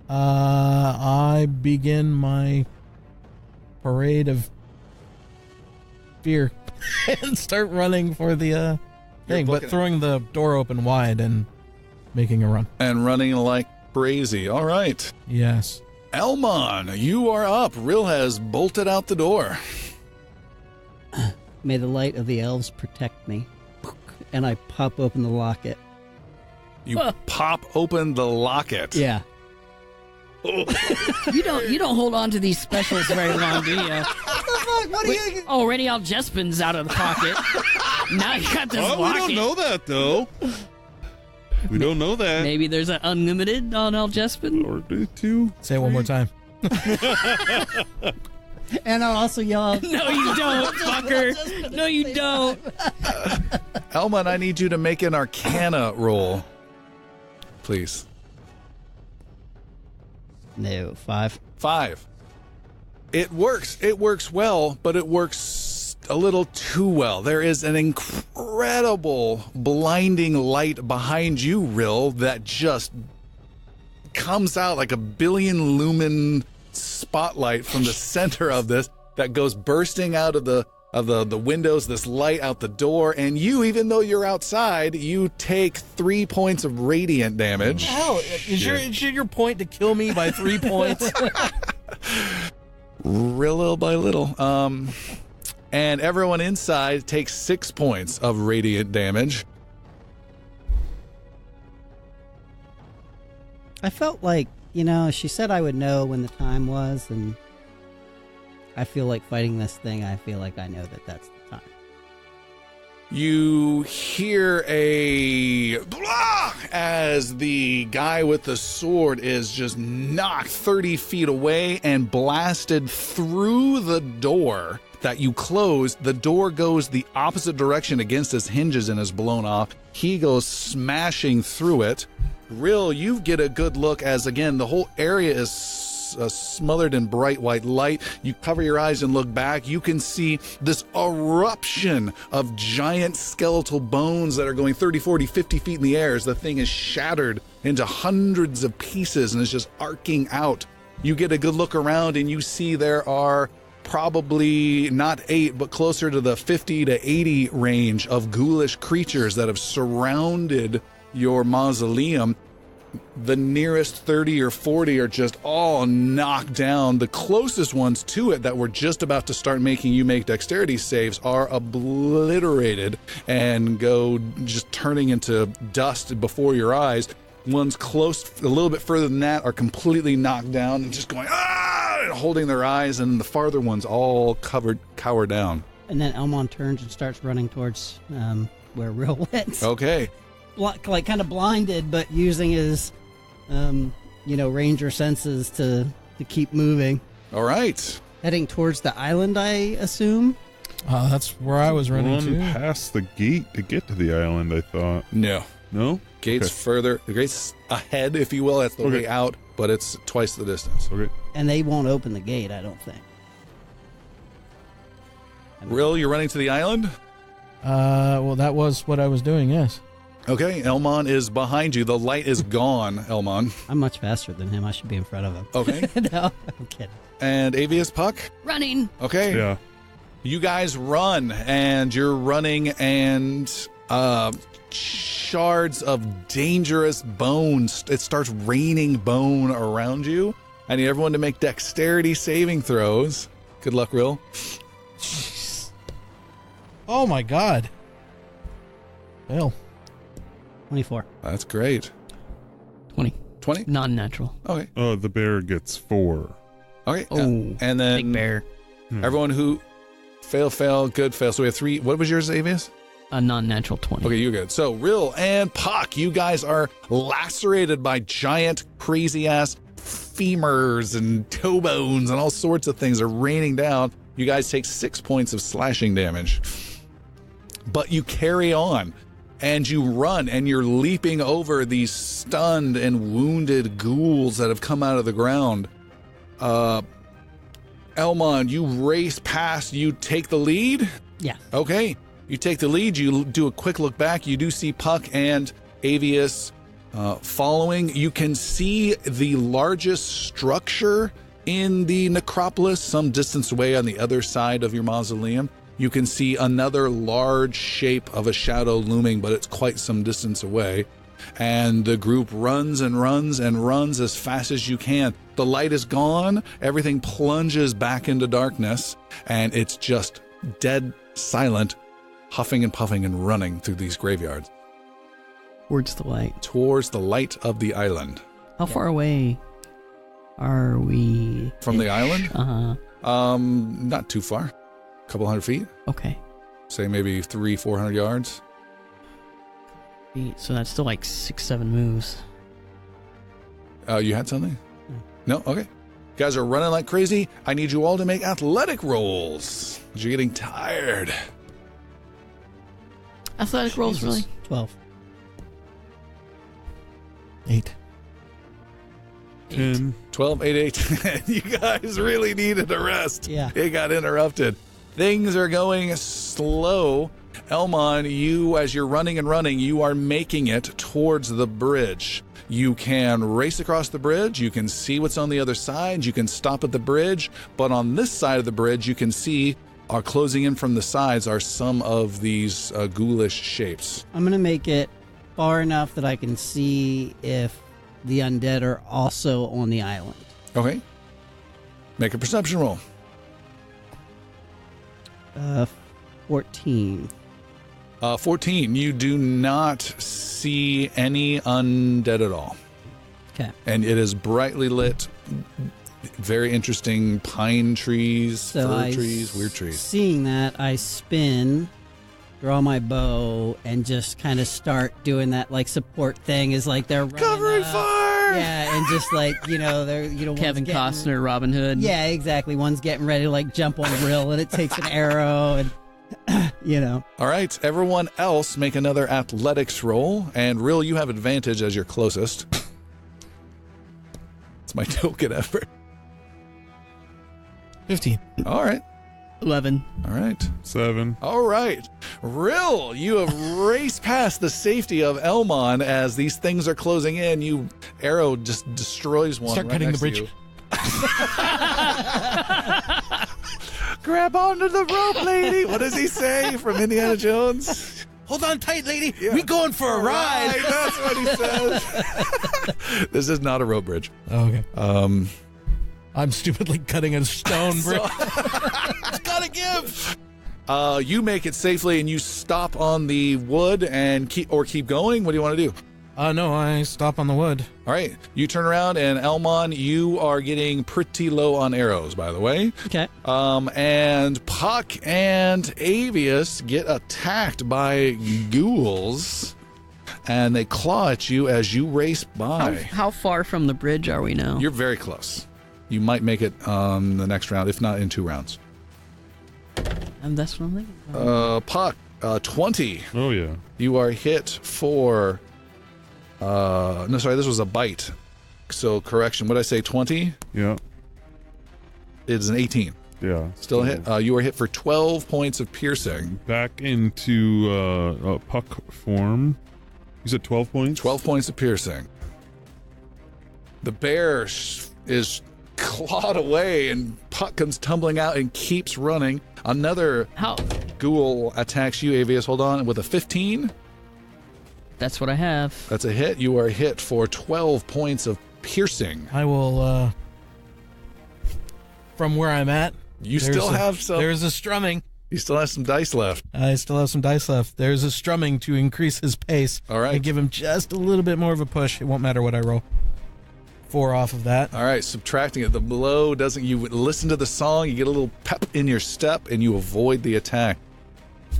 I begin my parade of fear and start running for the thing, but booking it. throwing the door open wide and making a run. And running like crazy. All right. Yes. Elmon, you are up. Rill has bolted out the door. May the light of the elves protect me. And I pop open the locket. You pop open the locket. Yeah. You don't hold on to these specials very long, do you? What are you... Already Aljespin's out of the pocket. Now you got this we locket. don't know that, though. We don't know that. Maybe there's an unlimited on Aljespin. Or do 2. Say it one more time. And I'll also yell out, No, you don't, fucker. No, you don't. Elmon, I need you to make an Arcana roll, please. No, 5. 5. It works. It works well, but it works a little too well. There is an incredible blinding light behind you, Rill, that just comes out like a billion lumen spotlight from the center of this that goes bursting out of the windows, this light out the door, and you, even though you're outside, you take 3 points of radiant damage. Hell, is your point to kill me by 3 points? Little by little. And everyone inside takes 6 points of radiant damage. I felt like, she said I would know when the time was, and I feel like fighting this thing, I feel like I know that that's the time. You hear a blah as the guy with the sword is just knocked 30 feet away and blasted through the door that you closed. The door goes the opposite direction against his hinges and is blown off. He goes smashing through it. Rill, you get a good look as, again, the whole area is smothered in bright white light. You cover your eyes and look back. You can see this eruption of giant skeletal bones that are going 30, 40, 50 feet in the air as the thing is shattered into hundreds of pieces and is just arcing out. You get a good look around and you see there are probably not 8, but closer to the 50 to 80 range of ghoulish creatures that have surrounded your mausoleum. The nearest 30 or 40 are just all knocked down. The closest ones to it that were just about to start making you make dexterity saves are obliterated and go just turning into dust before your eyes. Ones close, a little bit further than that, are completely knocked down and just going, and holding their eyes, and the farther ones all cower down. And then Elmon turns and starts running towards where Rill went. Okay. Like kind of blinded, but using his, ranger senses to keep moving. All right. Heading towards the island, I assume. That's where I was running Run to. past the gate to get to the island, I thought. No. No? Gate's further. The gate's ahead, if you will. That's the way out, but it's twice the distance. Okay. And they won't open the gate, I don't think. Rill, you're running to the island? Well, that was what I was doing, yes. Okay, Elmon is behind you. The light is gone, Elmon. I'm much faster than him. I should be in front of him. Okay. No, I'm kidding. And Avius Puck? Running. Okay. Yeah. You guys run, and you're running, and shards of dangerous bones. It starts raining bone around you. I need everyone to make dexterity saving throws. Good luck, Rill. Oh my god. Well. 24. That's great. 20. 20? Non-natural. Okay. Oh, the bear gets 4. Okay. Oh, and then big bear. everyone who fail, good, fail. So we have 3. What was yours, Avius? A non-natural 20. Okay, you're good. So, Rill and Puck, you guys are lacerated by giant, crazy-ass femurs and toe bones and all sorts of things are raining down. You guys take 6 points of slashing damage. But you carry on, and you run, and you're leaping over these stunned and wounded ghouls that have come out of the ground. Elmon, you race past, you take the lead? Yeah. Okay. You take the lead, you do a quick look back, you do see Puck and Avius following. You can see the largest structure in the necropolis some distance away on the other side of your mausoleum. You can see another large shape of a shadow looming, but it's quite some distance away. And the group runs and runs and runs as fast as you can. The light is gone, everything plunges back into darkness, and it's just dead silent, huffing and puffing and running through these graveyards. Towards the light. Towards the light of the island. How far away are we? From the island? Uh-huh. Not too far. A couple hundred feet. Okay. Say maybe 300-400 yards. So that's still like 6-7 moves. You had something? No? Okay. guys are running like crazy. I need you all to make athletic rolls. You're getting tired. Athletic rolls, really? 12. 8. 10. 12, 8, 8. You guys really needed a rest. Yeah. It got interrupted. Things are going slow. Elmon, you, as you're running and running, you are making it towards the bridge. You can race across the bridge. You can see what's on the other side. You can stop at the bridge. But on this side of the bridge, you can see closing in from the sides are some of these ghoulish shapes. I'm going to make it far enough that I can see if the undead are also on the island. Okay. Make a perception roll. 14. 14. You do not see any undead at all. Okay. And it is brightly lit. Very interesting pine trees, fir trees, weird trees. Seeing that, I spin, draw my bow, and just kind of start doing that like support thing. Is like they're running Covering up. fire. Yeah, and just like they're Kevin one's getting- Costner, Robin Hood. Yeah, exactly. One's getting ready to like jump on a rill, and it takes an arrow, and All right, everyone else make another athletics roll. And Rill, you have advantage as you're closest. It's my token effort. 15. All right. 11. All right. 7. All right. Rill, you have raced past the safety of Elmon as these things are closing in. You arrow just destroys one. Start right cutting the next to bridge. you. Grab onto the rope, lady. What does he say from Indiana Jones? Hold on tight, lady. Yeah. We going for a ride. That's what he says. This is not a rope bridge. Oh, okay. I'm stupidly cutting a stone bridge. It's gotta give. You make it safely and you stop on the wood and keep going. What do you want to do? No, I stop on the wood. All right. You turn around and Elmon, you are getting pretty low on arrows, by the way. okay. And Puck and Avius get attacked by ghouls and they claw at you as you race by. How far from the bridge are we now? You're very close. You might make it on the next round, if not in 2 rounds. And that's what I'm thinking. Puck, 20. Oh, yeah. You are hit for... no, sorry, this was a bite. So, correction. What did I say, 20? Yeah. It's an 18. Yeah. Still a hit. You were hit for 12 points of piercing. Back into puck form. You said 12 points? 12 points of piercing. The bear is clawed away, and Puck comes tumbling out and keeps running. Another How? ghoul attacks you, Avius. Hold on. With a 15. That's what I have. That's a hit. You are hit for 12 points of piercing. I will, from where I'm at. You still have some. There's a strumming. You still have some dice left. I still have some dice left. There's a strumming to increase his pace. All right. And give him just a little bit more of a push. It won't matter what I roll. 4 off of that. All right, subtracting it. The blow doesn't. You listen to the song, you get a little pep in your step, and you avoid the attack.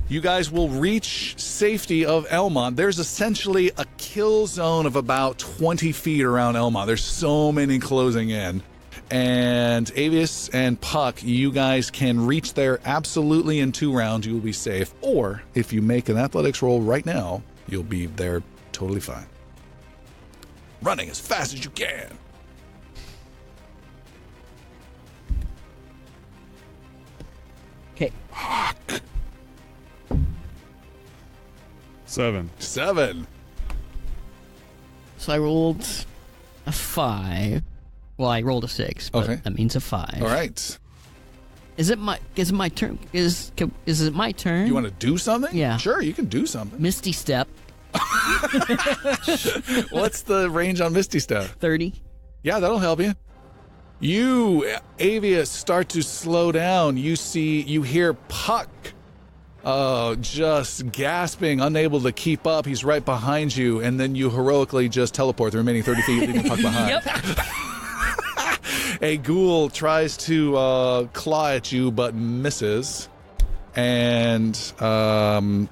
You guys will reach safety of Elmont. There's essentially a kill zone of about 20 feet around Elmont. There's so many closing in. And Avius and Puck, you guys can reach there absolutely in 2 rounds. You will be safe. Or if you make an athletics roll right now, you'll be there totally fine. Running as fast as you can. Okay. 7. 7. So I rolled a 5. Well, I rolled a 6, but Okay. that means a 5. All right. Is it my turn? Is it my turn? You want to do something? Yeah. Sure, you can do something. Misty Step, What's the range on Misty Step? 30. Yeah, that'll help you. You, Avius, start to slow down. You hear Puck just gasping, unable to keep up. He's right behind you, and then you heroically just teleport the remaining 30 feet, leaving Puck behind. Yep. A ghoul tries to claw at you, but misses. And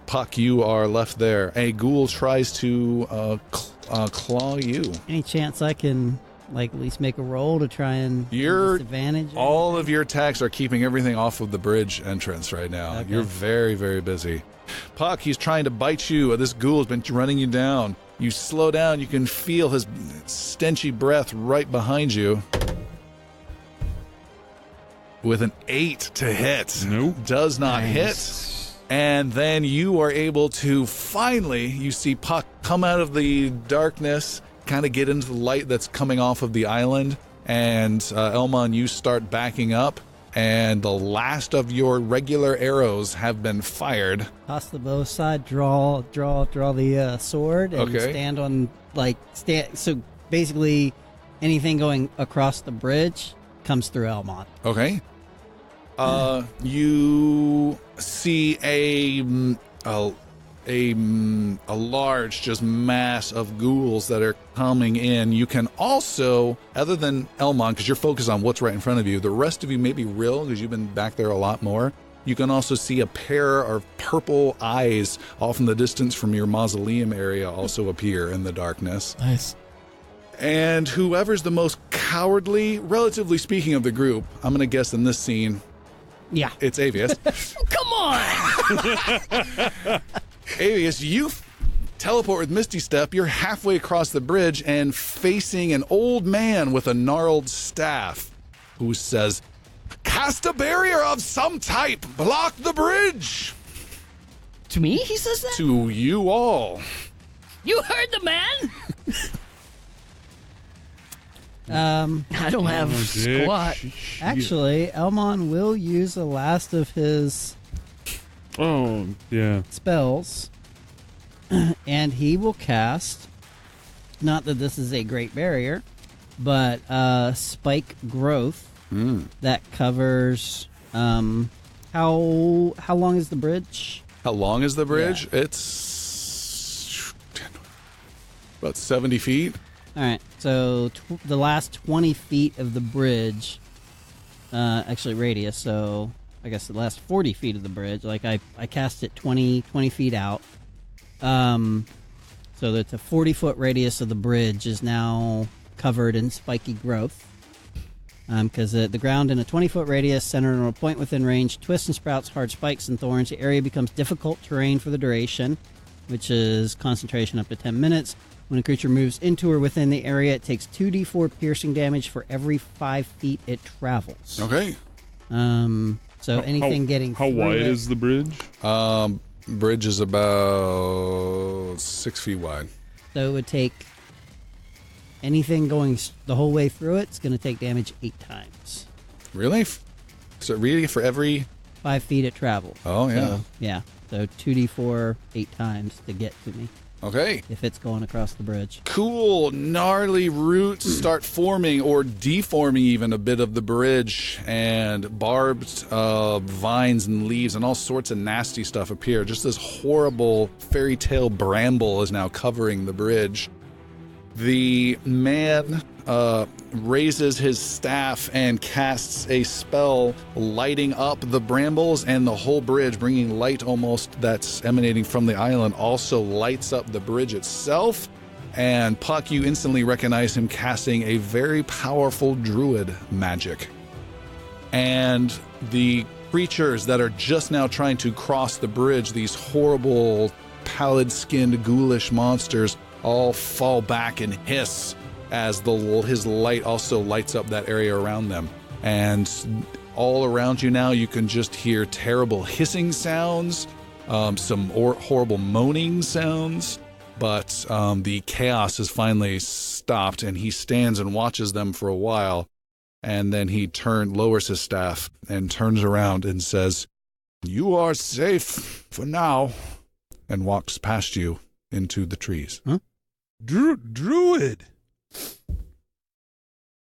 Puck, you are left there. A ghoul tries to claw you. Any chance I can like at least make a roll to try and You're disadvantage? all of your attacks are keeping everything off of the bridge entrance right now. Okay. You're very, very busy. Puck, he's trying to bite you. This ghoul has been running you down. You slow down. You can feel his stenchy breath right behind you. With an 8 to hit. Nope. Does not hit. And then you are able to finally, you see Puck come out of the darkness, kind of get into the light that's coming off of the island. And Elmon, you start backing up. And the last of your regular arrows have been fired. Toss the bow aside, draw the sword, and Okay. stand on, so basically anything going across the bridge comes through Elmont. Okay. You see a large just mass of ghouls that are coming in. You can also, other than Elmon, because you're focused on what's right in front of you, the rest of you, maybe Rill, because you've been back there a lot more, you can also see a pair of purple eyes off in the distance from your mausoleum area also appear in the darkness. Nice. And whoever's the most cowardly, relatively speaking, of the group, I'm going to guess in this scene, Yeah. it's Avius. Come on! Avius, you teleport with Misty Step. You're halfway across the bridge and facing an old man with a gnarled staff who says, "Cast a barrier of some type. Block the bridge." To me, he says that? To you all. You heard the man? I don't have Dick. squat. Actually, Elmon will use the last of his Oh, yeah. spells, and he will cast, not that this is a great barrier, but spike growth that covers, how long is the bridge? How long is the bridge? It's about 70 feet. All right, so the last 20 feet of the bridge, actually radius, so I guess the last 40 feet of the bridge, like I cast it 20 feet out. So that the 40-foot radius of the bridge is now covered in spiky growth. Because the ground in a 20-foot radius centered on a point within range twists and sprouts hard spikes and thorns. The area becomes difficult terrain for the duration, which is concentration up to 10 minutes. When a creature moves into or within the area, it takes 2d4 piercing damage for every 5 feet it travels. Okay. So anything getting How through wide it- is the bridge? Bridge is about 6 feet wide. So it would take anything going the whole way through it. It's going to take damage 8 times. Really? So really for every... 5 feet it travels. Oh, yeah. So, yeah. So 2d4 8 times to get to me Okay. if it's going across the bridge. Cool, gnarly roots start forming or deforming even a bit of the bridge, and barbed vines and leaves and all sorts of nasty stuff appear. Just this horrible fairy tale bramble is now covering the bridge. The man raises his staff and casts a spell lighting up the brambles, and the whole bridge, bringing light almost that's emanating from the island, also lights up the bridge itself. And Puck, you instantly recognize him casting a very powerful druid magic. And the creatures that are just now trying to cross the bridge, these horrible pallid-skinned ghoulish monsters, all fall back and hiss as his light also lights up that area around them. And all around you now, you can just hear terrible hissing sounds, some horrible moaning sounds, but the chaos has finally stopped, and he stands and watches them for a while, and then he lowers his staff and turns around and says, "You are safe for now," and walks past you into the trees. Huh? Druid!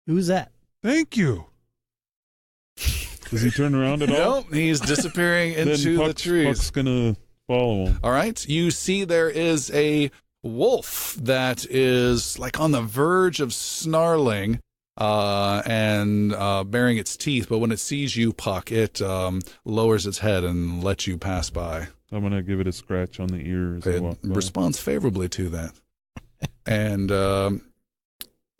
Who's that? Thank you. Does he turn around at all? Nope, he's disappearing Then into the Puck's trees. gonna follow him. All right, you see there is a wolf that is like on the verge of snarling and baring its teeth, but when it sees you, Puck, it lowers its head and lets you pass by. I'm gonna give it a scratch on the ear as I It walk by. responds favorably to that. And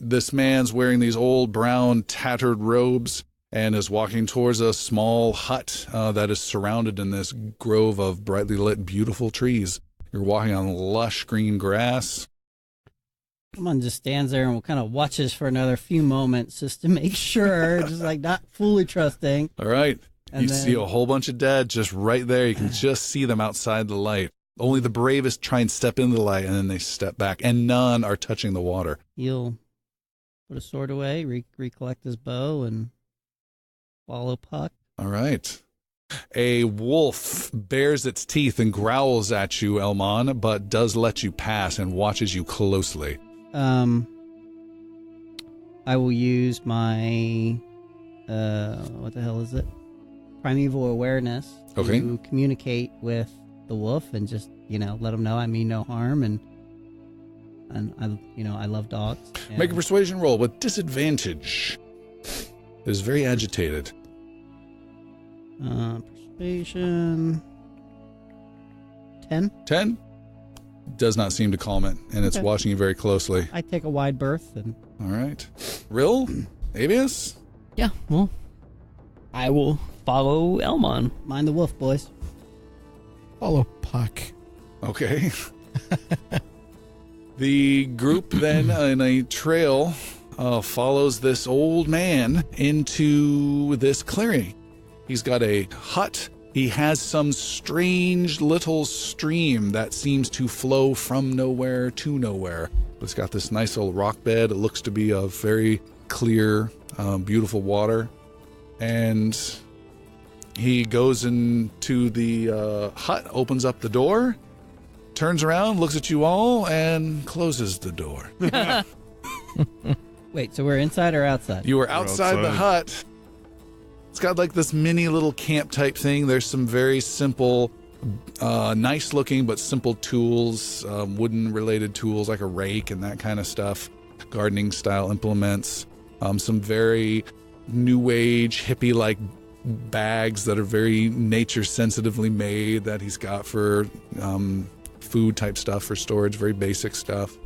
this man's wearing these old brown tattered robes and is walking towards a small hut that is surrounded in this grove of brightly lit, beautiful trees. You're walking on lush green grass. Someone just stands there and kind of watches for another few moments just to make sure, just like not fully trusting. All right. And you then- see a whole bunch of dead just right there. You can just see them outside the light. Only the bravest try and step into the light, and then they step back, and none are touching the water. He'll put a sword away, recollect his bow, and follow Puck. All right. A wolf bares its teeth and growls at you, Elmon, but does let you pass and watches you closely. I will use my, what the hell is it? Primeval awareness. Okay. To communicate with the wolf and just, let him know I mean no harm and I love dogs. And Make a persuasion roll with disadvantage. It is very agitated. Persuasion 10. 10? Does not seem to calm it, and it's Okay. watching you very closely. I take a wide berth and All right. Rill? Avius? Yeah, well, I will follow Elmon. mind the wolf, boys. Follow Puck. Okay. The group then in a trail follows this old man into this clearing. He's got a hut. He has some strange little stream that seems to flow from nowhere to nowhere. It's got this nice old rock bed. It looks to be a very clear, beautiful water. And he goes into the hut, opens up the door, turns around, looks at you all, and closes the door. Wait, so we're inside or outside? You are outside the hut. It's got like this mini little camp type thing. There's some very simple, nice looking but simple tools, wooden related tools like a rake and that kind of stuff, gardening style implements, some very new age hippie like bags that are very nature sensitively made that he's got for food type stuff for storage, very basic stuff.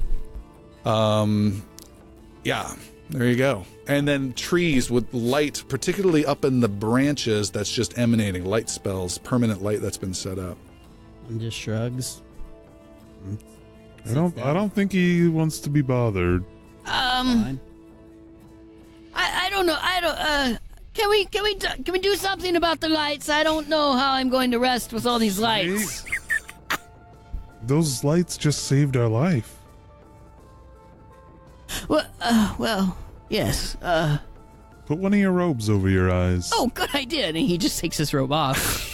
Yeah, there you go. And then trees with light, particularly up in the branches, that's just emanating light spells, permanent light that's been set up. And just shrugs. I don't think he wants to be bothered. Fine. I don't know. Can we do something about the lights? I don't know how I'm going to rest with all these lights. Those lights just saved our life. Well, yes. Put one of your robes over your eyes. Oh, good idea. And he just takes his robe off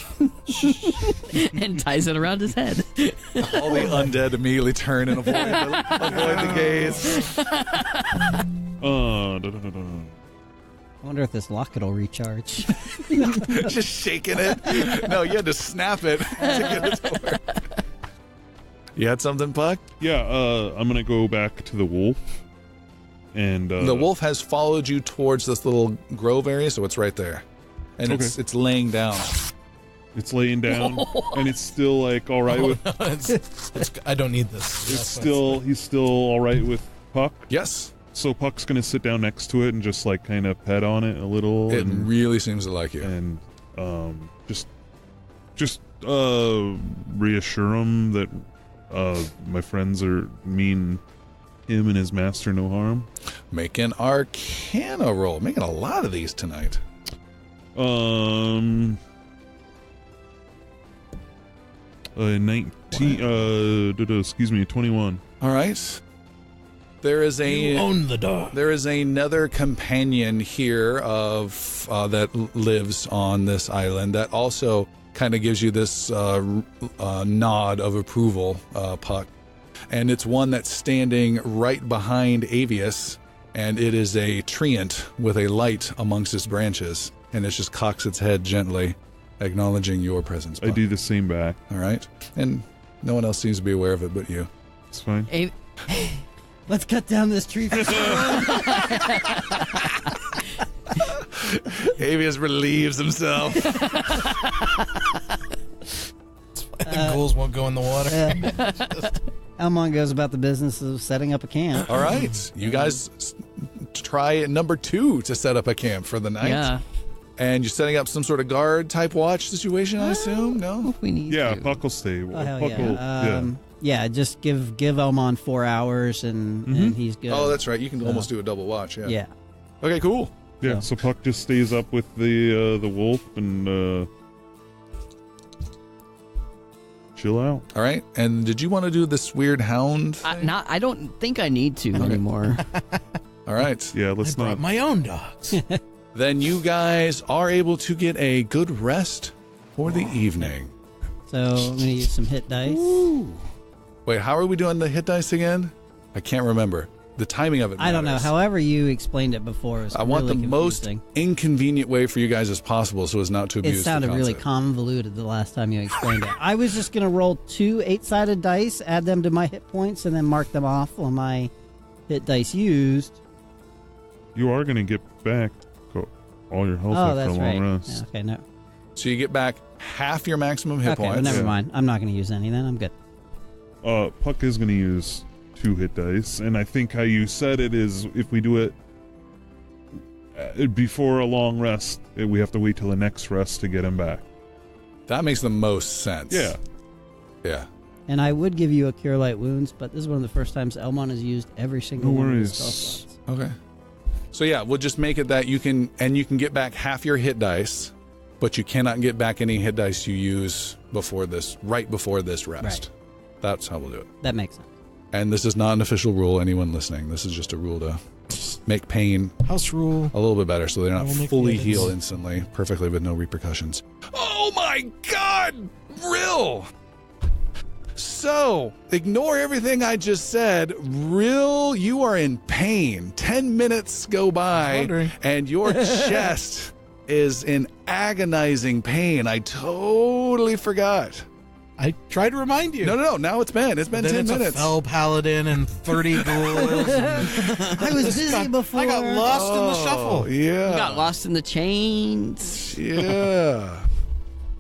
and ties it around his head. All the undead immediately turn and avoid the gaze. I wonder if this locket will recharge. Just shaking it. No, you had to snap it to get it to work. You had something, Puck? Yeah, I'm gonna go back to the wolf. And The wolf has followed you towards this little grove area, so it's right there. And Okay. it's laying down. it's laying down, and it's still like all right with. I don't need this. He's still all right with Puck. Yes. So Puck's gonna sit down next to it and just like kind of pet on it a little, It and really seems to like you. and just reassure him that my friends mean him and his master no harm. Make an Arcana roll. Making a lot of these tonight. 19. Excuse me, 21. All right. There is You own the dog. There is another companion here of that lives on this island that also kind of gives you this nod of approval, Puck. And it's one that's standing right behind Avius, and it is a treant with a light amongst its branches, and it just cocks its head gently, acknowledging your presence, I Puck. do the same back. All right? And no one else seems to be aware of it but you. It's fine. Let's cut down this tree. Avius relieves himself. The ghouls won't go in the water. Elmon goes about the business of setting up a camp. All right. You guys try number 2 to set up a camp for the night. Yeah. And you're setting up some sort of guard type watch situation, I assume? No? If we need Yeah, to. Puck will stay. Oh, hell Puck will, yeah. Just give Elmon 4 hours and he's good. Oh, that's right. You can almost do a double watch. Yeah. Yeah. Okay, cool. Yeah, so Puck just stays up with the wolf and chill out. All right. And did you want to do this weird hound thing? I don't think I need to anymore. All right. Yeah, let's I brought not. my own dogs. Then you guys are able to get a good rest for the evening. So I'm going to use some hit dice. Wait, how are we doing the hit dice again? I can't remember. The timing of it matters. I don't know. However you explained it before was I want really the most confusing. inconvenient way for you guys as possible so as not to abuse It sounded the really concept. convoluted the last time you explained it. I was just going to roll 2 8-sided dice, add them to my hit points, and then mark them off on my hit dice used. You are going to get back all your health Oh, after that's a right. long rest. Yeah, okay, no. So you get back half your maximum hit Okay, points. well, never mind. I'm not going to use any then. I'm good. Puck is going to use 2 hit dice, and I think how you said it is if we do it before a long rest, we have to wait till the next rest to get him back. That makes the most sense. Yeah. Yeah. And I would give you a Cure Light Wounds, but this is one of the first times Elmon has used every single No one of his worries. spell slots. Okay. So yeah, we'll just make it that you can get back half your hit dice, but you cannot get back any hit dice you use right before this rest. Right. That's how we'll do it. That makes sense. And this is not an official rule, anyone listening. This is just a rule to make pain House rule. a little bit better so they're not We'll make fully the edits. healed instantly, perfectly with no repercussions. Oh my god! Rill! So, ignore everything I just said. Rill, you are in pain. 10 minutes go by, wondering. and your chest is in agonizing pain. I totally forgot. I tried to remind you. No. Now it's been 10 then it's minutes. a fell paladin and 30 ghouls. I was busy before. I got lost in the Oh, shuffle. yeah. You got lost in the chains. Yeah.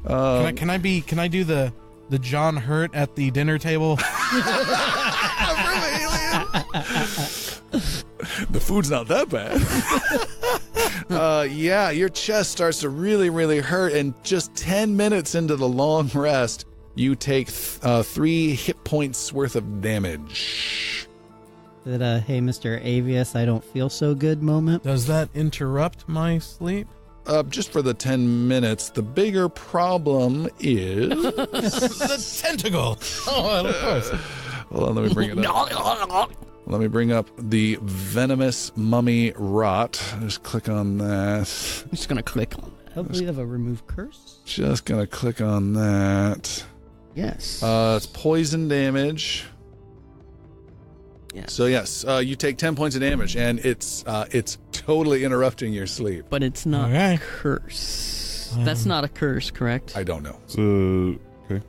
Can I do the John Hurt at the dinner table? The food's not that bad. Yeah, your chest starts to really, really hurt, and just 10 minutes into the long rest, you take 3 hit points worth of damage. That, hey, Mr. Avius, I don't feel so good moment. Does that interrupt my sleep? Just for the 10 minutes. The bigger problem is... The tentacle. Oh, of course. Hold on, let me bring it up. Let me bring up the venomous mummy rot. Just click on that. I'm just gonna click on that. Hopefully you have a remove curse. Just gonna click on that. Yes. It's poison damage. Yeah. So yes, you take 10 points of damage, and it's totally interrupting your sleep. But it's not Okay. a curse. That's not a curse, correct? I don't know. So, okay.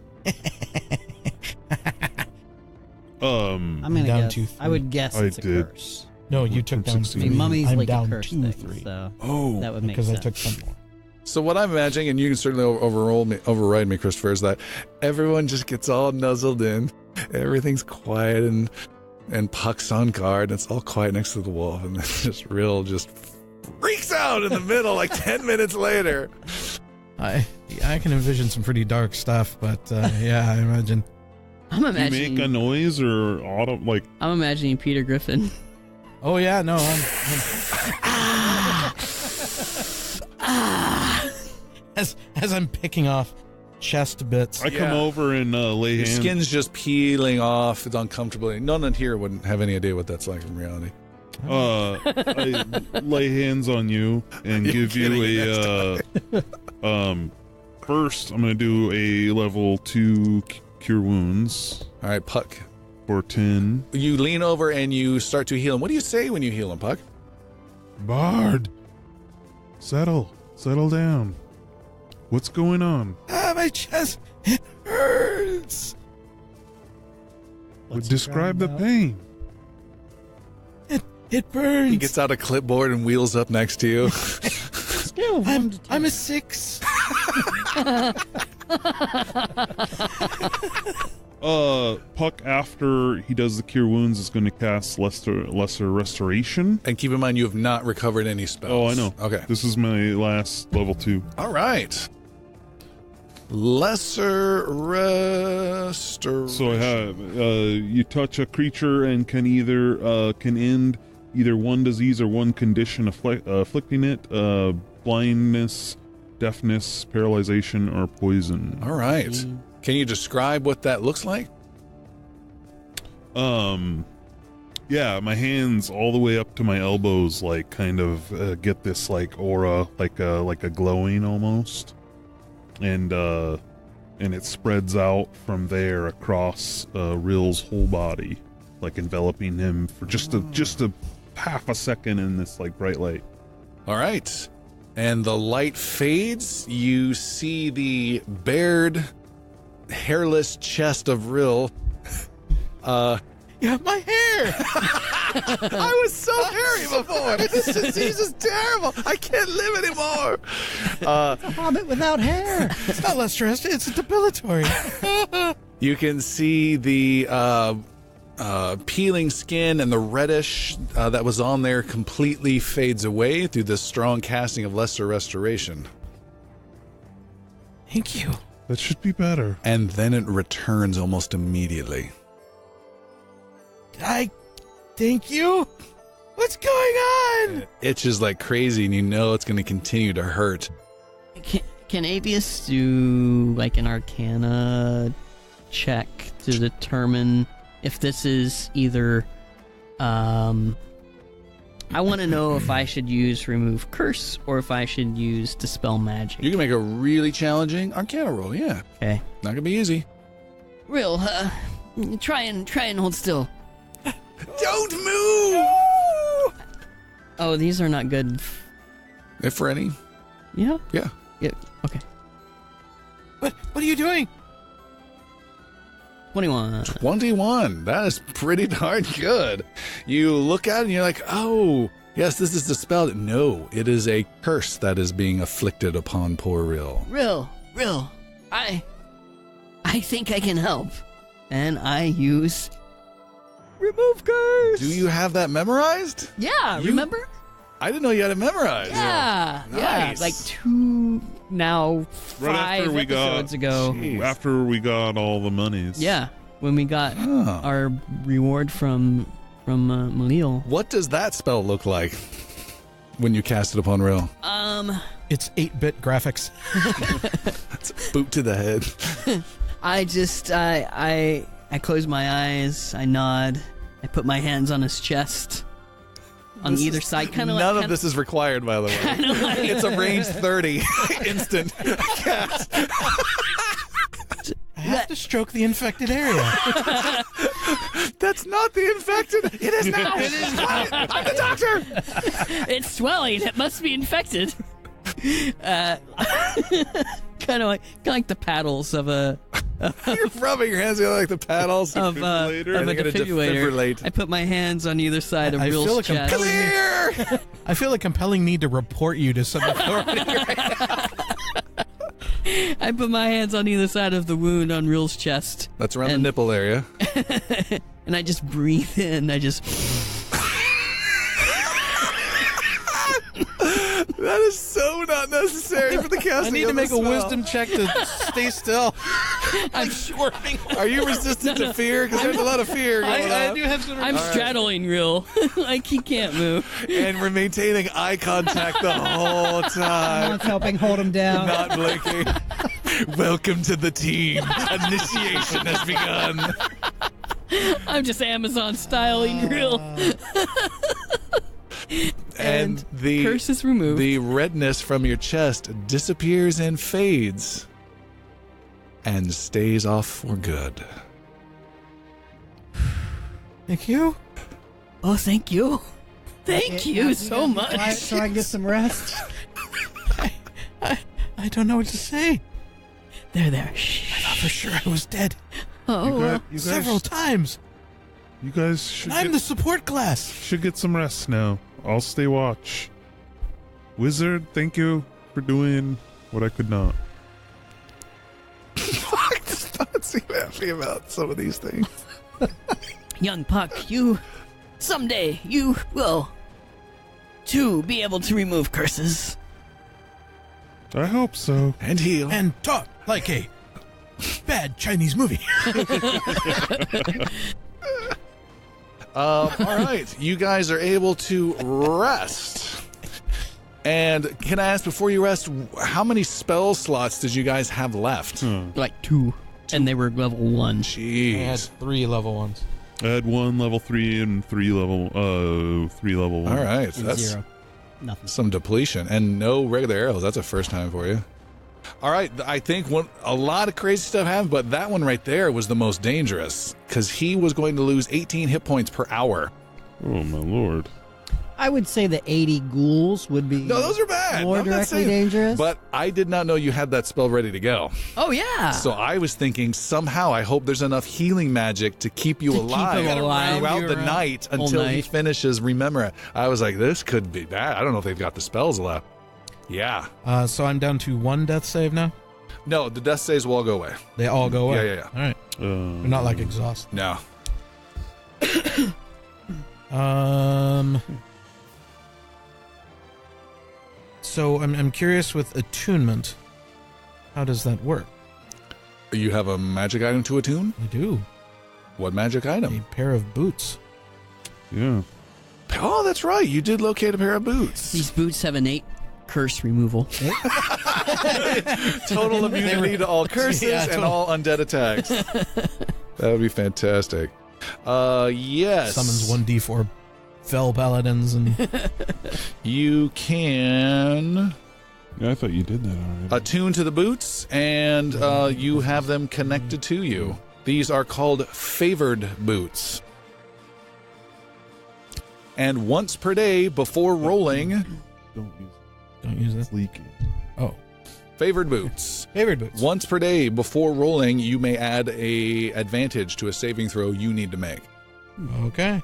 I'm gonna down guess. 2-3. I would guess I it's a did. curse. No, you took down 16. I mean, 3. mummy's I'm like a down curse 2, thing, 3. so Oh, that would make Because I sense. took 10 more. so what I'm imagining, and you can certainly override me, Christopher, is that everyone just gets all nuzzled in. Everything's quiet, and Puck's on guard, and it's all quiet next to the wolf, and then just Rill just freaks out in the middle like 10 minutes later. I can envision some pretty dark stuff, but yeah, I imagine. I'm You imagining. make a noise or auto, like, I'm imagining Peter Griffin. Oh yeah, no, as I'm picking off chest bits. I come Yeah. over and lay Your hands. skin's just peeling off. It's uncomfortable. None in here wouldn't have any idea what that's like in reality. I lay hands on you and You're give you a first I'm gonna do a level 2 cure wounds All right, Puck. for 10. You lean over and you start to heal him. What do you say when you heal him, Puck? Bard, settle down. What's going on? My chest, it hurts. What's he Describe the crying pain. about? It burns. He gets out a clipboard and wheels up next to you. Scale of 1 to 10. I'm a 6. Puck, after he does the Cure Wounds, is going to cast Lesser Restoration. And keep in mind, you have not recovered any spells. Oh, I know. Okay. This is my last level 2. All right. Lesser Restoration. So I have, you touch a creature and can end either one disease or one condition afflicting it, blindness, deafness, paralyzation, or poison. All right. Can you describe what that looks like? Yeah, my hands all the way up to my elbows, like kind of get this like aura, like a glowing almost, and it spreads out from there across Rill's whole body, like enveloping him for just a half a second in this like bright light. All right. And the light fades. You see the bared, hairless chest of Rill. Yeah, my hair! I was so hairy before. This disease is terrible. I can't live anymore. A hobbit without hair. It's not less stressed, it's depilatory. You can see the peeling skin and the reddish that was on there completely fades away through the strong casting of Lesser Restoration. Thank you. That should be better. And then it returns almost immediately. Thank you. What's going on? It itches like crazy, and you know it's going to continue to hurt. Can Avius do like an Arcana check to determine if this is either? I want to know if I should use Remove Curse or if I should use Dispel Magic. You can make a really challenging Arcana roll. Yeah, Okay. not gonna be easy. Real, try and hold still. Don't move. Oh, these are not good. If for any, Yeah. yeah. Yeah. Okay. What are you doing? 21. 21. That is pretty darn good. You look at it and you're like, oh, yes, this is dispelled. No, it is a curse that is being afflicted upon poor Rill. Real. I think I can help. And I use Remove Curse. Do you have that memorized? Yeah, remember? I didn't know you had it memorized. Yeah. Nice. Like 2 now 5 episodes ago. Jeez. After we got all the monies. Yeah, when we got our reward from Malil. What does that spell look like when you cast it upon Rill? It's 8-bit graphics. It's a boot to the head. I just I close my eyes, I nod, I put my hands on his chest on either side, kind of like None of this is required, by the way. It's a range 30 instant cast. I have to stroke the infected area. That's not the infected. It is now. It is. I'm the doctor. It's swelling. It must be infected. Kind of like the paddles of a You're rubbing your hands together like the paddles. of a defibrillator. I put my hands on either side of I feel Rill's like I'm chest. Clear. I feel a compelling need to report you to some authority. I put my hands on either side of the wound on Rill's chest. That's around the nipple area. And I just breathe in. I just. That is so not necessary for the casting. I need of to make the a spell. wisdom check to stay still. I'm swerving. Are you resistant to fear? Because there's a lot of fear going I on. do have some. I'm straddling Rill. Like he can't move. And we're maintaining eye contact the whole time. Someone's helping hold him down. Not blinking. Welcome to the team. Initiation has begun. I'm just Amazon styling Rill. And the curse is removed. The redness from your chest disappears and fades and stays off for good. Thank you. Oh, thank you. Thank you so much. So I can get some rest. I don't know what to say. There. Shh. I thought for sure I was dead Oh, You guys, several times. You guys should I'm get, the support class. should get some rest now. I'll stay watch. Wizard, thank you for doing what I could not. Fuck, does not seem happy. me about some of these things. Young Puck, someday you will too be able to remove curses. I hope so. And heal. And talk like a bad Chinese movie. All right, you guys are able to rest. And can I ask, before you rest, how many spell slots did you guys have left? Like two. And they were level 1. I had Jeez. 3 level 1s. I had 1 level 3 and 3 level 1. All right, And that's 0. Nothing. some depletion and no regular arrows. That's a first time for you. All right, I think a lot of crazy stuff happened, but that one right there was the most dangerous because he was going to lose 18 hit points per hour. Oh my lord. I would say the 80 ghouls would be No, those are bad. more I'm not directly saying- dangerous. But I did not know you had that spell ready to go. Oh, yeah. So I was thinking somehow I hope there's enough healing magic to keep you To keep alive, him alive. throughout the night until he night. finishes. Remember, I was like, this could be bad. I don't know if they've got the spells left. Yeah. So I'm down to 1 death save now. No, the death saves will all go away. They all go away. Yeah. All right. They're not like exhaust. No. So I'm curious with attunement. How does that work? You have a magic item to attune? I do. What magic item? A pair of boots. Yeah. Oh, that's right. You did locate a pair of boots. These boots have innate curse removal. Total immunity to all curses Yeah, and total. all undead attacks. That would be fantastic. Yes. Summons 1d4 fell paladins and You can Yeah, I thought you did that already. attune to the boots, and you have them connected to you. These are called favored boots. And once per day before rolling, Don't use don't use it. this. It's leaking. Oh, favored boots. favored boots. Once per day before rolling, you may add a advantage to a saving throw you need to make. Okay.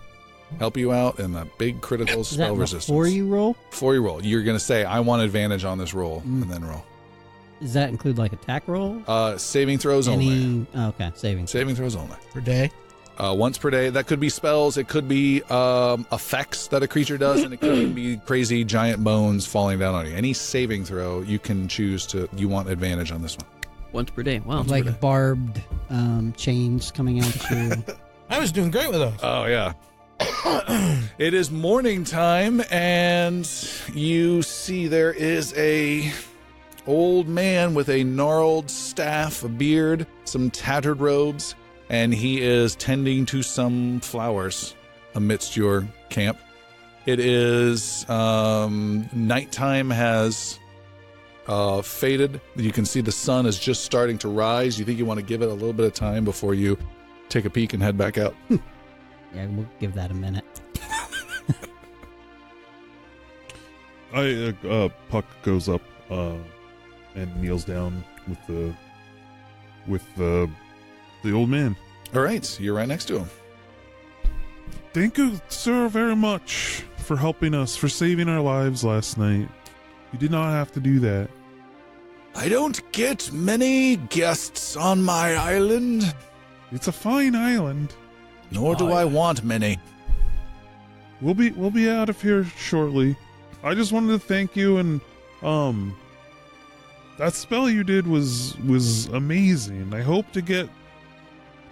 Help you out in that big critical Is spell that resistance. before you roll? Before you roll, you're going to say, I want advantage on this roll, Mm. and then roll. Does that include like attack roll? Saving throws only. Any? Oh, okay, saving. Saving throws only. Per day. Once per day. That could be spells. It could be effects that a creature does, and it could even be crazy giant bones falling down on you. Any saving throw, you can choose to. You want advantage on this one. Once per day. Wow. Like barbed chains coming out at you. I was doing great with those. Oh yeah. It is morning time, and you see there is a old man with a gnarled staff, a beard, some tattered robes, and he is tending to some flowers amidst your camp. It is nighttime has faded. You can see the sun is just starting to rise. You think you want to give it a little bit of time before you take a peek and head back out? Yeah, we'll give that a minute. Puck goes up and kneels down with the old man. All right, you're right next to him. Thank you, sir, very much for helping us, for saving our lives last night. You did not have to do that. I don't get many guests on my island, It's a fine island. nor do I want many. We'll be out of here shortly. I just wanted to thank you, and that spell you did was amazing. I hope to get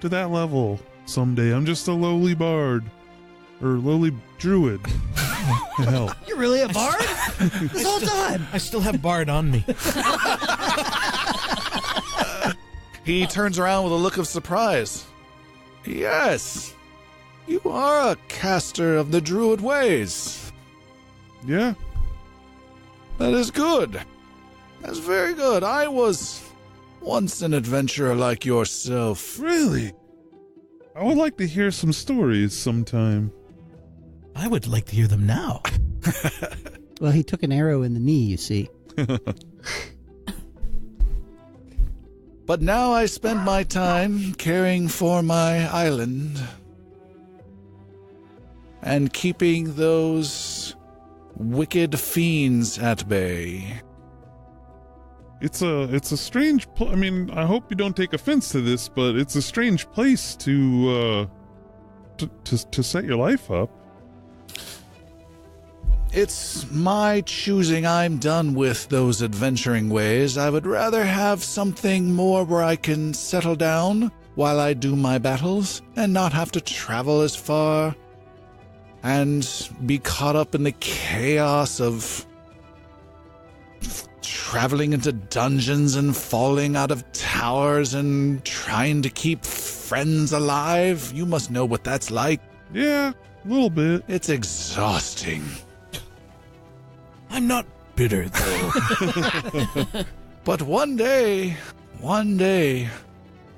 to that level someday. I'm just a lowly bard or lowly druid. Hell. You're really a bard? This whole time. I still have Bard on me. He turns around with a look of surprise. Yes, you are a caster of the druid ways. Yeah. That is good. That's very good. I was once an adventurer like yourself. Really? I would like to hear some stories sometime. I would like to hear them now. Well, he took an arrow in the knee, you see. But now I spend my time caring for my island and keeping those wicked fiends at bay. It's a strange. I mean, I hope you don't take offense to this, but it's a strange place to set your life up. It's my choosing. I'm done with those adventuring ways. I would rather have something more where I can settle down while I do my battles and not have to travel as far and be caught up in the chaos of traveling into dungeons and falling out of towers and trying to keep friends alive. You must know what that's like. Yeah, a little bit. It's exhausting. I'm not bitter, though. But one day,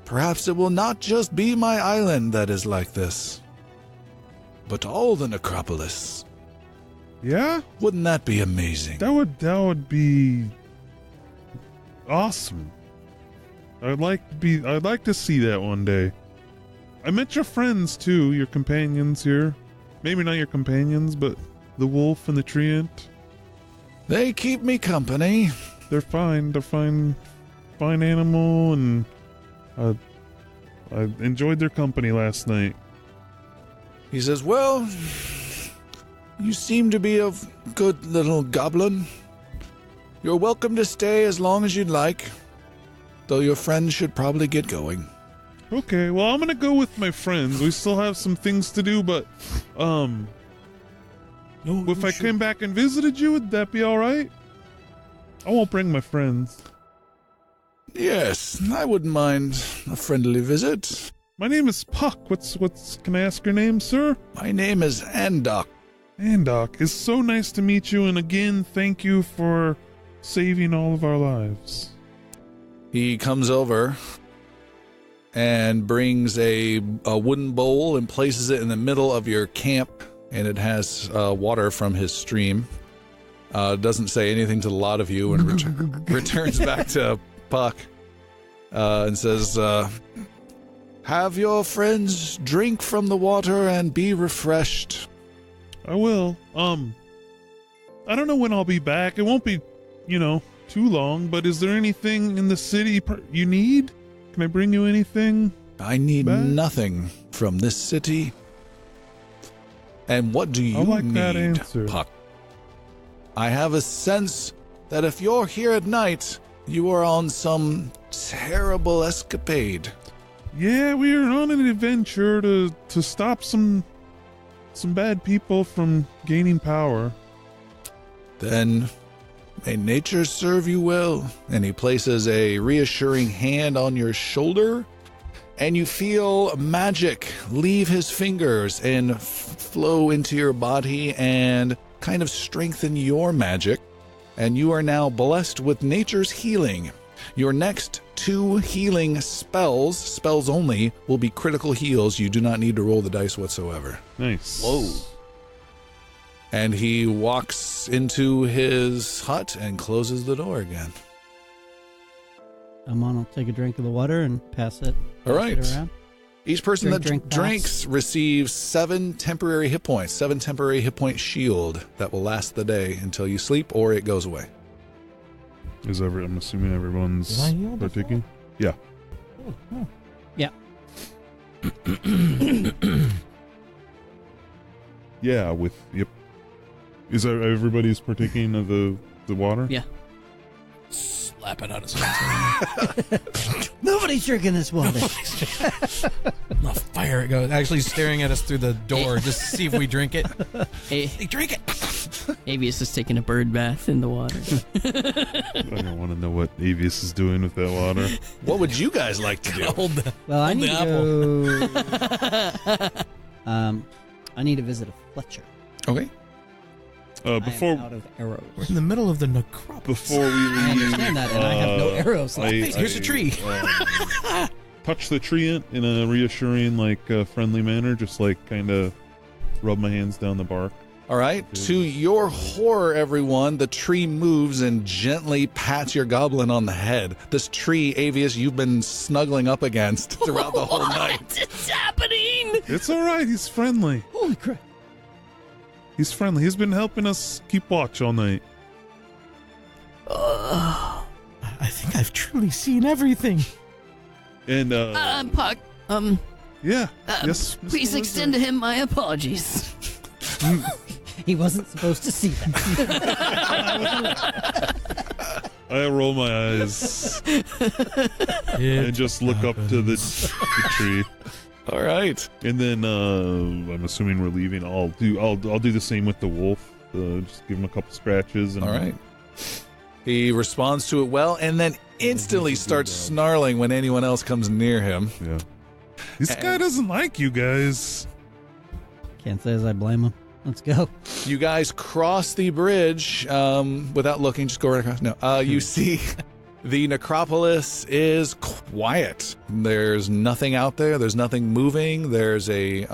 perhaps it will not just be my island that is like this, but all the Necropolis. Yeah? Wouldn't that be amazing? That would be awesome. I'd like to see that one day. I met your friends too, your companions here. Maybe not your companions, but the wolf and the treant. They keep me company. They're fine. They're fine animal, and I enjoyed their company last night. He says, well, you seem to be a good little goblin. You're welcome to stay as long as you'd like, though your friends should probably get going. Okay, well, I'm gonna go with my friends. We still have some things to do, but, if I came back and visited you, would that be alright? I won't bring my friends. Yes, I wouldn't mind a friendly visit. My name is Puck. Can I ask your name, sir? My name is Andok. Andok, it's so nice to meet you, and again, thank you for saving all of our lives. He comes over and brings a wooden bowl and places it in the middle of your camp, and it has water from his stream. Doesn't say anything to a lot of you, and returns back to Puck and says, have your friends drink from the water and be refreshed. I will. I don't know when I'll be back. It won't be, too long, but is there anything in the city you need? Can I bring you anything? I need back? Nothing from this city. And what do you like need, that answer. Puck? I have a sense that if you're here at night, you are on some terrible escapade. Yeah, we are on an adventure to stop some bad people from gaining power. Then may nature serve you well. And he places a reassuring hand on your shoulder, and you feel magic leave his fingers and flow into your body and kind of strengthen your magic. And you are now blessed with nature's healing. Your next 2 healing spells only, will be critical heals. You do not need to roll the dice whatsoever. Nice. Whoa. And he walks into his hut and closes the door again. I'll take a drink of the water and pass it. All right. Around. Each person Drink, that drinks receives 7 temporary hit points, 7 temporary hit point shield that will last the day until you sleep or it goes away. I'm assuming everyone's partaking? Yeah. Oh. Yeah. Yeah, yep. Is everybody's partaking of the water? Yeah. Slap it out of something. Nobody's drinking this water. The fire it goes. Actually staring at us through the door just to see if we drink it. Hey, Drink it. Avius is taking a bird bath in the water. I don't want to know what Avius is doing with that water. What would you guys like to do? Well, I Hold need the to go. I need to visit a Fletcher. Okay. Before I am out of arrows. We're in the middle of the Necropolis. before we leave, I understand that, and I have no arrows left. Here's a tree. Touch the treant in a reassuring, friendly manner. Just kind of rub my hands down the bark. All right. To your horror, everyone, the tree moves and gently pats your goblin on the head. This tree, Avius, you've been snuggling up against throughout the whole night. What's happening? It's all right. He's friendly. Holy crap. He's friendly. He's been helping us keep watch all night. I I've truly seen everything. And Puck, yeah, yes. please extend to him my apologies. He wasn't supposed to see that. I roll my eyes and just look up to the tree. All right. And then I'm assuming we're leaving. I'll do the same with the wolf. Just give him a couple scratches. And All right. He responds to it well, and then instantly starts snarling when anyone else comes near him. Yeah. This guy doesn't like you guys. Can't say as I blame him. Let's go. You guys cross the bridge without looking. Just go right across. No. You see the Necropolis is quiet. There's nothing out there. There's nothing moving. There's a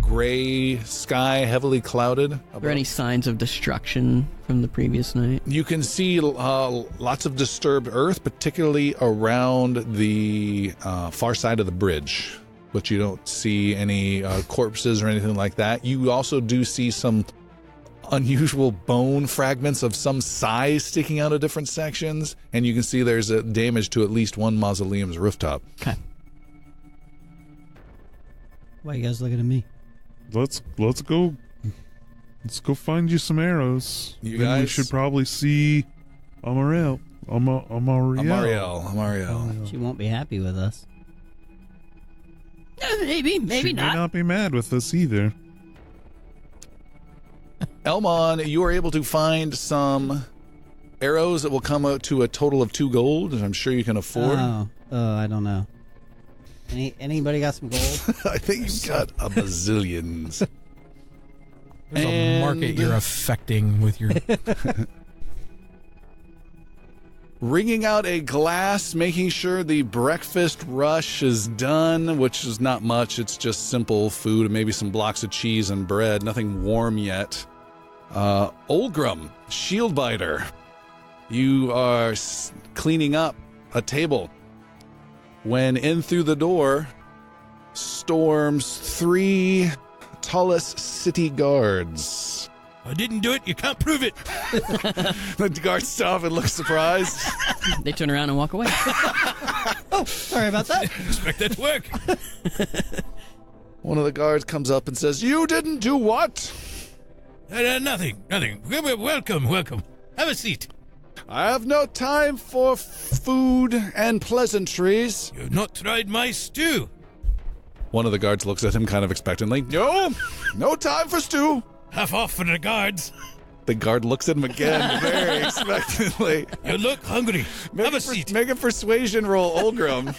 gray sky, heavily clouded. Are there any signs of destruction from the previous night? You can see lots of disturbed earth, particularly around the far side of the bridge, but you don't see any corpses or anything like that. You also do see some unusual bone fragments of some size sticking out of different sections, and you can see there's a damage to at least one mausoleum's rooftop. Okay. Why are you guys looking at me? Let's go find you some arrows. You then we guys- should probably see Amariel. Amariel. She won't be happy with us. Maybe She may not. not be mad with us either. Elmon, you are able to find some arrows that will come out to a total of 2 gold, and I'm sure you can afford. Oh, I don't know. Anybody got some gold? I think you've got a bazillions. There's a market you're affecting with your... Wringing out a glass, making sure the breakfast rush is done, which is not much. It's just simple food and maybe some blocks of cheese and bread. Nothing warm yet. Olgrim, shield biter. You are cleaning up a table when in through the door storms 3 Tullus city guards. I didn't do it. You can't prove it. The guards stop and look surprised. They turn around and walk away. Oh, sorry about that. Expect that to work. One of the guards comes up and says, "You didn't do what?" Nothing. Welcome. Have a seat. I have no time for food and pleasantries. You've not tried my stew. One of the guards looks at him kind of expectantly. No time for stew. Half off for the guards. The guard looks at him again very expectantly. You look hungry. Have a seat. Make a persuasion roll, Olgrim.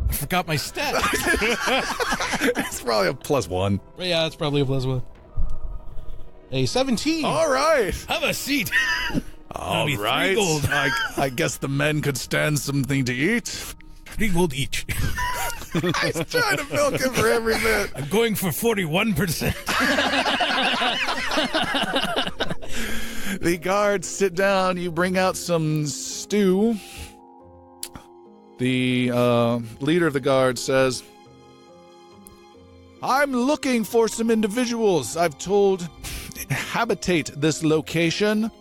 I forgot my stat. It's probably a +1. Yeah, it's probably a +1. A 17. All right. Have a seat. All be 3 right. gold. I guess the men could stand something to eat. 3 gold each. He's trying to milk him for every bit. I'm going for 41%. The guards sit down. You bring out some stew. The leader of the guard says, "I'm looking for some individuals I've told habitate this location.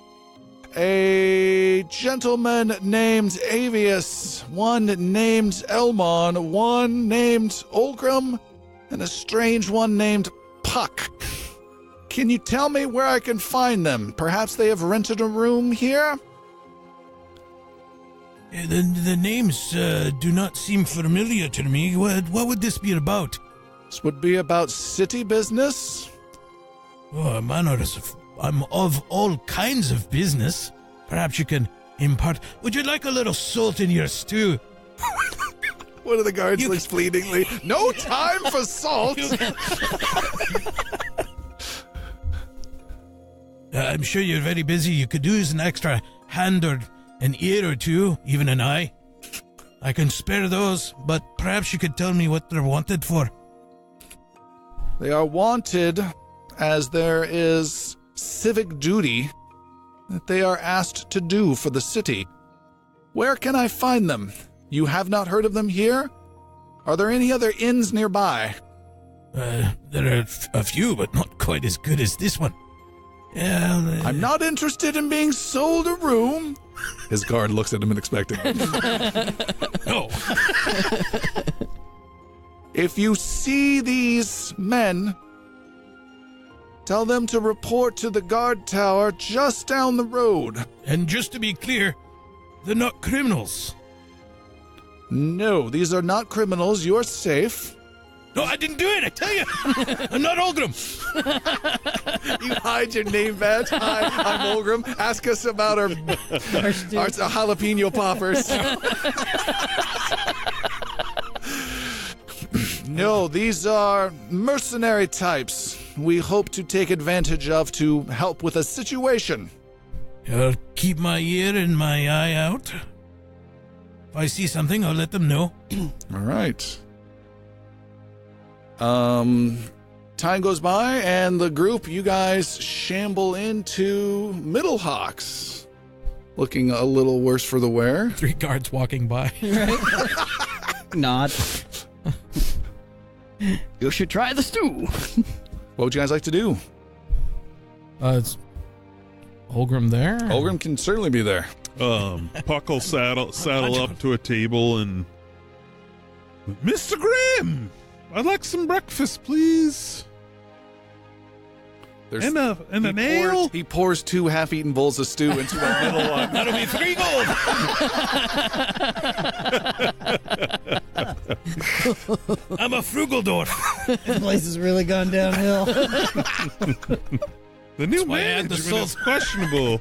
A gentleman named Avius, one named Elmon, one named Olgrim, and a strange one named Puck. Can you tell me where I can find them? Perhaps they have rented a room here?" The names do not seem familiar to me. What would this be about? This would be about city business. Oh, I'm of all kinds of business. Perhaps you can impart... Would you like a little salt in your stew? One of the guards looks pleadingly. No time for salt. I'm sure you're very busy. You could use an extra hand or an ear or two, even an eye. I can spare those, but perhaps you could tell me what they're wanted for. They are wanted as there is civic duty that they are asked to do for the city. Where can I find them? You have not heard of them here? Are there any other inns nearby? There are a few, but not quite as good as this one. Yeah, I'm not interested in being sold a room. His guard looks at him unexpectedly. no. If you see these men, tell them to report to the guard tower just down the road. And just to be clear, they're not criminals. No, these are not criminals. You're safe. No, I didn't do it, I tell you. I'm not Olgrim. You hide your name badge. Hi, I'm Olgrim. Ask us about our jalapeno poppers. No, these are mercenary types we hope to take advantage of to help with a situation. I'll keep my ear and my eye out. If I see something, I'll let them know. All right. Time goes by, and the group, you guys shamble into Middlehawks. Looking a little worse for the wear. 3 guards walking by. Nod. You should try the stew. What would you guys like to do? Is Olgrim there? Olgrim can certainly be there. Puck will saddle up to a table and... Mr. Grimm! I'd like some breakfast, please. And an ale? He pours 2 half-eaten bowls of stew into a middle one. That'll be 3 gold. I'm a frugal dwarf. This place has really gone downhill. The new why I had the management is salt. questionable.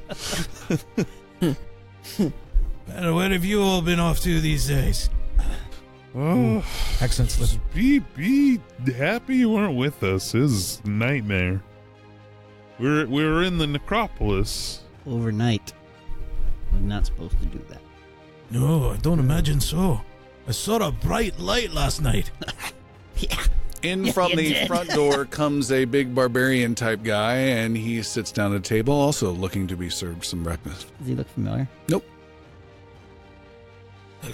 Where have you all been off to these days? Oh, Accent slip. be happy you weren't with us. It was a nightmare. We were in the Necropolis. Overnight. I'm not supposed to do that. No, I don't imagine so. I saw a bright light last night. In from the front door comes a big barbarian type guy, and he sits down at a table, also looking to be served some breakfast. Does he look familiar? Nope.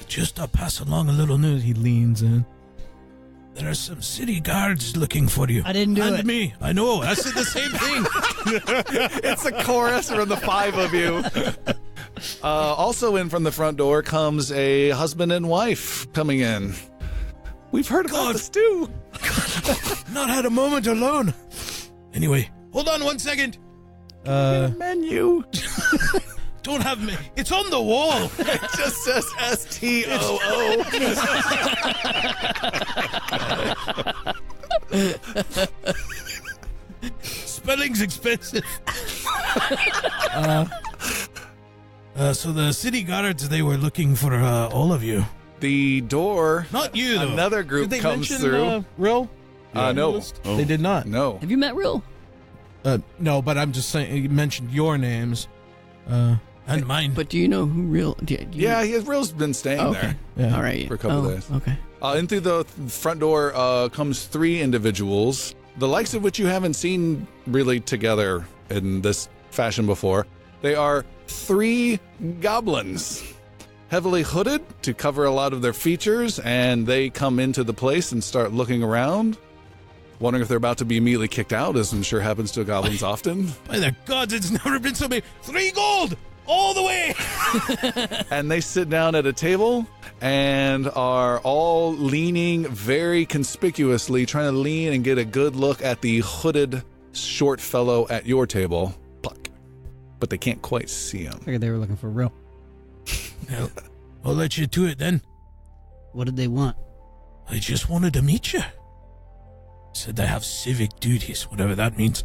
Just to pass along a little news. He leans in. There are some city guards looking for you. I didn't do and it. me. I know. I said the same thing. It's a chorus from the 5 of you. Also in from the front door comes a husband and wife coming in. We've heard about the stew. Not had a moment alone. Anyway, hold on 1 second. Menu. Don't have me. It's on the wall. It just says STOO. Spelling's expensive. So the city guards, they were looking for all of you. The door. Not you, though. Another group Did they comes mention, through. Rill? No. They did not. No. Have you met Rill? No, but I'm just saying, you mentioned your names. And mine. But do you know who Rill? Do you, Yeah, Rill's been staying Okay. there Yeah. All right. for a couple days. Okay. In through the front door comes 3 individuals, the likes of which you haven't seen really together in this fashion before. They are 3 goblins, heavily hooded to cover a lot of their features, and they come into the place and start looking around, wondering if they're about to be immediately kicked out, as I'm sure happens to goblins often. By the gods, it's never been so big. 3 gold! All the way! And they sit down at a table and are all leaning very conspicuously, trying to lean and get a good look at the hooded short fellow at your table. Pluck. But they can't quite see him. Figured they were looking for Rill. Well, I'll let you to it then. What did they want? I just wanted to meet you. Said I have civic duties, whatever that means.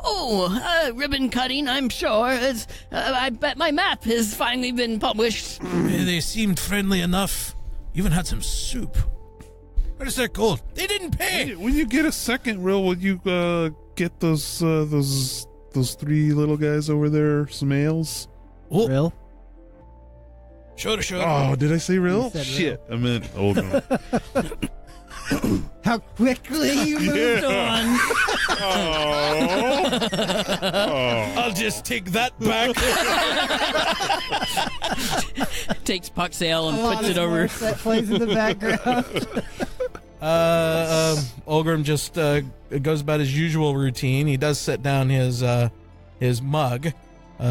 Oh, ribbon cutting, I'm sure. I bet my map has finally been published. They seemed friendly enough. Even had some soup. Where's their gold? They didn't pay! When you get a second, Rill, will you get those 3 little guys over there some ales? Oh, Rill? sure. Oh, did I say Rill? You said Shit, I meant Olga. How quickly you moved on. I'll just take that back. Takes Puck's ale and puts it over. That plays in the background. Olgrim just goes about his usual routine. He does set down his mug,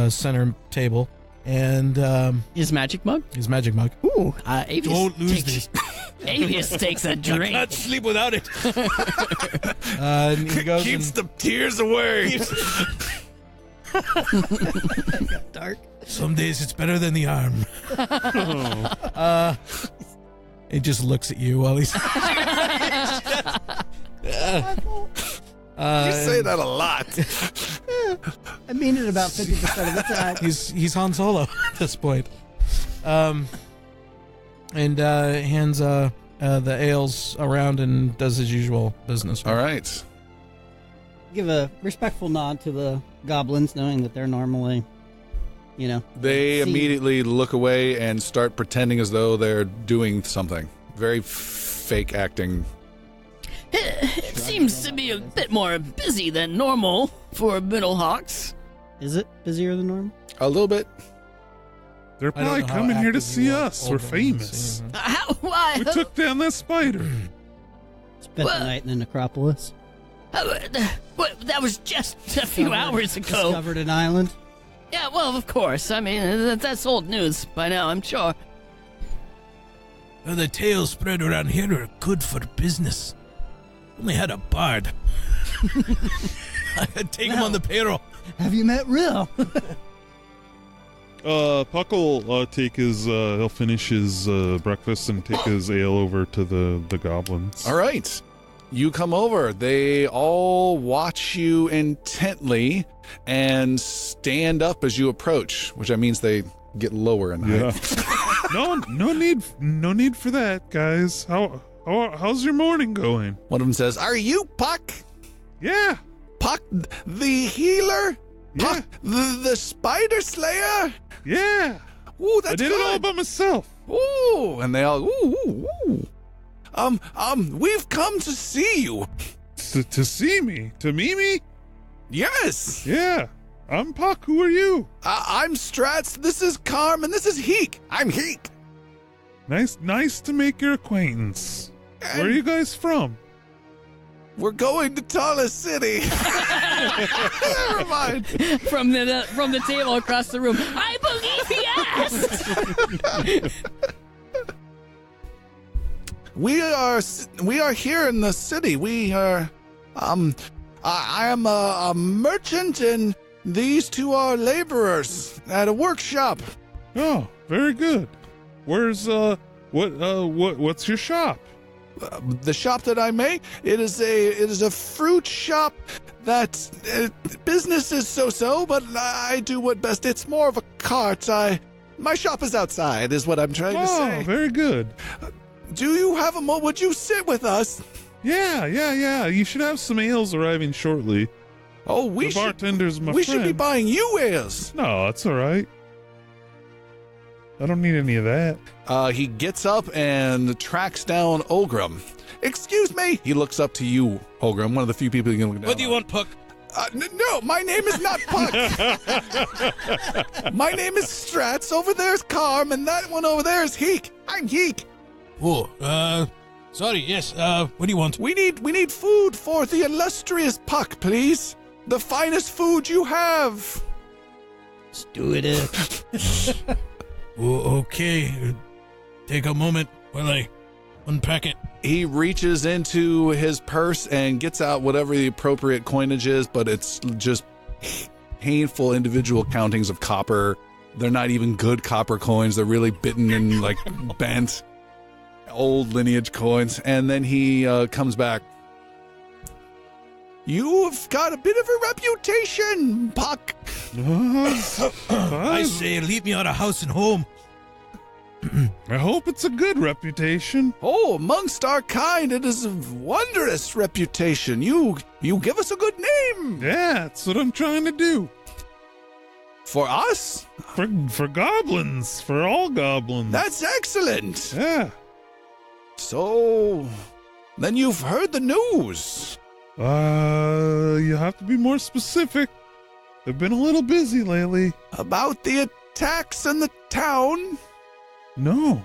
center table, and His magic mug? his magic mug. Ooh, Avius Don't lose this. Avius takes a drink. Can't sleep without it. And he goes Keeps the tears away. Dark. Some days it's better than the arm. He just looks at you while he's. You say that a lot. I mean it about 50% of the time. He's Han Solo at this point. And hands the ales around and does his usual business. All right. Give a respectful nod to the goblins, knowing that they're normally, They See- immediately look away and start pretending as though they're doing something. Very fake acting. It seems to be a bit more busy than normal for Middlehawks. Is it busier than normal? A little bit. They're I don't probably know how coming here to active see you are, us. We're Olgrim, famous. How? Why? We took down that spider. Spent Well- the night in the Necropolis. That was just a few hours ago. Discovered an island. Yeah, well, of course. I mean, that's old news by now, I'm sure. Well, the tales spread around here are good for business. Only had a bard. I'd take him on the payroll. Have you met Rill? Puck will take his, he'll finish his breakfast and take his ale over to the goblins. All right. You come over. They all watch you intently and stand up as you approach, which means they get lower in height. Yeah. no need for that, guys. How's your morning going? One of them says, "Are you Puck? Yeah. Puck, the healer? Yeah. Puck, the spider slayer? Yeah. Ooh, that's I did good. it all by myself. Ooh, and they all, ooh. We've come to see you. To see me? To meet me? Yes. Yeah. I'm Puck. Who are you? I'm Strats. This is Carm, and this is Heek. I'm Heek. Nice to make your acquaintance. Where are you guys from? We're going to Tala City. Never mind. From the table across the room. I believe he asked! We are here in the city. We are, I am a merchant, and these two are laborers at a workshop. Oh, very good. Where's what's your shop? The shop that I make, it is a fruit shop that business is so, but I do what best. It's more of a cart. My shop is outside, is what I'm trying to say. Oh, very good. Do you have a moment? Would you sit with us? Yeah. You should have some ales arriving shortly. Oh, The bartender's my we friend. should be buying you ales. No, that's all right. I don't need any of that. He gets up and tracks down Olgrim. Excuse me. He looks up to you, Olgrim, one of the few people you can look down. What do you want, Puck? No, my name is not Puck. My name is Strats. Over there's Carm, and that one over there is Heek. I'm Heek. Oh, sorry, yes, what do you want? We need food for the illustrious Puck, please. The finest food you have. Let's do it. Oh, okay. Take a moment while I unpack it. He reaches into his purse and gets out whatever the appropriate coinage is, but it's just painful individual countings of copper. They're not even good copper coins. They're really bitten and like bent. Old lineage coins. And then he comes back. You've got a bit of a reputation, Puck. I say, leave me out of house and home. I hope it's a good reputation. Oh, amongst our kind, it is a wondrous reputation. You give us a good name. Yeah, that's what I'm trying to do. For us? For goblins. For all goblins. That's excellent. Yeah. So, then you've heard the news. You have to be more specific. I've been a little busy lately. About the attacks in the town? No.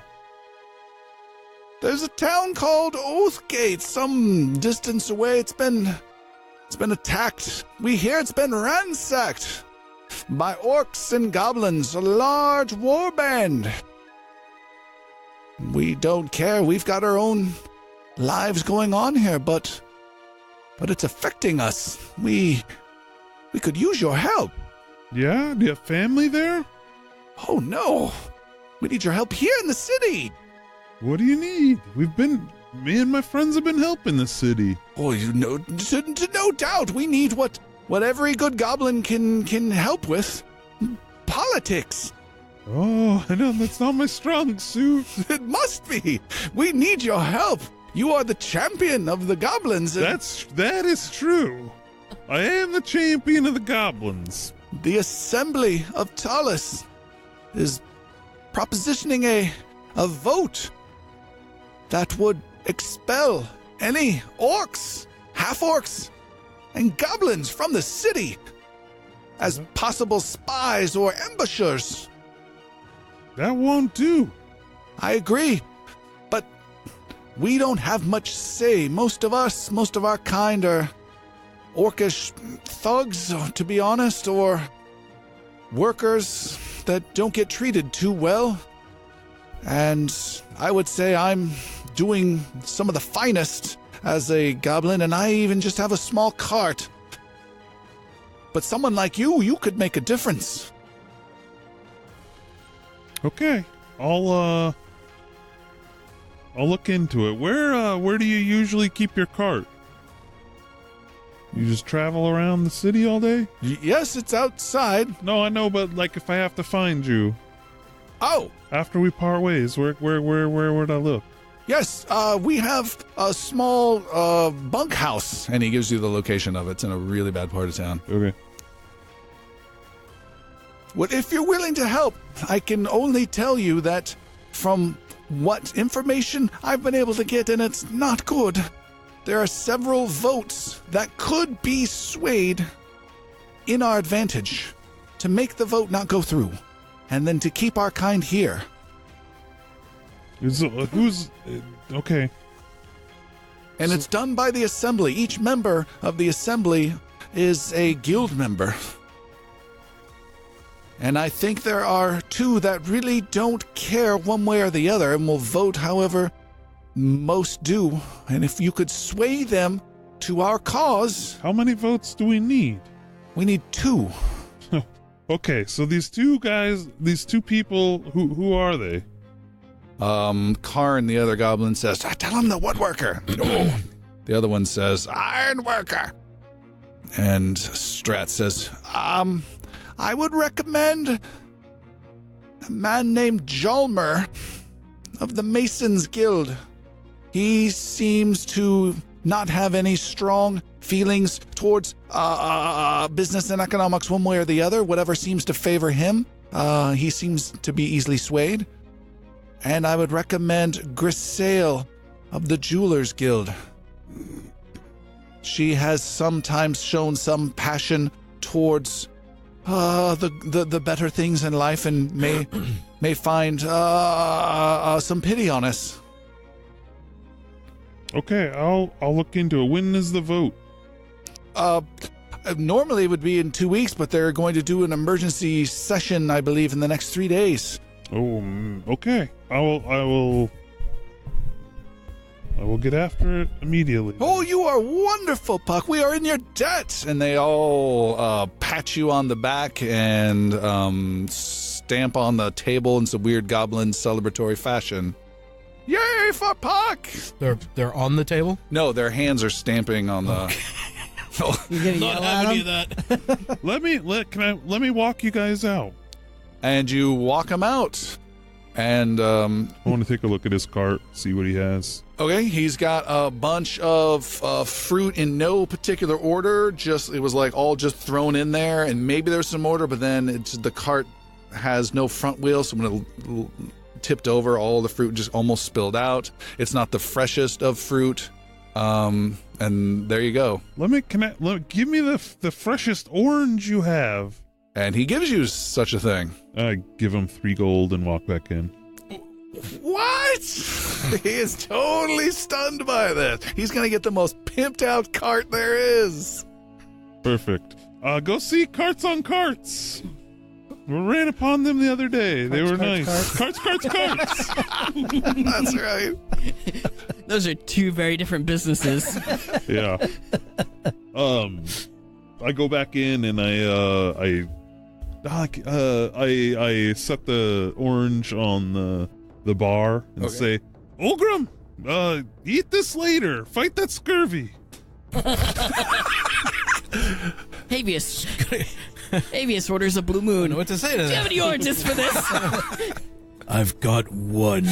There's a town called Oathgate, some distance away. It's been attacked. We hear it's been ransacked by orcs and goblins, a large war band. We don't care. We've got our own lives going on here, but it's affecting us. We could use your help. Yeah? Do you have family there? Oh no. We need your help here in the city. What do you need? Me and my friends have been helping the city. Oh, you know, to no doubt, we need what every good goblin can help with. Politics. Oh, I know, that's not my strong suit. It must be. We need your help. You are the champion of the goblins. That is true. I am the champion of the goblins. The Assembly of Talus is propositioning a vote that would expel any orcs, half-orcs, and goblins from the city as possible spies or ambushers. That won't do. I agree, but we don't have much say. Most of our kind are orcish thugs, to be honest, or workers that don't get treated too well. And I would say I'm doing some of the finest as a goblin, and I even just have a small cart. But someone like you could make a difference. Okay, I'll look into it. Where do you usually keep your cart? You just travel around the city all day? Yes, it's outside. No, I know, but like if I have to find you. Oh, After we part ways, where would I look? yes, we have a small bunkhouse, and he gives you the location of it. It's in a really bad part of town. Okay. Well, if you're willing to help, I can only tell you that from what information I've been able to get, and it's not good, there are several votes that could be swayed in our advantage to make the vote not go through, and then to keep our kind here. Who's okay? And it's done by the Assembly. Each member of the Assembly is a guild member. And I think there are two that really don't care one way or the other and will vote however most do. And if you could sway them to our cause... How many votes do we need? We need 2. Okay, so these two guys, these two people, who are they? Karn, the other goblin, says, tell him the woodworker. No. The other one says, ironworker. And Strat says, I would recommend a man named Jalmer of the Masons Guild. He seems to not have any strong feelings towards business and economics one way or the other. Whatever seems to favor him, he seems to be easily swayed. And I would recommend Grisale of the Jewelers Guild. She has sometimes shown some passion towards the better things in life and may find some pity on us. Okay, I'll look into it. When is the vote? Normally it would be in 2 weeks, but they're going to do an emergency session, I believe, in the next 3 days. Oh, okay. I will get after it immediately. Oh, you are wonderful, Puck. We are in your debt. And they all pat you on the back and stamp on the table in some weird goblin celebratory fashion. Yay for Puck! They're on the table? No, their hands are stamping on the... You gonna Not yell have at any him? of that. Let me walk you guys out. And you walk him out. And, I want to take a look at his cart, see what he has. okay, he's got a bunch of fruit in no particular order. It was like all just thrown in there, and maybe there's some order, but then the cart has no front wheel, so when it tipped over, all the fruit just almost spilled out. It's not the freshest of fruit. And there you go. Give me the freshest orange you have. And he gives you such a thing. I give him 3 gold and walk back in. Why? What? He is totally stunned by this. He's going to get the most pimped out cart there is. Perfect. Go see Carts on Carts. We ran upon them the other day. They were nice. Carts. That's right. Those are two very different businesses. Yeah. I go back in and I set the orange on the bar and say, Ulgrim, eat this later. Fight that scurvy. Avius orders a blue moon. I don't know what to say to Do you have that. any oranges for this? I've got one.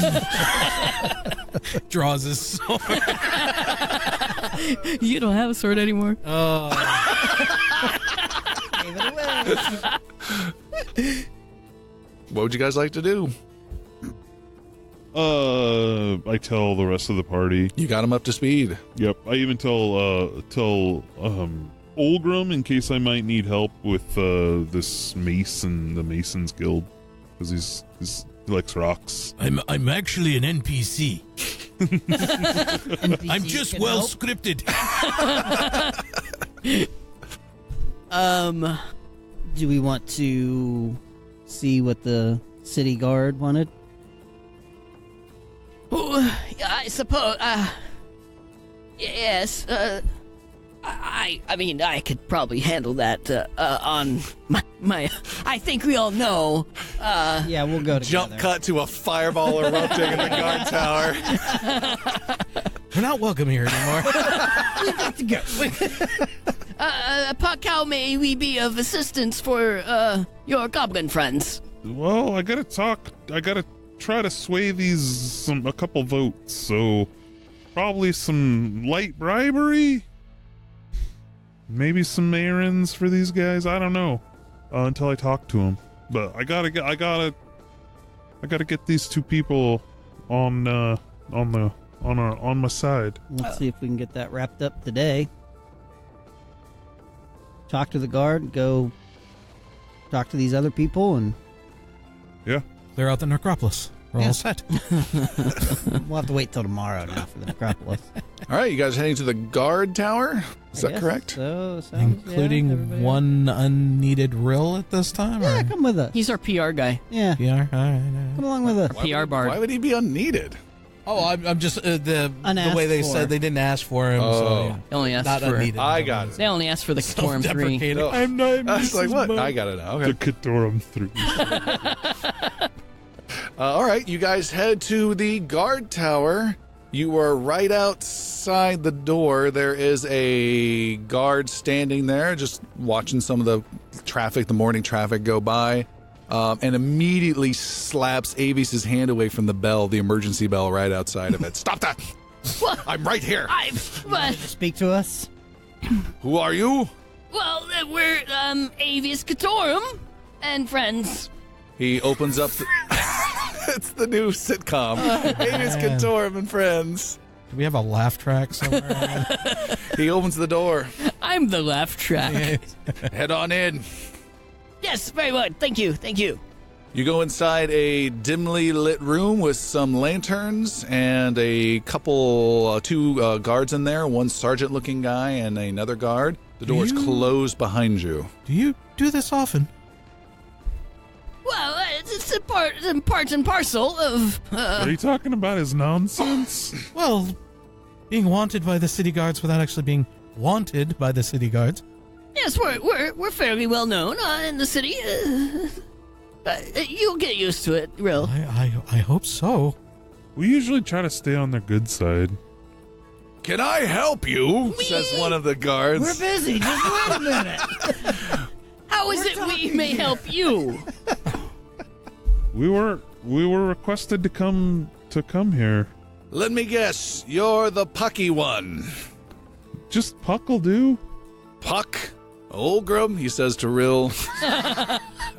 Draws his sword. You don't have a sword anymore. Oh. Gave it away. What would you guys like to do? I tell the rest of the party. You got him up to speed. Yep. I even tell Ulgrim in case I might need help with this mace and the Masons Guild because he likes rocks. I'm actually an NPC. NPC I'm just can well help. scripted. Do we want to see what the city guard wanted? Oh, I suppose. Yes. I mean, I could probably handle that on my. I think we all know. Yeah, we'll go together. Jump cut to a fireball erupting in the guard tower. We're not welcome here anymore. Puck, how may we be of assistance for your goblin friends? Well, I gotta try to sway a couple votes, so probably some light bribery, maybe some errands for these guys. I don't know until I talk to them. But I gotta get these two people on my side. Let's see if we can get that wrapped up today. Talk to the guard, go talk to these other people, and Yeah. Clear out the necropolis. We're all set. we'll have to wait till tomorrow now for the necropolis. All right, you guys heading to the guard tower? Is that Yes, correct? So, sounds, Including everybody- one unneeded rill at this time? Yeah, or? come with us. He's our PR guy. Yeah, Yeah, all right. come along with us. PR bard. Why would he be unneeded? Oh, I'm just the Unasked way they for. said they didn't ask for him. Oh. So yeah. They only asked Not for. unneeded. I got it. They only asked for the Storm 3. Self-deprecating. No. I'm not. I was like, what? I got it now. Okay. The Katorum 3. All right, you guys head to the guard tower. You are right outside the door. There is a guard standing there, just watching some of the traffic, the morning traffic go by, and immediately slaps Avius's hand away from the bell, the emergency bell right outside of it. Stop that! What? I'm right here. But, Speak to us. Who are you? well, we're Avius Catorum and friends. He opens up. It's the new sitcom. Avius Catorum and Friends. Do we have a laugh track somewhere? He opens the door. I'm the laugh track. Head on in. Yes, very good. Thank you. You go inside a dimly lit room with some lanterns and a couple, two guards in there, one sergeant-looking guy and another guard. The door's closed behind you. Do you do this often? Well, it's part and parcel of. What are you talking about? Is nonsense? Well, being wanted by the city guards without actually being wanted by the city guards. Yes, we're fairly well known in the city. You'll get used to it, Rill. I hope so. We usually try to stay on their good side. Can I help you? Says one of the guards. We're busy. Just wait a minute. How is it we may help you? We were requested to come here. Let me guess, you're the pucky one. Just Puck'll do. Puck, Ulgrim, he says to Rill.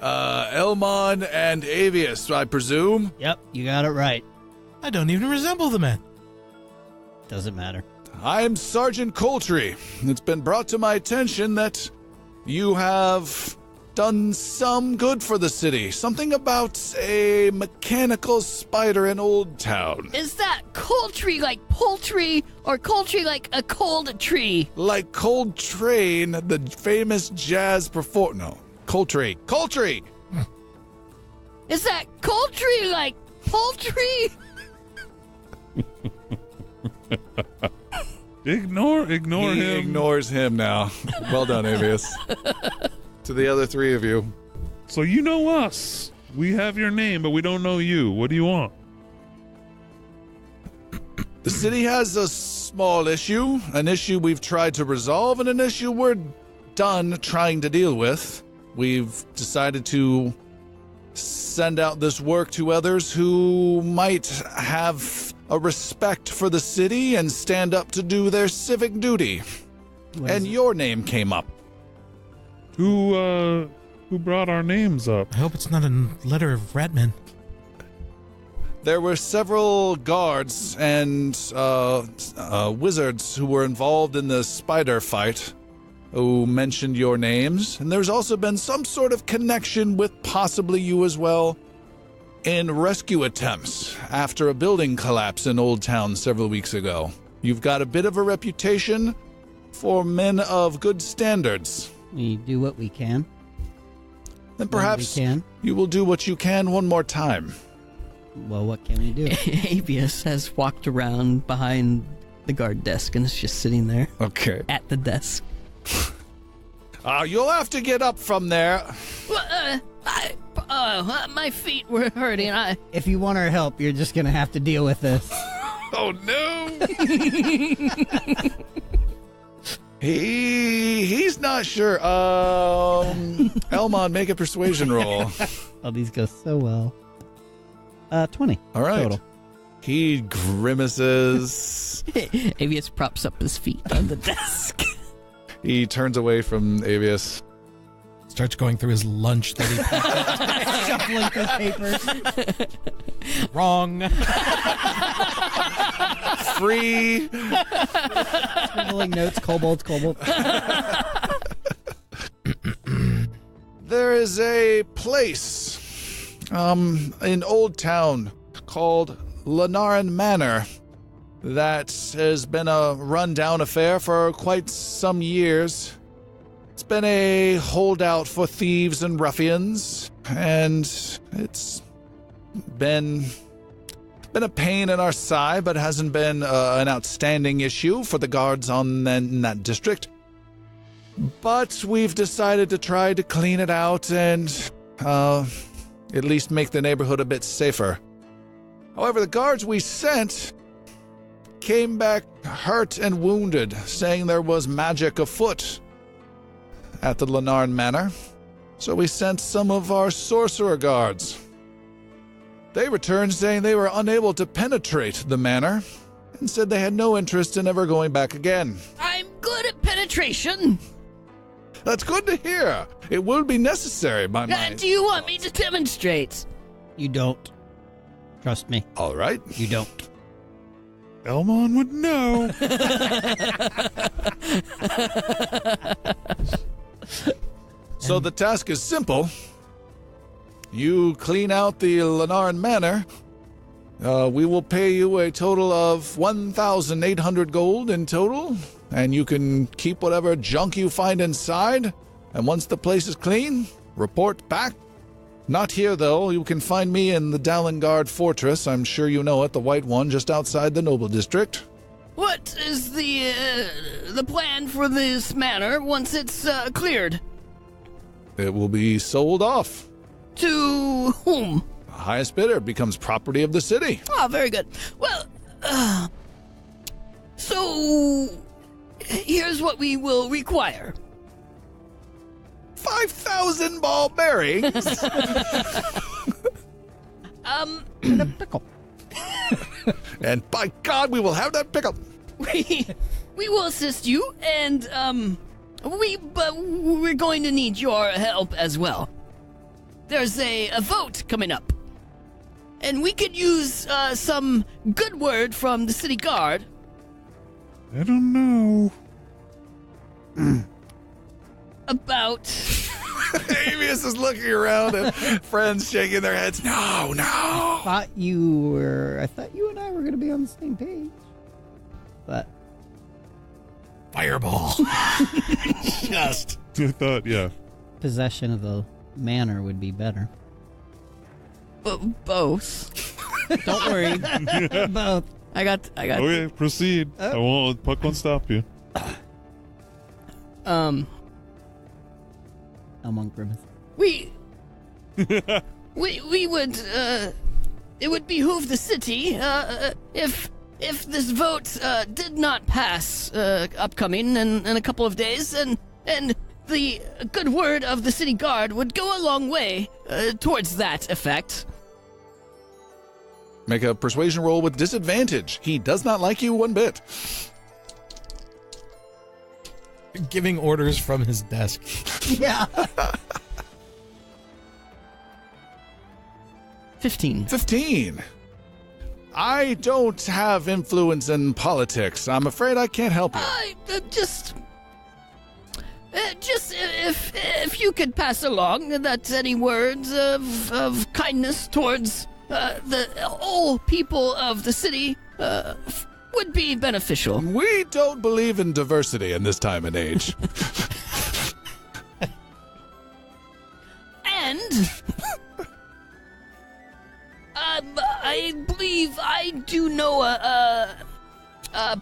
Elmon and Avius, I presume. Yep, you got it right. I don't even resemble the man. Doesn't matter. I'm Sergeant Coltree. It's been brought to my attention that you have done some good for the city. Something about a mechanical spider in Old Town. Is that Coltree like poultry or Coltree like a cold tree? Like Coltrane, the famous jazz performer. No, Coltrane. Coltrane! Is that Coltree like poultry? Ignore He him. ignores him now. Well done, Avius. To the other three of you. So you know us. We have your name, but we don't know you. What do you want? The city has a small issue, an issue we've tried to resolve, and an issue we're done trying to deal with. We've decided to send out this work to others who might have a respect for the city and stand up to do their civic duty. And your name came up. Who brought our names up? I hope it's not a letter of Ratman. There were several guards and wizards who were involved in the spider fight who mentioned your names, and there's also been some sort of connection with possibly you as well in rescue attempts after a building collapse in Old Town several weeks ago. You've got a bit of a reputation for men of good standards. We do what we can. Then perhaps we can. you will do what you can one more time. Well, what can we do? Avius has walked around behind the guard desk and is just sitting there Okay. at the desk. You'll have to get up from there. My feet were hurting. If you want our help, you're just gonna have to deal with this. Oh no! He's not sure. Elmon, make a persuasion roll. Oh, these go so well. 20. All right. Total. He grimaces. Avius props up his feet on the desk. He turns away from Avius. Starts going through his lunch that he packed Shuffling his papers. Wrong. Free. Scribbling notes. Kobolds. There is a place in Old Town called Lanaran Manor that has been a rundown affair for quite some years. It's been a holdout for thieves and ruffians, and it's been a pain in our side, but hasn't been an outstanding issue for the guards in that district. But we've decided to try to clean it out and at least make the neighborhood a bit safer. However, the guards we sent came back hurt and wounded, saying there was magic afoot at the Lanaran Manor. So we sent some of our sorcerer guards. They returned saying they were unable to penetrate the manor and said they had no interest in ever going back again. I'm good at penetration. That's good to hear. It will be necessary, by my... Do you want me to demonstrate? You don't. Trust me. All right. You don't. Elmon would know. So the task is simple. You clean out the Lanaran Manor. We will pay you a total of 1,800 gold in total, and you can keep whatever junk you find inside. And once the place is clean, report back. Not here, though. You can find me in the Dalengard Fortress. I'm sure you know it, the white one just outside the Noble District. What is the plan for this manor once it's cleared? It will be sold off. To whom? The highest bidder becomes property of the city. Ah, very good. Well, so here's what we will require. 5,000 ball bearings. And a pickle. And by God, we will have that pickup. We will assist you, and but we're going to need your help as well. There's a vote coming up, and we could use some good word from the city guard. I don't know. About Amius is looking around and friends shaking their heads. No. I thought you and I were going to be on the same page. But Fireball. Just. I thought, yeah. possession of the manor would be better. Both. Don't worry. Both. I got. Okay, proceed. Puck won't stop you. I'm on grimace. We would. It would behoove the city if this vote did not pass upcoming in a couple of days, and the good word of the city guard would go a long way towards that effect. Make a persuasion roll with disadvantage. He does not like you one bit. Giving orders from his desk. Yeah. 15. I don't have influence in politics. I'm afraid I can't help you. Just if you could pass along that any words of kindness towards all people of the city would be beneficial. We don't believe in diversity in this time and age. And I believe I do know a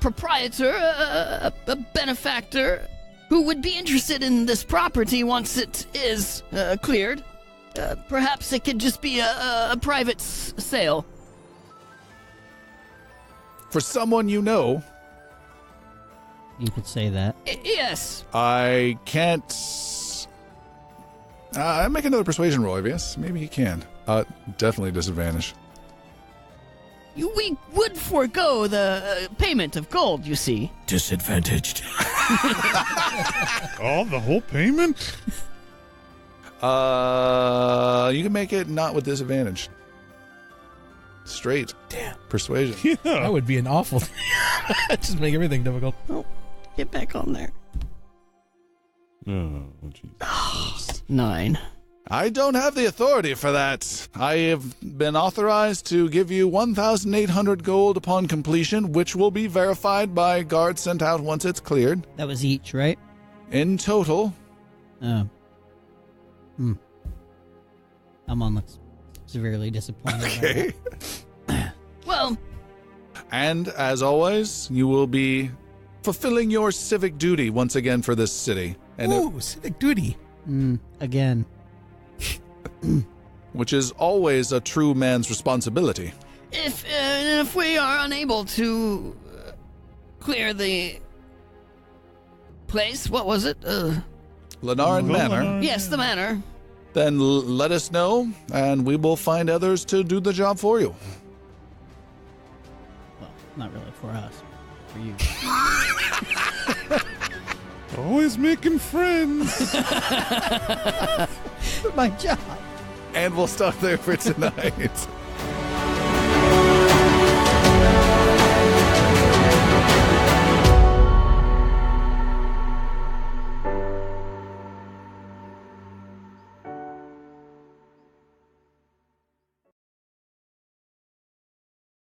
proprietor, a benefactor, who would be interested in this property once it is cleared. Perhaps it could just be a private sale. For someone you know, You could say that. Yes. I can't... make another persuasion roll, yes. Maybe he can. Definitely disadvantage. We would forego the payment of gold, you see. Disadvantaged. Oh, the whole payment? You can make it not with disadvantage. Straight. Damn. Persuasion. Yeah. That would be an awful... Just make everything difficult. Get back on there. Oh, jeez. 9. I don't have the authority for that. I have been authorized to give you 1,800 gold upon completion, which will be verified by guards sent out once it's cleared. That was each, right? In total. I'm severely disappointed. Okay. Well, And as always, you will be fulfilling your civic duty once again for this city. And Ooh, civic duty. Again. which is always a true man's responsibility. if we are unable to clear the place, what was it? Lenarin Manor. Yes, the manor. Then let us know, and we will find others to do the job for you. Well, not really for us. For you. Always making friends. My job. And we'll stop there for tonight.